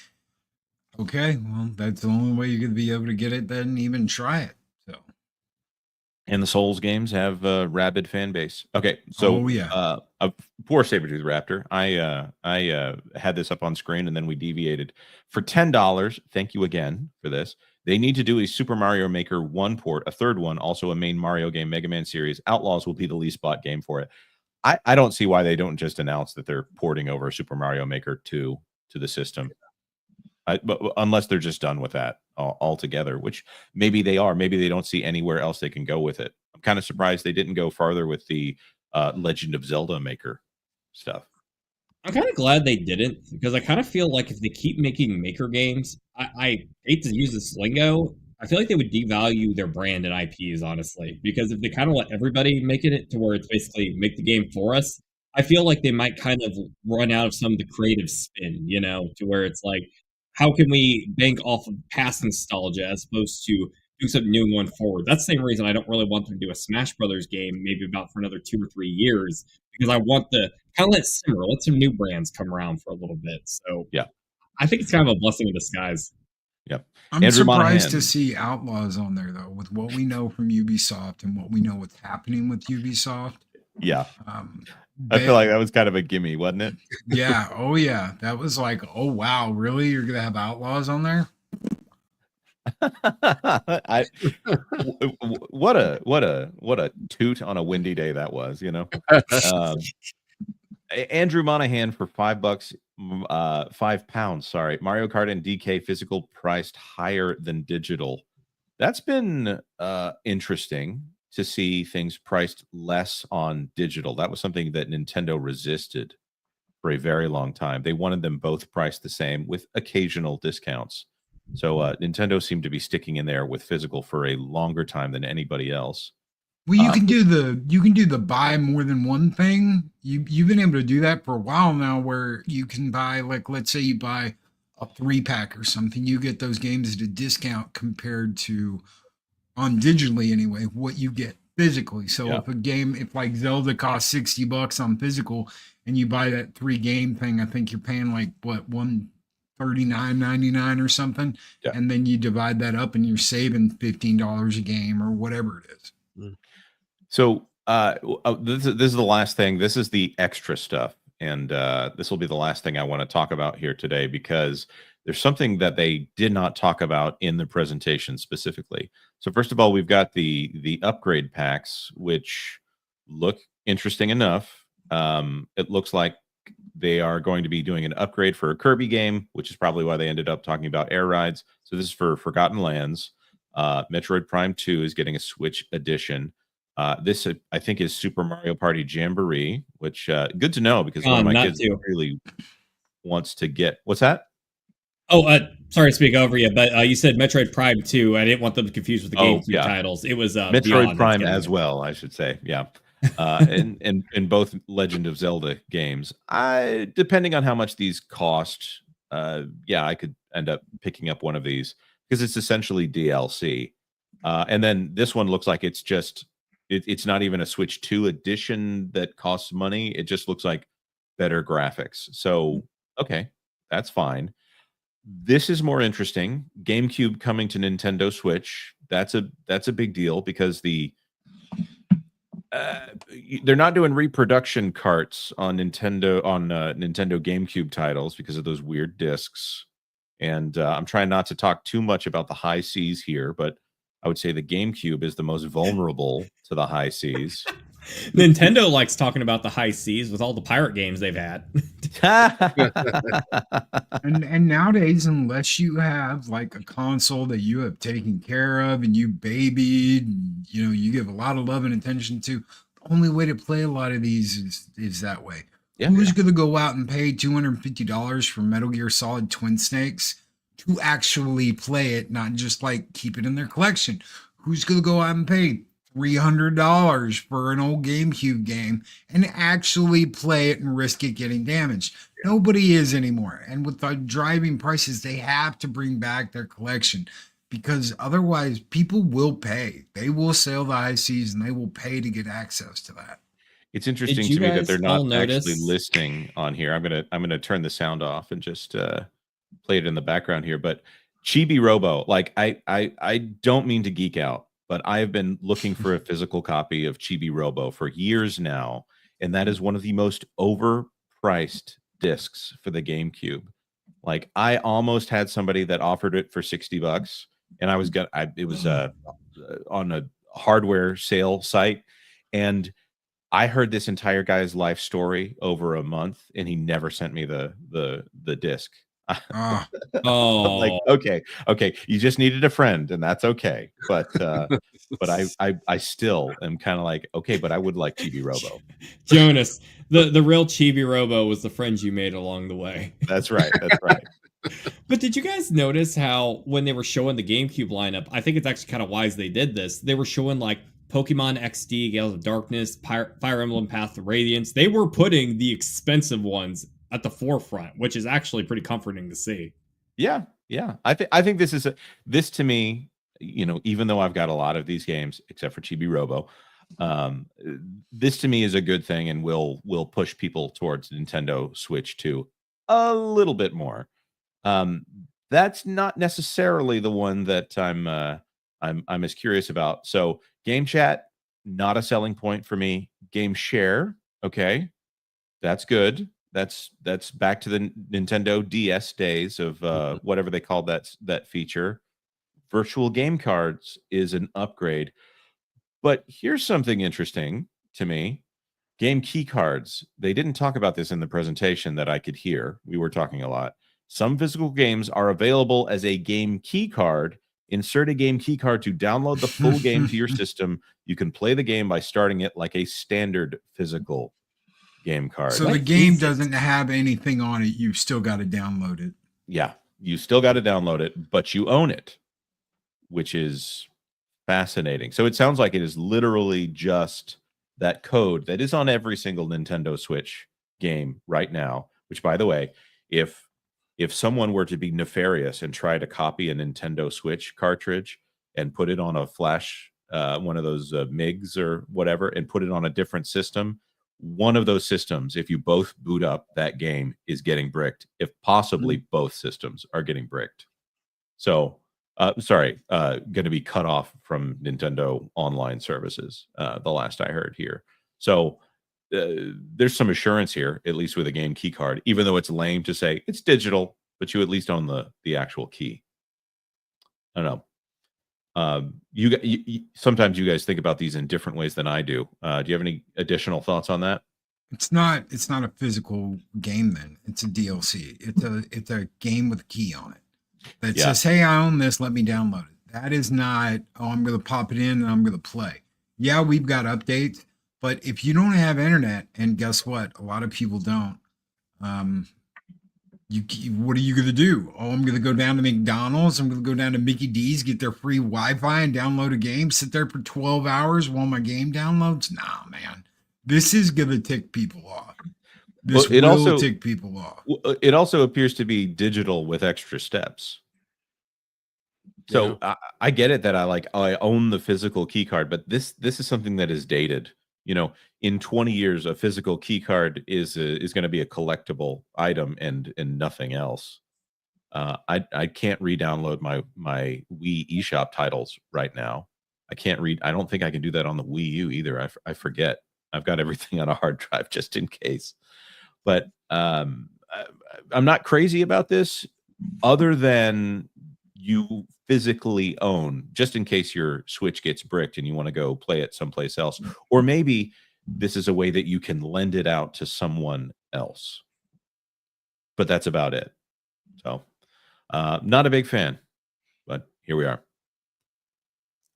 Okay, well, that's the only way you're going to be able to get it then, even try it. So, and the Souls games have a rabid fan base. Okay, so poor Sabretooth Raptor. I had this up on screen, and then we deviated for $10. Thank you again for this. They need to do a Super Mario Maker 1 port, a third one, also a main Mario game, Mega Man series. Outlaws will be the least bought game for it. I don't see why they don't just announce that they're porting over Super Mario Maker 2 to the system. But unless they're just done with that altogether, which maybe they are. Maybe they don't see anywhere else they can go with it. I'm kind of surprised they didn't go farther with the Legend of Zelda Maker stuff. I'm kind of glad they didn't, because I kind of feel like if they keep making Maker games, I hate to use this lingo, I feel like they would devalue their brand and IPs, honestly. Because if they kind of let everybody make it to where it's basically make the game for us, I feel like they might kind of run out of some of the creative spin, you know, to where it's like, how can we bank off of past nostalgia as opposed to do something new going forward? That's the same reason I don't really want them to do a Smash Brothers game, maybe about for another 2 or 3 years, because I want the kind of let simmer, let some new brands come around for a little bit. So yeah, I think it's kind of a blessing in disguise. Yep. I'm surprised to see Outlaws on there, though, with what we know from Ubisoft and what we know what's happening with Ubisoft. Yeah. I feel like that was kind of a gimme, wasn't it? Yeah. Oh, yeah. That was like, oh, wow. Really? You're going to have Outlaws on there? What a toot on a windy day that was, you know. Andrew Monahan for $5, £5. Sorry, Mario Kart and DK physical priced higher than digital. That's been interesting to see things priced less on digital. That was something that Nintendo resisted for a very long time. They wanted them both priced the same with occasional discounts. So Nintendo seemed to be sticking in there with physical for a longer time than anybody else. Well, you can do the buy more than one thing. You've been able to do that for a while now, where you can buy, like, let's say you buy a 3-pack or something, you get those games at a discount compared to on digitally anyway, what you get physically. So if like Zelda costs $60 on physical and you buy that 3-game thing, I think you're paying like what, $139.99 or something. Yeah. And then you divide that up and you're saving $15 a game or whatever it is. So this is the last thing. This is the extra stuff. And this will be the last thing I want to talk about here today, because there's something that they did not talk about in the presentation specifically. So first of all, we've got the upgrade packs, which look interesting enough. It looks like they are going to be doing an upgrade for a Kirby game, which is probably why they ended up talking about air rides. So this is for Forgotten Lands. Metroid Prime 2 is getting a Switch edition. This I think is Super Mario Party Jamboree, which good to know, because one of my kids really wants to get. What's that? Oh, sorry to speak over you, but you said Metroid Prime 2. I didn't want them to confuse with the GameCube titles. It was Metroid Beyond, Prime as well, I should say. Yeah. In both Legend of Zelda games. Depending on how much these cost, I could end up picking up one of these, because it's essentially DLC. And then this one looks like it's just it's not even a Switch 2 edition that costs money. It just looks like better graphics. So okay, that's fine. This is more interesting. GameCube coming to Nintendo Switch. That's a big deal, because they're not doing reproduction carts on Nintendo GameCube titles because of those weird discs. And I'm trying not to talk too much about the high seas here, but I would say the GameCube is the most vulnerable to the high seas. Nintendo likes talking about the high seas with all the pirate games they've had. and nowadays, unless you have like a console that you have taken care of and you babied, and, you give a lot of love and attention to, the only way to play a lot of these is that way. Who's going to go out and pay $250 for Metal Gear Solid Twin Snakes to actually play it, not just like keep it in their collection? Who's going to go out and pay $300 for an old GameCube game and actually play it and risk it getting damaged? Nobody is anymore. And with the driving prices, they have to bring back their collection, because otherwise people will pay. They will sail the high seas and they will pay to get access to that. It's interesting to me that they're not actually listing on here. I'm gonna turn the sound off and just play it in the background here. But Chibi Robo, like I don't mean to geek out, but I have been looking for a physical copy of Chibi Robo for years now, and that is one of the most overpriced discs for the GameCube. Like, I almost had somebody that offered it for $60, and it was on a hardware sale site, and I heard this entire guy's life story over a month, and he never sent me the disc. Like, okay, you just needed a friend, and that's okay. But I still am kind of like, okay, but I would like Chibi Robo. Jonas, the real Chibi Robo was the friends you made along the way. That's right. That's right. But did you guys notice how when they were showing the GameCube lineup, I think it's actually kind of wise they did this. They were showing like Pokemon XD, Gales of Darkness, Fire Emblem Path of Radiance. They were putting the expensive ones at the forefront, which is actually pretty comforting to see. Yeah. I think this to me, even though I've got a lot of these games except for Chibi Robo, this to me is a good thing, and will push people towards Nintendo Switch 2 a little bit more. That's not necessarily the one that I'm as curious about. So Game Chat, not a selling point for me. Game Share, okay, that's good. That's back to the Nintendo DS days of whatever they called that feature. Virtual game cards is an upgrade. But here's something interesting to me. Game key cards. They didn't talk about this in the presentation that I could hear. We were talking a lot. Some physical games are available as a game key card. Insert a game key card to download the full game to your system. You can play the game by starting it like a standard physical game card. So the game doesn't have anything on it. You've still got to download it. Yeah, you still got to download it, but you own it, which is fascinating. So it sounds like it is literally just that code that is on every single Nintendo Switch game right now, which, by the way, if someone were to be nefarious and try to copy a Nintendo Switch cartridge, and put it on a flash, one of those MIGs or whatever, and put it on a different system, one of those systems, if you both boot up that game, is getting bricked. If possibly both systems are getting bricked. So, going to be cut off from Nintendo online services, the last I heard here. So there's some assurance here, at least with a game key card, even though it's lame to say it's digital, but you at least own the actual key. I don't know. You sometimes you guys think about these in different ways than I do. Do you have any additional thoughts on that? It's not a physical game then. It's a DLC. It's a game with a key on it that says, hey, I own this, let me download it. That is not, oh, I'm going to pop it in and I'm going to play. Yeah, we've got updates, but if you don't have internet, and guess what? A lot of people don't. What are you going to do? Oh, I'm going to go down to McDonald's. I'm going to go down to Mickey D's, get their free Wi-Fi and download a game, sit there for 12 hours while my game downloads? Nah, man. This is going to tick people off. This will tick people off. It also appears to be digital with extra steps. So I get it that I own the physical key card, but this is something that is dated. You know, in 20 years, a physical key card is going to be a collectible item and nothing else. I can't re-download my Wii eShop titles right now. I don't think I can do that on the Wii U either. I forget. I've got everything on a hard drive just in case. But I'm not crazy about this, other than you physically own, just in case your Switch gets bricked and you want to go play it someplace else. Or maybe this is a way that you can lend it out to someone else. But that's about it. So, not a big fan, but here we are.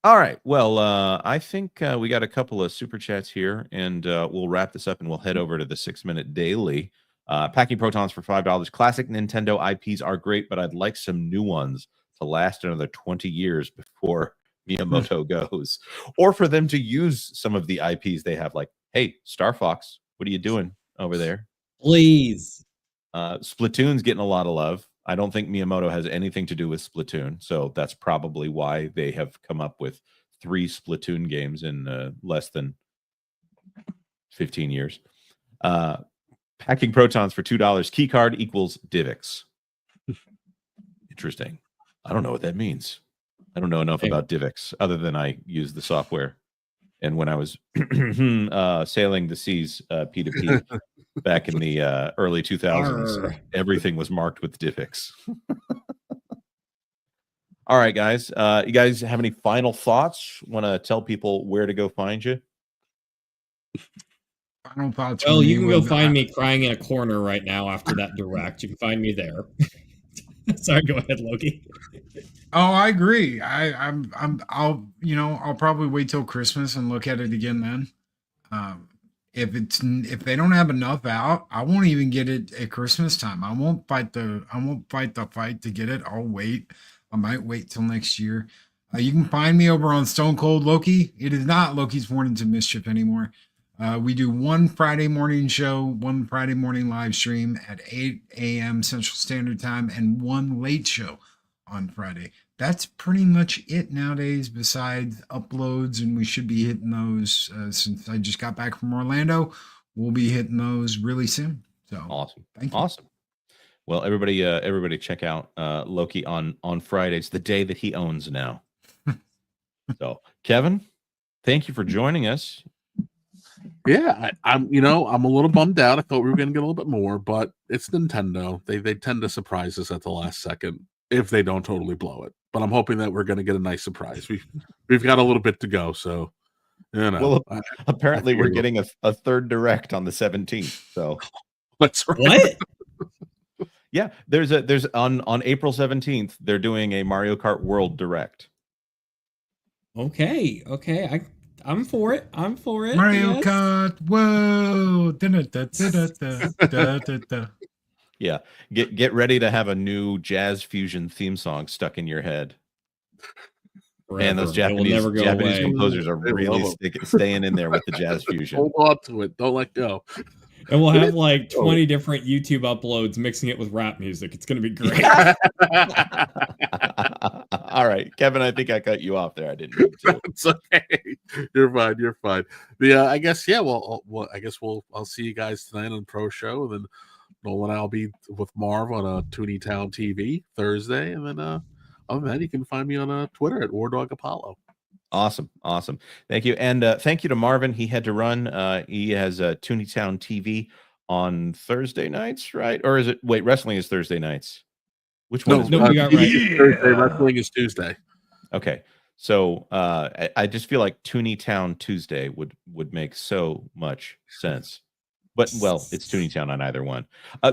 All right. Well, I think we got a couple of super chats here, and we'll wrap this up and we'll head over to the 6-minute daily. Packing Protons for $5. Classic Nintendo IPs are great, but I'd like some new ones to last another 20 years before Miyamoto goes, or for them to use some of the IPs they have. Like, hey, Star Fox, what are you doing over there? Please. Splatoon's getting a lot of love. I don't think Miyamoto has anything to do with Splatoon, so that's probably why they have come up with 3 Splatoon games in less than 15 years. Packing Protons for $2. Keycard equals DivX. Interesting. I don't know what that means. I don't know enough about DivX other than I use the software. And when I was sailing the seas P2P back in the early 2000s, everything was marked with DivX. All right, guys. You guys have any final thoughts? Want to tell people where to go find you? Final thoughts. Well, you can go find me crying in a corner right now after that direct. You can find me there. Sorry, go ahead, Loki. Oh, I agree. I'll probably wait till Christmas and look at it again then. If they don't have enough out, I won't even get it at Christmas time. I won't fight the fight to get it. I'll wait. I might wait till next year. You can find me over on Stone Cold Loki. It is not Loki's Mornings of Mischief anymore. We do one Friday morning show, one Friday morning live stream at 8 a.m. Central Standard Time, and one late show on Friday. That's pretty much it nowadays, besides uploads, and we should be hitting those since I just got back from Orlando. We'll be hitting those really soon. So awesome. Thank you. Awesome. Well, everybody check out Loki on Fridays, the day that he owns now. So, Kevin, thank you for joining us. Yeah, I'm a little bummed out. I thought we were going to get a little bit more, but it's Nintendo. They tend to surprise us at the last second if they don't totally blow it. But I'm hoping that we're going to get a nice surprise. We've got a little bit to go, so Well, apparently we're getting a third direct on the 17th. So that's right. What? Yeah, there's on April 17th they're doing a Mario Kart World direct. Okay. I'm for it. Mario Kart World. Yeah, get ready to have a new jazz fusion theme song stuck in your head. And those Japanese composers are really staying in there with the jazz fusion. Hold on to it. Don't let go. And we'll have like 20 different YouTube uploads mixing it with rap music. It's going to be great. All right, Kevin, I think I cut you off there. I didn't mean to. It's okay. You're fine. You're fine. I guess, yeah, I guess I'll see you guys tonight on Pro Show. And then Nolan and I'll be with Marv on a Toonie Town TV Thursday. And then other than that, you can find me on Twitter at Wardog Apollo. Awesome. Thank you. And thank you to Marvin. He had to run. He has Toonie Town TV on Thursday nights, right? Or is it, wrestling is Thursday nights. Which one is you got right. Thursday, wrestling is Tuesday. Okay. So I just feel like Toonie Town Tuesday would make so much sense. But it's Toonie Town on either one.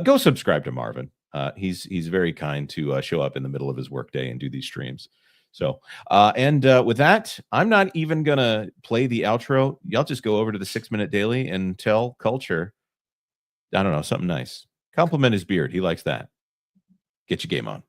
Go subscribe to Marvin. He's very kind to show up in the middle of his workday and do these streams. So with that, I'm not even gonna play the outro. Y'all just go over to the 6-Minute Daily and tell Culture, I don't know, something nice. Compliment his beard. He likes that. Get your game on.